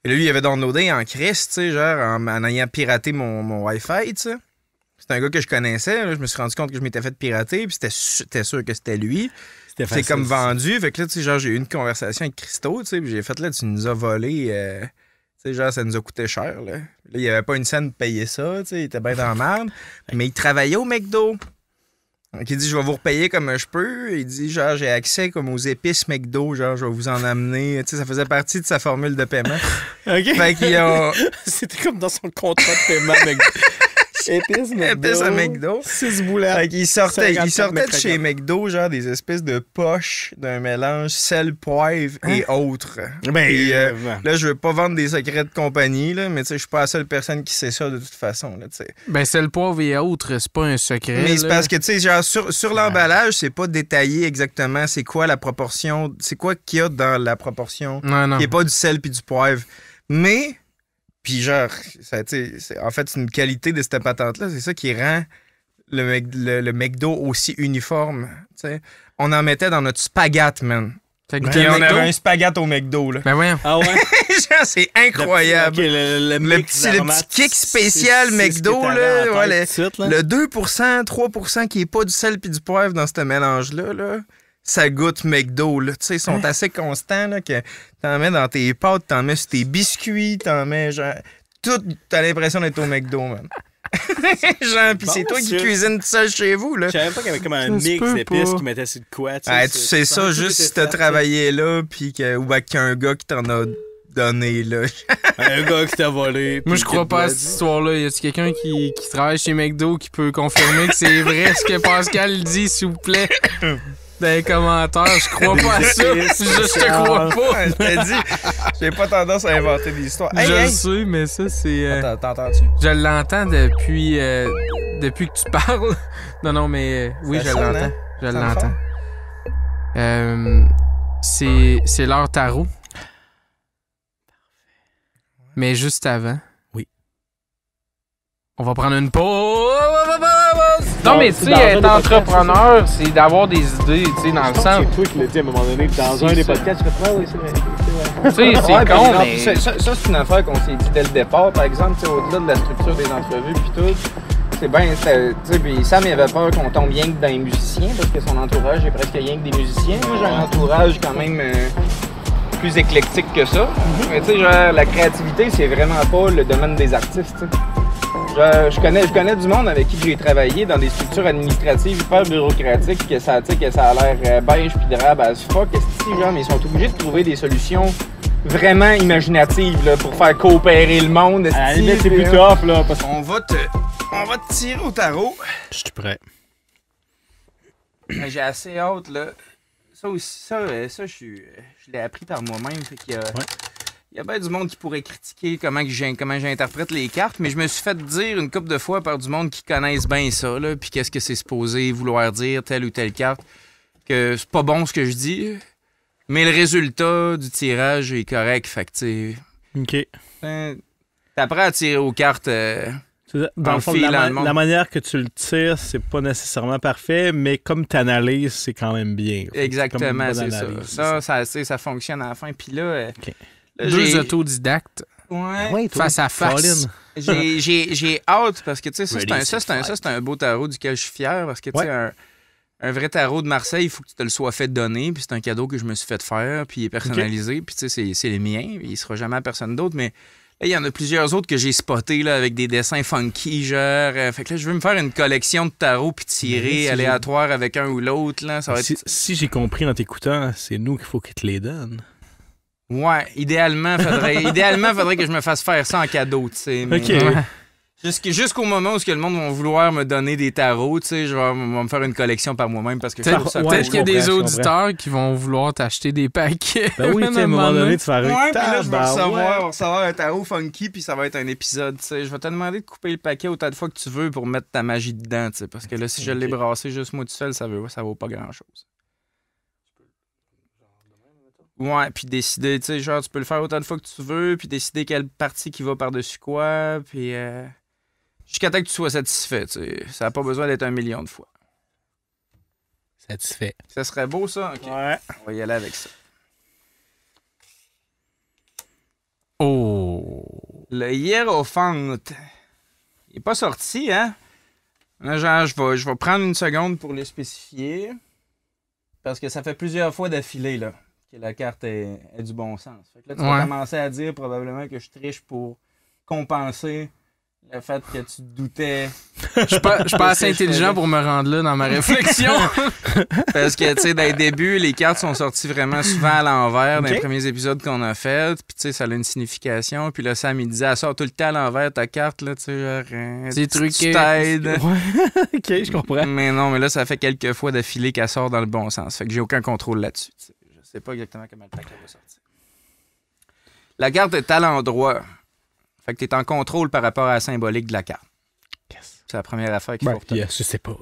Et là, lui, il avait downloadé en Christ, genre, en ayant piraté mon Wi-Fi, tu sais. C'était un gars que je connaissais. Là. Je me suis rendu compte que je m'étais fait pirater, puis c'était sûr que c'était lui. C'était comme vendu. Fait que là, tu sais, genre, j'ai eu une conversation avec Christo, tu sais, puis j'ai fait, là, tu nous as volé... tu sais, genre, ça nous a coûté cher, là. Là, il n'y avait pas une scène de payer ça, tu sais, il était bien dans la merde. Mais il travaillait au McDo. Donc, il dit, je vais vous repayer comme je peux. Il dit, genre, j'ai accès comme aux épices McDo, genre, je vais vous en amener. Tu sais, ça faisait partie de sa formule de paiement. OK. Fait qu'ils ont... C'était comme dans son contrat de paiement McDo. Épices à McDo. 6 boulettes. Fait qu'il sortait de chez McDo, genre, des espèces de poches d'un mélange sel, poivre et autres. Là, je veux pas vendre des secrets de compagnie, là, mais tu sais, je suis pas la seule personne qui sait ça de toute façon, là, tu sais. Ben, sel, poivre et autres, c'est pas un secret. Mais c'est parce que, tu sais, genre, sur l'emballage, c'est pas détaillé exactement c'est quoi la proportion, c'est quoi qu'il y a dans la proportion. Non. Qui est pas du sel puis du poivre. Mais... Puis genre, en fait, c'est une qualité de cette patente-là. C'est ça qui rend le McDo aussi uniforme. T'sais. On en mettait dans notre spaghette, man. Puis on avait un spaghette au McDo, là. Ben voyons. Ah ouais? Genre, c'est incroyable. Le petit kick spécial McDo, là. Le 2%, 3% qui est pas du sel puis du poivre dans ce mélange-là, là. Ça goûte McDo, là. Tu sais, ils sont assez constants, là, que t'en mets dans tes pâtes, t'en mets sur tes biscuits, t'en mets, genre... Tout, t'as l'impression d'être au McDo, man. Genre, pis c'est toi qui cuisines tout seul chez vous, là. Je savais pas qu'il y avait comme un mix d'épices qui mettait sur de quoi, tu sais. Tu sais ça juste si t'as travaillé là, pis qu'il y a un gars qui t'en a donné, là. Un gars qui t'a volé. Moi, je crois pas à cette histoire-là. Y a-t-il quelqu'un qui travaille chez McDo qui peut confirmer que c'est vrai ce que Pascal dit, s'il vous plaît? Dans les commentaires, je crois pas à ça. Je te crois pas. Je t'ai dit, j'ai pas tendance à inventer des histoires. Je le sais, mais ça, c'est... T'entends-tu? Je l'entends depuis que tu parles. Non, mais oui, je l'entends. Hein? Je l'entends. C'est l'heure tarot. Mais juste avant... Oui. On va prendre une pause. Non, mais tu sais, être entrepreneur, c'est d'avoir des idées, tu sais, dans le sens. C'est toi qui l'as dit à un moment donné, dans un des podcasts, tu fais oui, c'est vrai. Tu sais, c'est con, mais. Ça, c'est une affaire qu'on s'est dit dès le départ, par exemple, au-delà de la structure des entrevues, puis tout. C'est bien, tu sais, puis Sam, il avait peur qu'on tombe rien que dans les musiciens, parce que son entourage est presque rien que des musiciens. Moi, j'ai un entourage quand même plus éclectique que ça. Mais tu sais, genre, la créativité, c'est vraiment pas le domaine des artistes, tu sais. Je connais du monde avec qui j'ai travaillé dans des structures administratives hyper bureaucratiques que ça a l'air beige puis drabe as fuck. Mais ils sont obligés de trouver des solutions vraiment imaginatives là, pour faire coopérer le monde. À la limite, c'est plus tough, là. Parce... On va te tirer au tarot. Je suis prêt. J'ai assez hâte, là. Ça aussi, je l'ai appris par moi-même. Fait qu'il y a... Ouais. Il y a bien du monde qui pourrait critiquer comment j'interprète les cartes, mais je me suis fait dire une couple de fois par du monde qui connaissent bien ça, là, puis qu'est-ce que c'est supposé vouloir dire, telle ou telle carte, que c'est pas bon ce que je dis, mais le résultat du tirage est correct, fait que, tu sais... OK. T'apprends à tirer aux cartes... Dans le fond, la manière que tu le tires, c'est pas nécessairement parfait, mais comme tu analyses, c'est quand même bien. Exactement, c'est ça. Ça fonctionne à la fin, puis là... OK. Là, deux autodidactes. Ouais, face à face. J'ai hâte parce que tu sais, c'est un beau tarot duquel je suis fier parce que tu sais, un vrai tarot de Marseille, il faut que tu te le sois fait donner, puis c'est un cadeau que je me suis fait faire, puis il est personnalisé, puis tu sais, c'est le mien, il sera jamais à personne d'autre, mais là, il y en a plusieurs autres que j'ai spotés là, avec des dessins funky, genre. Fait que là, je veux me faire une collection de tarots puis tirer aléatoire avec un ou l'autre. Là, ça va être... Si j'ai compris en t'écoutant, c'est nous qu'il faut qu'ils te les donnent. Ouais, idéalement, faudrait que je me fasse faire ça en cadeau, tu sais. OK. Jusqu'au moment où le monde va vouloir me donner des tarots, tu sais, je vais me faire une collection par moi-même parce que peut-être qu'il y a des auditeurs qui vont vouloir t'acheter des paquets. Ben oui, tu sais, à un moment donné, tu vas puis là, je vais recevoir un tarot funky, puis ça va être un épisode, tu sais. Je vais te demander de couper le paquet autant de fois que tu veux pour mettre ta magie dedans, tu sais, parce que là, si je l'ai brassé juste moi tout seul, ça vaut pas grand-chose. Ouais, puis décider, tu sais, genre, tu peux le faire autant de fois que tu veux, puis décider quelle partie qui va par-dessus quoi, puis jusqu'à temps que tu sois satisfait, tu sais. Ça n'a pas besoin d'être 1 million de fois. Satisfait. Ça serait beau, ça? OK. Ouais. On va y aller avec ça. Oh! Le hiérophante. Il n'est pas sorti, hein? Là, genre, je vais prendre une seconde pour le spécifier, parce que ça fait plusieurs fois d'affilée, là, que la carte est du bon sens. Fait que là, tu vas commencer à dire probablement que je triche pour compenser le fait que tu te doutais. Je suis pas assez intelligent pour me rendre là dans ma réflexion. Parce que, tu sais, dans les débuts, les cartes sont sorties vraiment souvent à l'envers dans les premiers épisodes qu'on a fait. Puis, tu sais, ça a une signification. Puis là, Sam, il disait, elle sort tout le temps à l'envers ta carte, là, tu sais, genre, c'est truqué. Tu t'aides. OK, je comprends. Mais non, mais là, ça fait quelques fois d'affilée qu'elle sort dans le bon sens. Fait que j'ai aucun contrôle là-dessus. T'sais. Je sais pas exactement comment le paquet va sortir. La carte est à l'endroit. Fait que t'es en contrôle par rapport à la symbolique de la carte. Yes. C'est la première affaire qu'il faut retenir. Je sais pas.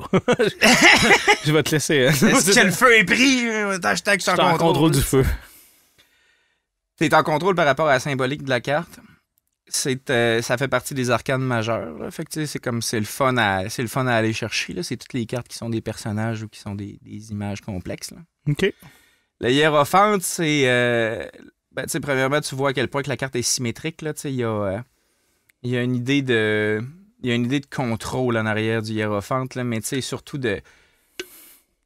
Je vais te laisser. Hein. Est-ce que le feu est pris? Hashtag je suis en contrôle du feu. T'es en contrôle par rapport à la symbolique de la carte. Ça fait partie des arcanes majeures. Là. Fait que c'est comme c'est le fun à aller chercher. Là. C'est toutes les cartes qui sont des personnages ou qui sont des images complexes. Là. OK. Le hiérophante, c'est... premièrement, tu vois à quel point que la carte est symétrique. Là, il y a une idée de contrôle en arrière du hiérophante, là, mais surtout de...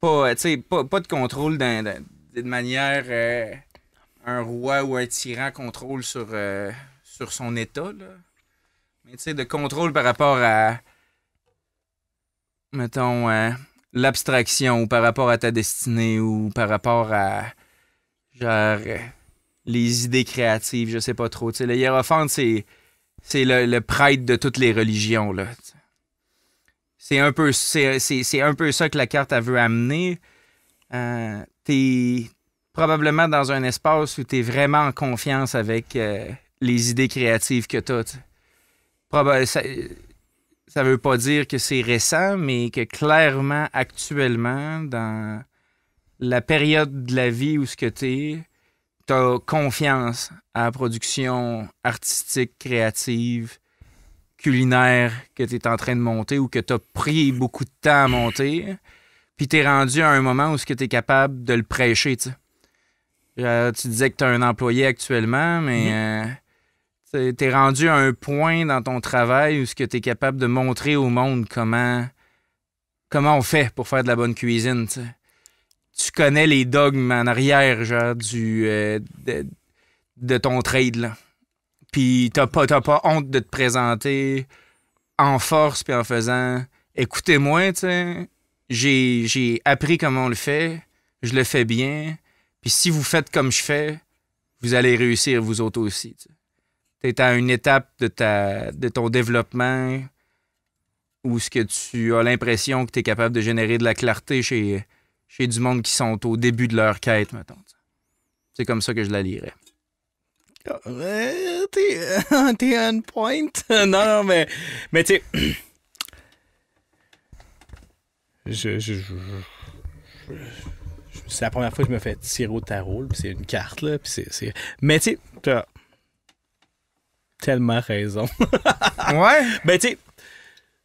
Pas de contrôle de manière... un roi ou un tyran contrôle sur son état. Là. Mais de contrôle par rapport à... mettons... l'abstraction ou par rapport à ta destinée ou par rapport à... genre... les idées créatives, je sais pas trop. T'sais, le hiérophante, c'est le prêtre de toutes les religions. Là. C'est un peu ça que la carte elle veut amener. T'es probablement dans un espace où t'es vraiment en confiance avec les idées créatives que t'as. Ça veut pas dire que c'est récent, mais que clairement, actuellement, dans la période de la vie où ce que t'es... t'as confiance à la production artistique, créative, culinaire que tu es en train de monter ou que tu as pris beaucoup de temps à monter, puis tu es rendu à un moment où tu es capable de le prêcher. Tu disais que tu as un employé actuellement, mais tu es rendu à un point dans ton travail où tu es capable de montrer au monde comment on fait pour faire de la bonne cuisine. T'sais. Tu connais les dogmes en arrière, genre, de ton trade, là. Puis t'as pas honte de te présenter en force puis en faisant écoutez-moi, tu sais, j'ai appris comment on le fait, je le fais bien, puis si vous faites comme je fais, vous allez réussir vous autres aussi. Tu es à une étape de ton développement où ce que tu as l'impression que tu es capable de générer de la clarté chez du monde qui sont au début de leur quête, mettons. C'est comme ça que je la lirais. T'es on point. non, mais tu sais... c'est la première fois que je me fais tirer au tarot, puis c'est une carte, là, puis c'est... Mais tu sais, t'as tellement raison. Ouais? Ben tu sais,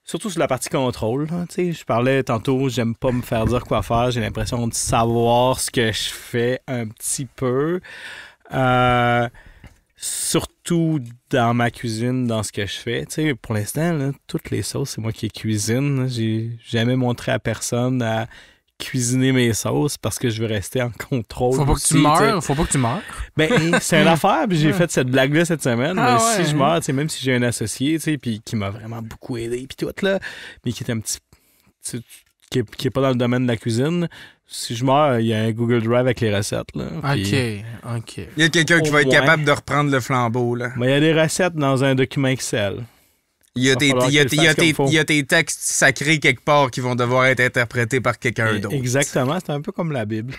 surtout sur la partie contrôle, tu sais, je parlais tantôt, j'aime pas me faire dire quoi faire, j'ai l'impression de savoir ce que je fais un petit peu. Surtout dans ma cuisine, dans ce que je fais. Tu sais, pour l'instant, là, toutes les sauces, c'est moi qui les cuisine. J'ai jamais montré à personne à cuisiner mes sauces parce que je veux rester en contrôle. Faut pas que tu meurs. Faut pas que tu meurs. Ben, c'est une affaire, puis j'ai fait cette blague-là cette semaine. Ah mais ouais, si je meurs, tu sais, même si j'ai un associé, tu sais, puis qui m'a vraiment beaucoup aidé, puis tout, là, mais qui est un petit... qui est pas dans le domaine de la cuisine, si je meurs, il y a un Google Drive avec les recettes, là. Puis, OK. Il y a quelqu'un qui va être capable de reprendre le flambeau, là. ben, il y a des recettes dans un document Excel. Il y a tes textes sacrés quelque part qui vont devoir être interprétés par quelqu'un d'autre. Exactement, c'est un peu comme la Bible.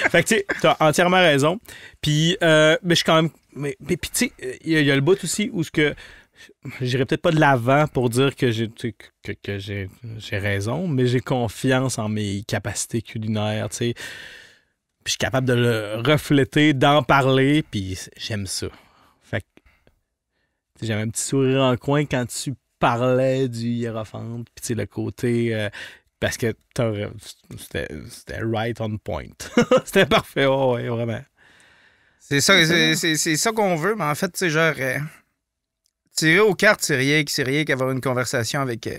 Fait que tu sais, t'as entièrement raison. Puis, mais je suis quand même... Mais puis tu sais, il y a le bout aussi où ce que... J'irai peut-être pas de l'avant pour dire que j'ai raison, mais j'ai confiance en mes capacités culinaires, tu sais. Puis je suis capable de le refléter, d'en parler, puis j'aime ça. Fait que j'avais un petit sourire en coin quand tu parlais du hiérophante, puis tu sais, le côté... parce que c'était right on point. C'était parfait, oh, ouais, vraiment. C'est ça qu'on veut, mais en fait, tu sais, genre... tirer aux cartes, c'est rien qu'avoir une conversation avec...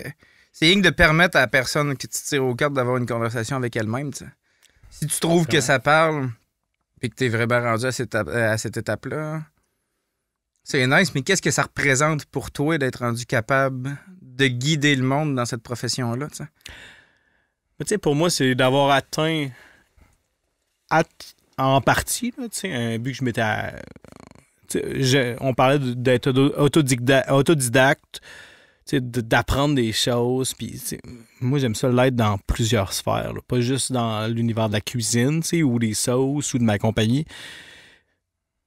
c'est rien que de permettre à la personne que tu tires aux cartes d'avoir une conversation avec elle-même, tu sais. Si tu trouves que ça parle, puis que t'es vraiment rendu à cette étape-là, c'est nice, mais qu'est-ce que ça représente pour toi d'être rendu capable de guider le monde dans cette profession-là, tu sais? Mais tu sais, pour moi, c'est d'avoir atteint en partie, là, tu sais, un but que je m'étais... on parlait d'être autodidacte, d'apprendre des choses. Puis, moi, j'aime ça l'être dans plusieurs sphères. Là. Pas juste dans l'univers de la cuisine ou des sauces ou de ma compagnie.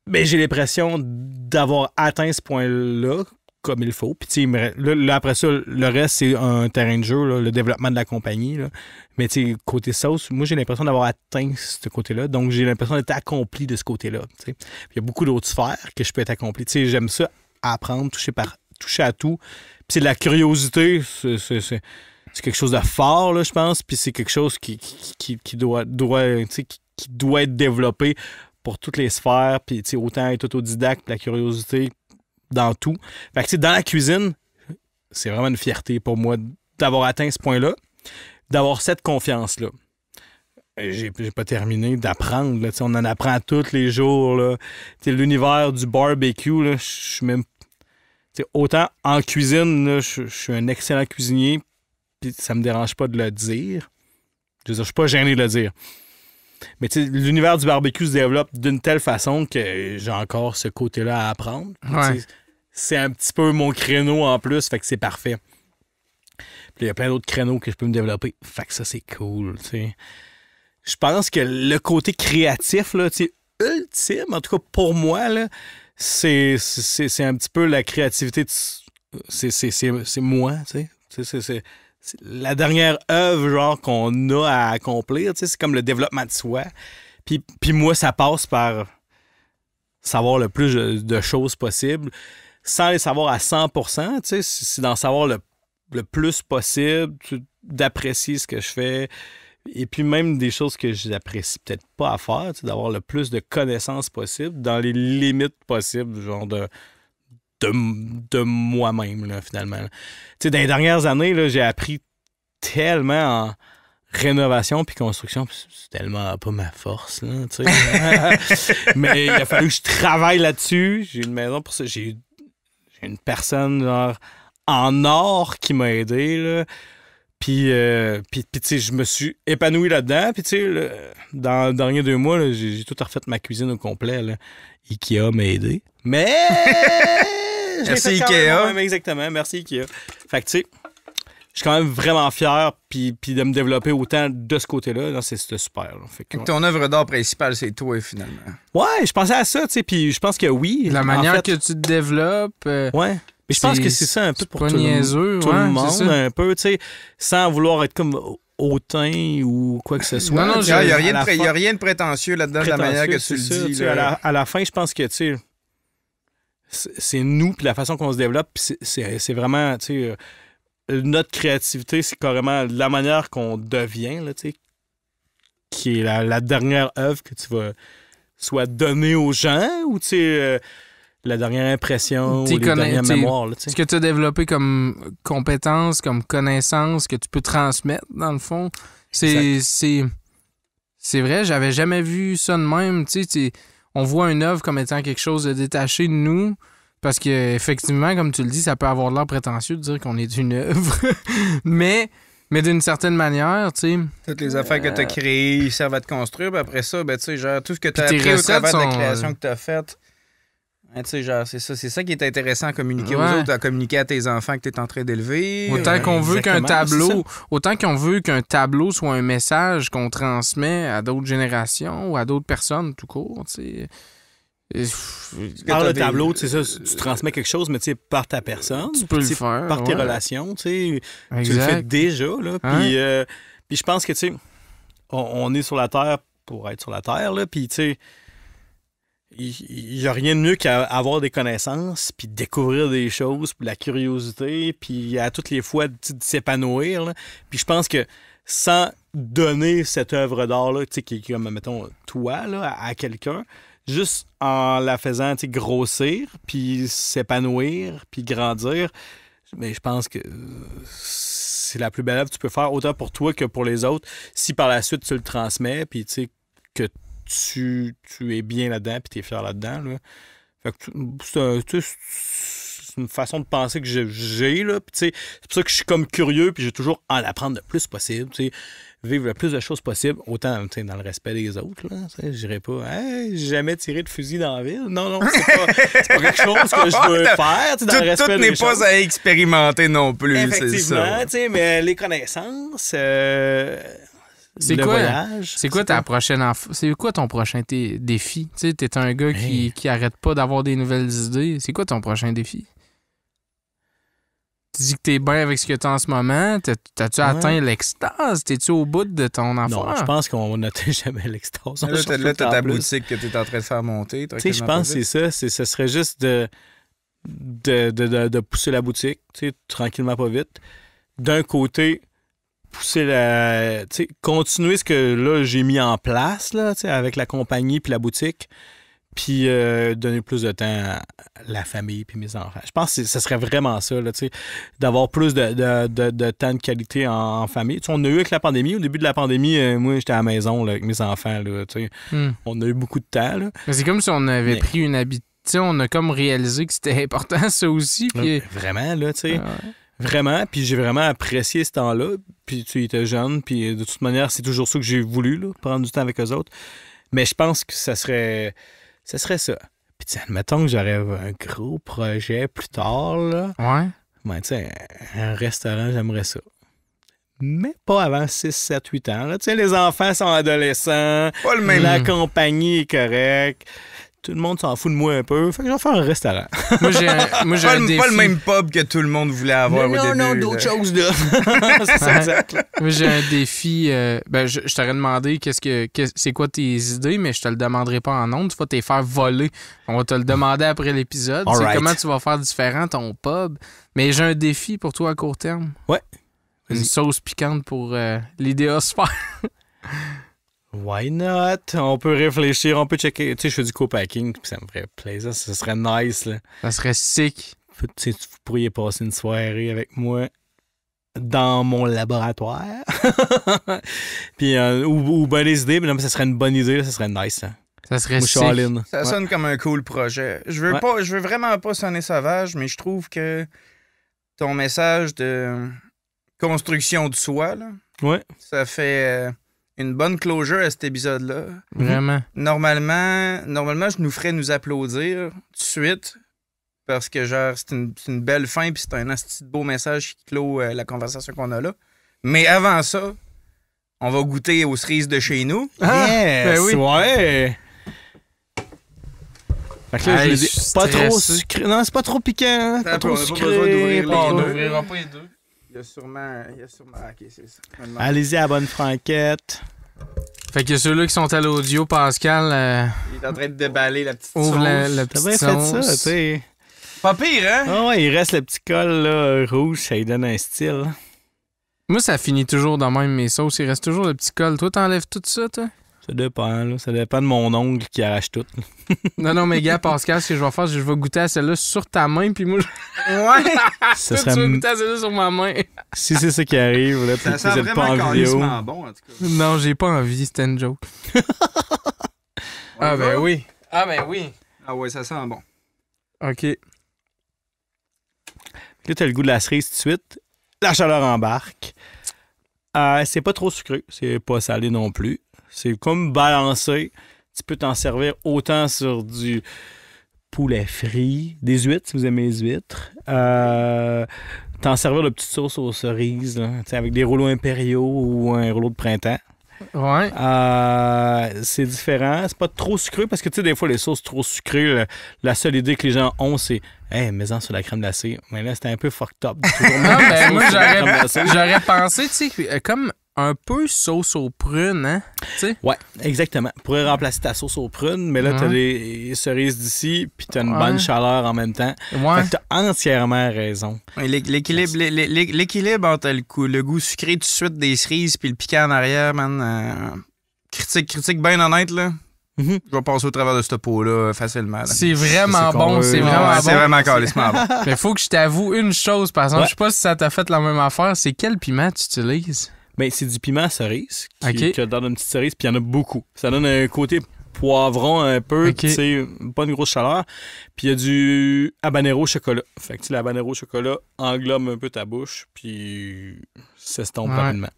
Mais j'ai l'impression d'avoir atteint ce point-là comme il faut. Puis, là, après ça, le reste, c'est un terrain de jeu, là, le développement de la compagnie. Là. Mais côté sauce, moi, j'ai l'impression d'avoir atteint ce côté-là. Donc, j'ai l'impression d'être accompli de ce côté-là. Il y a beaucoup d'autres sphères que je peux être accompli. J'aime ça, apprendre, toucher à tout. Puis, la curiosité, c'est quelque chose de fort, là, je pense. Puis, c'est quelque chose qui doit être développé pour toutes les sphères. Puis, autant être autodidacte, la curiosité dans tout. Fait que, dans la cuisine, c'est vraiment une fierté pour moi d'avoir atteint ce point-là, d'avoir cette confiance-là. J'ai pas terminé d'apprendre. Là, on en apprend tous les jours. Là. L'univers du barbecue, là, je suis même... Autant en cuisine, je suis un excellent cuisinier, puis ça me dérange pas de le dire. Je suis pas gêné de le dire. Mais l'univers du barbecue se développe d'une telle façon que j'ai encore ce côté-là à apprendre. Ouais. C'est un petit peu mon créneau en plus, fait que c'est parfait. Puis il y a plein d'autres créneaux que je peux me développer. Fait que ça, c'est cool, t'sais. Je pense que le côté créatif, là, ultime, en tout cas pour moi, là, c'est un petit peu la créativité. C'est moi, tu sais. C'est la dernière œuvre genre qu'on a à accomplir, c'est comme le développement de soi. Puis moi, ça passe par savoir le plus de choses possible, sans les savoir à 100%, c'est d'en savoir le plus possible, d'apprécier ce que je fais, et puis même des choses que j'apprécie peut-être pas à faire, d'avoir le plus de connaissances possible, dans les limites possibles, genre de moi-même, là, finalement. Dans les dernières années, là, j'ai appris tellement en rénovation puis construction. C'est tellement pas ma force, là, mais il a fallu que je travaille là-dessus. J'ai une maison pour ça. J'ai une personne genre, en or qui m'a aidé, là. Puis tu sais, je me suis épanoui là-dedans. Puis tu sais, dans les derniers 2 mois, là, j'ai tout refait ma cuisine au complet, là. Ikea m'a aidé. Mais... Merci Ikea. Ikea. Exactement, merci Ikea. Fait que tu sais, je suis quand même vraiment fier puis de me développer autant de ce côté-là. Non, c'était super. Là. Fait que, Ton œuvre d'art principale, c'est toi, finalement. Ouais, je pensais à ça, tu sais, puis je pense que oui. La manière en fait, que tu te développes. Ouais. Mais je pense que c'est ça un peu pour tout le monde, un peu, tu sais, sans vouloir être comme hautain ou quoi que ce soit. Non, il n'y a rien de prétentieux là-dedans de la manière que tu le dis. À la fin, je pense que, tu sais, c'est nous, puis la façon qu'on se développe, puis c'est vraiment, tu sais, notre créativité, c'est carrément la manière qu'on devient, là, tu sais, qui est la dernière œuvre que tu vas soit donner aux gens ou, tu sais, la dernière impression ou les dernières mémoires. Là, ce que tu as développé comme compétence, comme connaissance, que tu peux transmettre, dans le fond, c'est vrai, j'avais jamais vu ça de même. Tu sais, on voit une œuvre comme étant quelque chose de détaché de nous, parce que effectivement, comme tu le dis, ça peut avoir l'air prétentieux de dire qu'on est une œuvre, mais d'une certaine manière, tu sais... Toutes les affaires que tu as créées, ils servent à te construire, puis après ça, ben, tu sais, genre, tout ce que tu as appris au travers de la création que tu as faite, hein, tu sais, genre, c'est ça qui est intéressant à communiquer aux autres, à communiquer à tes enfants que tu es en train d'élever. Autant qu'on veut qu'un tableau soit un message qu'on transmet à d'autres générations ou à d'autres personnes tout court, tu sais... Par le tableau, tu sais ça, tu transmets quelque chose, mais tu sais, par ta personne. Tu peux le faire. Par tes relations, tu sais. Tu le fais déjà, là. Hein? Puis je pense que, tu sais, on est sur la Terre pour être sur la Terre, là. Puis, tu sais, il n'y a rien de mieux qu'avoir des connaissances, puis découvrir des choses, puis la curiosité, puis à toutes les fois de s'épanouir, là. Puis je pense que sans donner cette œuvre d'art-là, tu sais, qui est comme, mettons, toi, là, à quelqu'un, juste en la faisant grossir, puis s'épanouir, puis grandir, mais je pense que c'est la plus belle œuvre que tu peux faire, autant pour toi que pour les autres, si par la suite tu le transmets, puis tu sais, que tu es bien là-dedans, puis tu es fier là-dedans. Là. Fait que c'est une façon de penser que j'ai, là, puis tu sais, c'est pour ça que je suis comme curieux, puis j'ai toujours en apprendre le plus possible, tu sais. Vivre le plus de choses possible, autant dans le respect des autres. Je dirais pas hey, j'ai jamais tiré de fusil dans la ville. Non, c'est pas quelque chose que je veux faire. Dans le respect tout n'est pas à expérimenter non plus. Effectivement, mais les connaissances, c'est le quoi, voyage. C'est quoi ta prochaine c'est quoi ton prochain défi? Tu sais, t'es un gars qui arrête pas d'avoir des nouvelles idées. C'est quoi ton prochain défi? Tu dis que t'es bien avec ce que t'as en ce moment. T'as-tu atteint l'extase? T'es-tu au bout de ton affaire? Non, je pense qu'on n'atteint jamais l'extase. Là, t'as ta boutique que t'es en train de faire monter. Tu sais, je pense que c'est ça. Ce serait juste de pousser la boutique, tranquillement, pas vite. D'un côté, pousser continuer ce que là j'ai mis en place là, avec la compagnie puis la boutique. Puis donner plus de temps à la famille puis mes enfants. Je pense que ce serait vraiment ça, là, d'avoir plus de temps de qualité en famille. On a eu avec la pandémie. Au début de la pandémie, moi, j'étais à la maison là, avec mes enfants. Là, On a eu beaucoup de temps. Là. Mais c'est comme si on avait pris une habitude. On a comme réalisé que c'était important, ça aussi. Puis... Vraiment, là, tu sais. Vraiment. Puis j'ai vraiment apprécié ce temps-là. Puis tu étais jeune. Puis de toute manière, c'est toujours ça que j'ai voulu, là, prendre du temps avec eux autres. Mais je pense que ça serait ça. Puis, admettons que j'aurais un gros projet plus tard, là. Ouais. Ben, tu sais, un restaurant, j'aimerais ça. Mais pas avant 6, 7, 8 ans, là. Tu sais, les enfants sont adolescents. Pas le même. La compagnie est correcte. Tout le monde s'en fout de moi un peu. Fait que je vais faire un restaurant. Moi, j'ai un défi. Pas le même pub que tout le monde voulait avoir au début. Non, d'autres choses, là. C'est ça, exact. Moi, j'ai un défi. Je t'aurais demandé c'est quoi tes idées, mais je te le demanderai pas en ondes. Tu vas te les faire voler. On va te le demander après l'épisode. C'est comment tu vas faire différent ton pub. Mais j'ai un défi pour toi à court terme. Ouais. Une sauce piquante pour l'idéosphère. Why not? On peut réfléchir, on peut checker. Tu sais, je fais du co-packing, puis ça me ferait plaisir. Ça serait nice, là. Ça serait sick. Tu sais, vous pourriez passer une soirée avec moi dans mon laboratoire. Puis, ou ben les idées, mais non, mais ça serait une bonne idée, là, ça serait nice, là. Ça serait sick. Ça sonne comme un cool projet. Je veux vraiment pas sonner sauvage, mais je trouve que ton message de construction de soi, là. Ouais. Ça fait une bonne closure à cet épisode-là. Vraiment. Normalement, je nous ferais nous applaudir tout de suite parce que, genre, c'est une belle fin puis c'est un asti de beau message qui clôt la conversation qu'on a là. Mais avant ça, on va goûter aux cerises de chez nous. Yes! Ben oui. Ouais! Fait que là, Hey, je je suis pas trop stressé. sucré. Non, c'est pas trop piquant. Hein? Pas trop sucré. pas trop- pas les deux. Il y a sûrement... Ok, c'est ça. Allez-y à la bonne franquette. Fait que ceux-là qui sont à l'audio, Pascal, Il est en train de déballer la petite ouvre sauce. la T'as petite bien fait ça, sauce. tu sais. Pas pire, hein? Ah ouais, il reste le petit col là, rouge, ça lui donne un style. Moi, ça finit toujours dans même mes sauces. Il reste toujours le petit col. Toi, t'enlèves tout ça, toi? Ça dépend, là. Ça dépend de mon ongle qui arrache tout. Non, mais gars, Pascal, ce que je vais faire, c'est que je vais goûter à celle-là sur ta main, puis moi, Ouais! Ça toi, serait... tu vas goûter à celle-là sur ma main. Si c'est ça qui arrive, là, puis Ça que sent vous êtes pas vraiment en vidéo. calissement bon, en tout cas. Non, j'ai pas envie, c'était une joke. Ah, ben oui. Ah, ben oui. Ah ouais, ça sent bon. OK. Là, t'as le goût de la cerise tout de suite. La chaleur embarque. C'est pas trop sucré. C'est pas salé non plus. C'est comme balancé. Tu peux t'en servir autant sur du poulet frit, des huîtres, si vous aimez les huîtres. T'en servir de petite sauce aux cerises, là, avec des rouleaux impériaux ou un rouleau de printemps. Ouais. C'est différent. C'est pas trop sucré parce que, tu sais, des fois, les sauces trop sucrées, la seule idée que les gens ont, c'est hey, mets-en sur la crème glacée. Mais là, c'était un peu fucked up. Non, ben moi, j'aurais pensé, tu sais, comme un peu sauce aux prunes, hein? Tu sais? Ouais, exactement. Tu pourrais remplacer ta sauce aux prunes, mais là, t'as les cerises d'ici, puis t'as une bonne chaleur en même temps. Ouais. Fait que t'as entièrement raison. L'équilibre entre le goût sucré tout de suite des cerises puis le piquant en arrière, man. Critique bien honnête, là. Mhm. Je vais passer au travers de ce pot-là facilement. Là. C'est vraiment C'est bon, qu'on c'est veut. vraiment Ouais, bon. c'est vraiment calissement bon. Mais faut que je t'avoue une chose, par exemple. Ouais. Je sais pas si ça t'a fait la même affaire. C'est quel piment tu utilises? Ben, c'est du piment cerise Ok. qui donne une petite cerise, puis il y en a beaucoup. Ça donne un côté poivron un peu, Ok. tu sais, pas une grosse chaleur. Puis il y a du habanero chocolat. Fait que tu sais, l'habanero chocolat englobe un peu ta bouche, puis s'estompe Ouais. rapidement.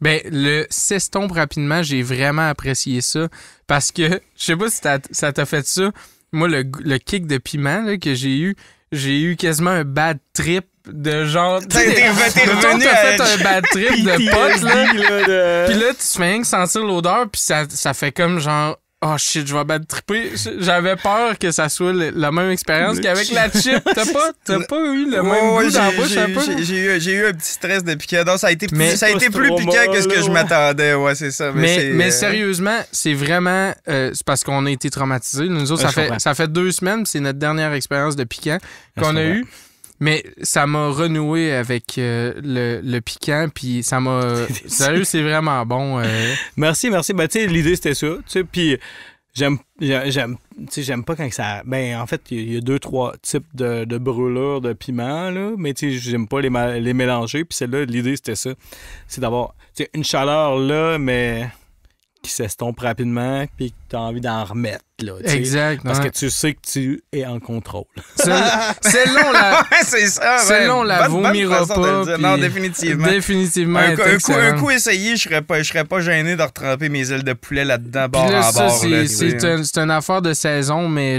Ben, le s'estompe rapidement, j'ai vraiment apprécié ça. Parce que, je sais pas si ça t'a fait ça. Moi, le kick de piment là, que j'ai eu quasiment un bad trip de genre. T'es revenu T'as fait à- un bad trip de pote, là. là. Puis là, tu fais rien que sentir l'odeur, puis ça fait comme genre. Oh shit, je vais bad tripper. J'avais peur que ça soit la même expérience qu'avec la chip. T'as pas eu le même goût dans la bouche un peu? J'ai eu un petit stress de piquant. Non, ça a été plus, Mais plus piquant que ce que je m'attendais. Ouais, c'est ça. Mais sérieusement, c'est vraiment. C'est parce qu'on a été traumatisés. Nous autres, ça fait 2 semaines, c'est notre dernière expérience de piquant qu'on a eue. Mais ça m'a renoué avec le piquant, puis ça m'a... Sérieux, c'est vraiment bon. Merci. Ben, tu sais, l'idée, c'était ça. Tu sais, puis j'aime pas quand ça... Ben, en fait, il y a 2-3 types de brûlures de piment, là, mais tu sais, j'aime pas les mélanger, puis celle-là, l'idée, c'était ça. C'est d'avoir, tu sais, une chaleur, là, mais qui s'estompe rapidement, puis que t'as envie d'en remettre, là, tu sais. Exact. Parce que tu sais que tu es en contrôle. Celle-là, on la... c'est ça. Celle-là, on la bonne vomira façon de le pas. dire. puis- Non, définitivement. Définitivement. Un coup essayé, je serais pas gêné de retremper mes ailes de poulet là-dedans, bord Puis là, en ça, bord. là, c'est une affaire de saison, mais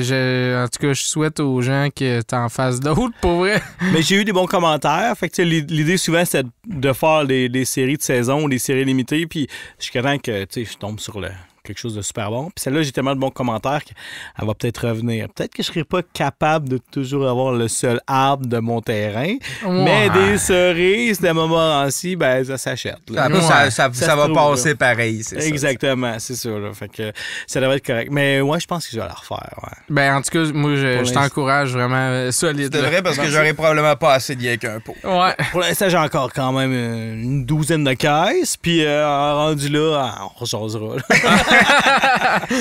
en tout cas, je souhaite aux gens que t'en fasses d'autres, pour vrai. Mais j'ai eu des bons commentaires. Fait que tu sais, l'idée souvent, c'est de faire des séries de saison ou des séries limitées. Puis je suis content que tu sais, je tombe sur quelque chose de super bon. Puis celle-là, j'ai tellement de bons commentaires qu'elle va peut-être revenir. Peut-être que je serai pas capable de toujours avoir le seul arbre de mon terrain. Mais des cerises de Montmorency, ben ça s'achète. là. Ça se va trouve, passer là. pareil, c'est ça. Exactement, c'est ça. Là. Fait que ça devrait être correct. Mais ouais, je pense que je vais la refaire. Ouais. Ben, en tout cas, moi, je l'instant. t'encourage vraiment solide. C'est là. vrai parce que j'aurais probablement pas assez de lien qu'un pot. Ouais. Pour l'instant, j'ai encore quand même une douzaine de caisses. Puis rendu là, on jasera. là.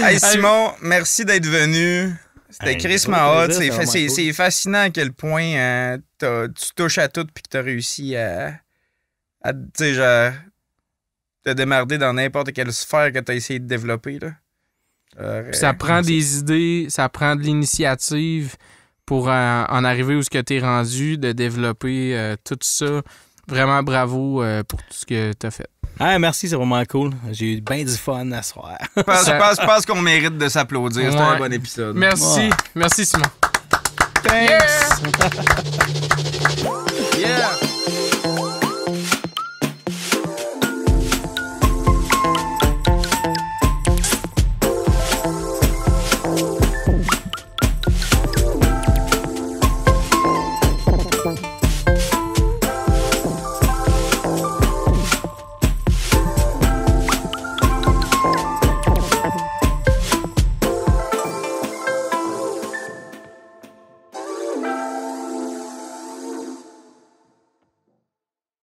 Hey Simon, merci d'être venu. C'était Hey, crissement hot. plaisir, c'est vraiment cool. C'est fascinant à quel point tu touches à tout puis que tu as réussi à tu sais, genre, te démarrer dans n'importe quelle sphère que tu as essayé de développer. Là. Puis ça prend des idées, ça prend de l'initiative pour en arriver où ce que t'es rendu, de développer tout ça. Vraiment bravo pour tout ce que t'as fait. Ah, merci, c'est vraiment cool. J'ai eu bien du fun à soir. Je pense qu'on mérite de s'applaudir. C'était un bon épisode. Merci. Ouais. Merci, Simon. Thanks! Yeah!